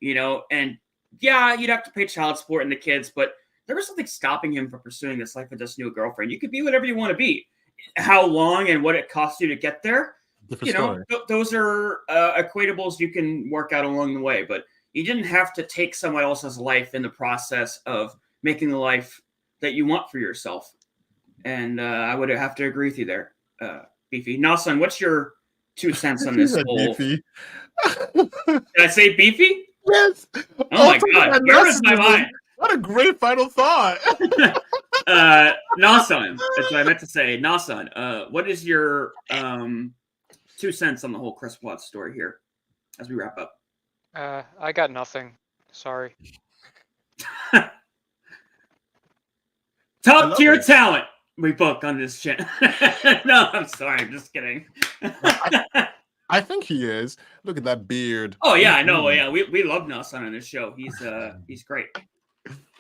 and yeah, you'd have to pay child support and the kids, but there was something stopping him from pursuing this life with this new girlfriend. You could be whatever you want to be. How long and what it costs you to get there, those are equatables you can work out along the way. But you didn't have to take someone else's life in the process of making the life that you want for yourself. And I would have to agree with you there, Beefy. Nawson, what's your 2 cents on this whole? Beefy. Did I say Beefy? Yes. Oh my God, where is my mind? What a great final thought. Nawson, that's what I meant to say. Nawson, what is your 2 cents on the whole Chris Watts story here as we wrap up? I got nothing. Sorry. Top tier talent. rebook on this shit. No, I'm sorry. I'm just kidding. I think he is. Look at that beard. Oh yeah, I know. Yeah, we love Nawson on this show. He's great.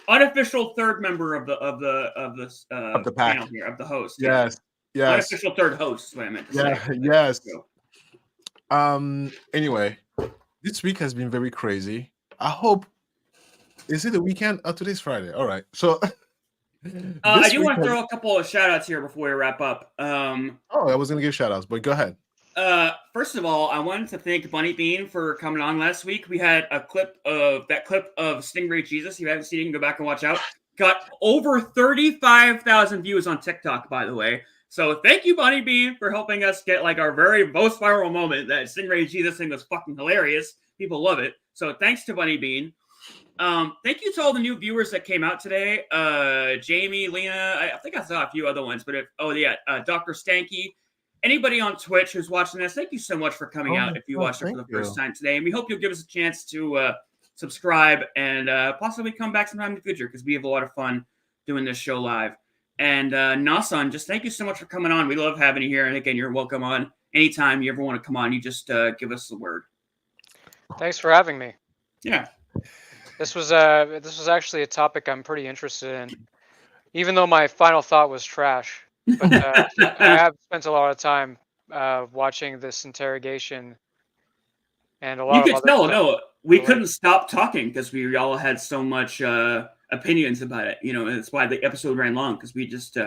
Unofficial third member of the pack panel here, of the host. Yes, Yeah. yes. Unofficial third host. Is what I meant to say. Yes. Anyway, this week has been very crazy. I hope. Is it the weekend? Oh, today's Friday. All right. So. I do want to throw a couple of shout outs here before we wrap up. I was going to give shout outs, but go ahead. First of all, I wanted to thank Bunny Bean for coming on last week. We had a clip of Stingray Jesus. If you haven't seen it, you can go back and watch out. Got over 35,000 views on TikTok, by the way. So thank you, Bunny Bean, for helping us get like our very most viral moment. That Stingray Jesus thing was fucking hilarious. People love it. So thanks to Bunny Bean. Thank you to all the new viewers that came out today. Jamie, Lena, I think I saw a few other ones, but Dr. Stanky. Anybody on Twitch who's watching this, thank you so much for coming out if you watched it for the first time today. And we hope you'll give us a chance to subscribe and possibly come back sometime in the future because we have a lot of fun doing this show live. And Nawson, just thank you so much for coming on. We love having you here. And again, you're welcome on anytime you ever want to come on. You just give us the word. Thanks for having me. Yeah. This was actually a topic I'm pretty interested in, even though my final thought was trash. But I have spent a lot of time watching this interrogation, and a lot of other stuff. No, we couldn't stop talking because we all had so much opinions about it. You know, and that's why the episode ran long because we just,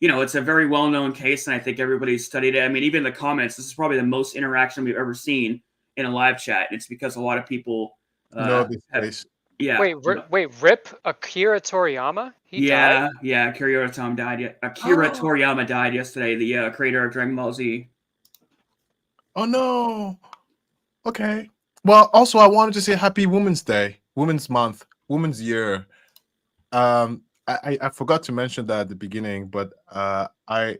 it's a very well-known case, and I think everybody's studied it. I mean, even the comments. This is probably the most interaction we've ever seen in a live chat. It's because a lot of people. Yeah. Wait, Rip Akira Toriyama? He died? Yeah. Akira Toriyama died yesterday. The creator of Dragon Ball Z. Oh no. Okay. Well, also I wanted to say Happy Women's Day, Women's Month, Women's Year. I forgot to mention that at the beginning, but I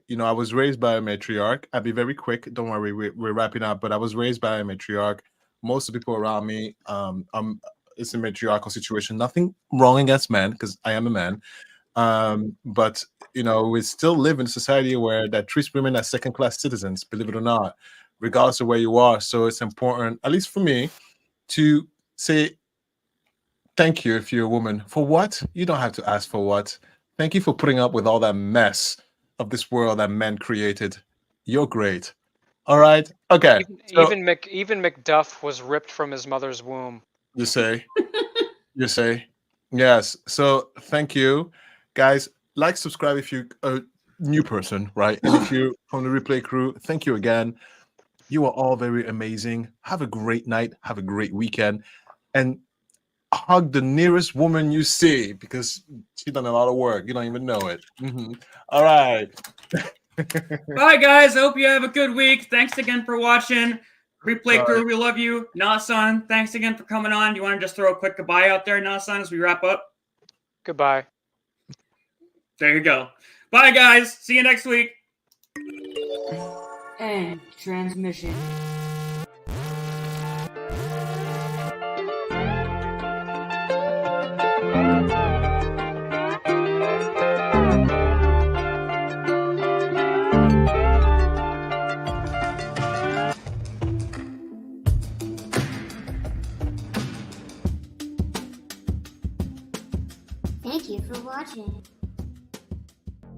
was raised by a matriarch. I'll be very quick. Don't worry, we're wrapping up. But I was raised by a matriarch. Most of the people around me, it's a matriarchal situation. Nothing wrong against men because I am a man. But we still live in a society where that treats women as second-class citizens, believe it or not, regardless of where you are. So it's important, at least for me, to say thank you if you're a woman. For what? You don't have to ask for what. Thank you for putting up with all that mess of this world that men created. You're great. All right. Okay. Even Macduff was ripped from his mother's womb. You say? Yes. So thank you, guys. Like, subscribe if you're a new person, right? And if you're from the replay crew, thank you again. You are all very amazing. Have a great night. Have a great weekend. And hug the nearest woman you see because she's done a lot of work. You don't even know it. All right. Bye, guys. I hope you have a good week. Thanks again for watching. Replay crew, we love you. Nawson, thanks again for coming on. Do you want to just throw a quick goodbye out there, Nawson, as we wrap up? Goodbye. There you go. Bye, guys. See you next week. End transmission. Thank you for watching.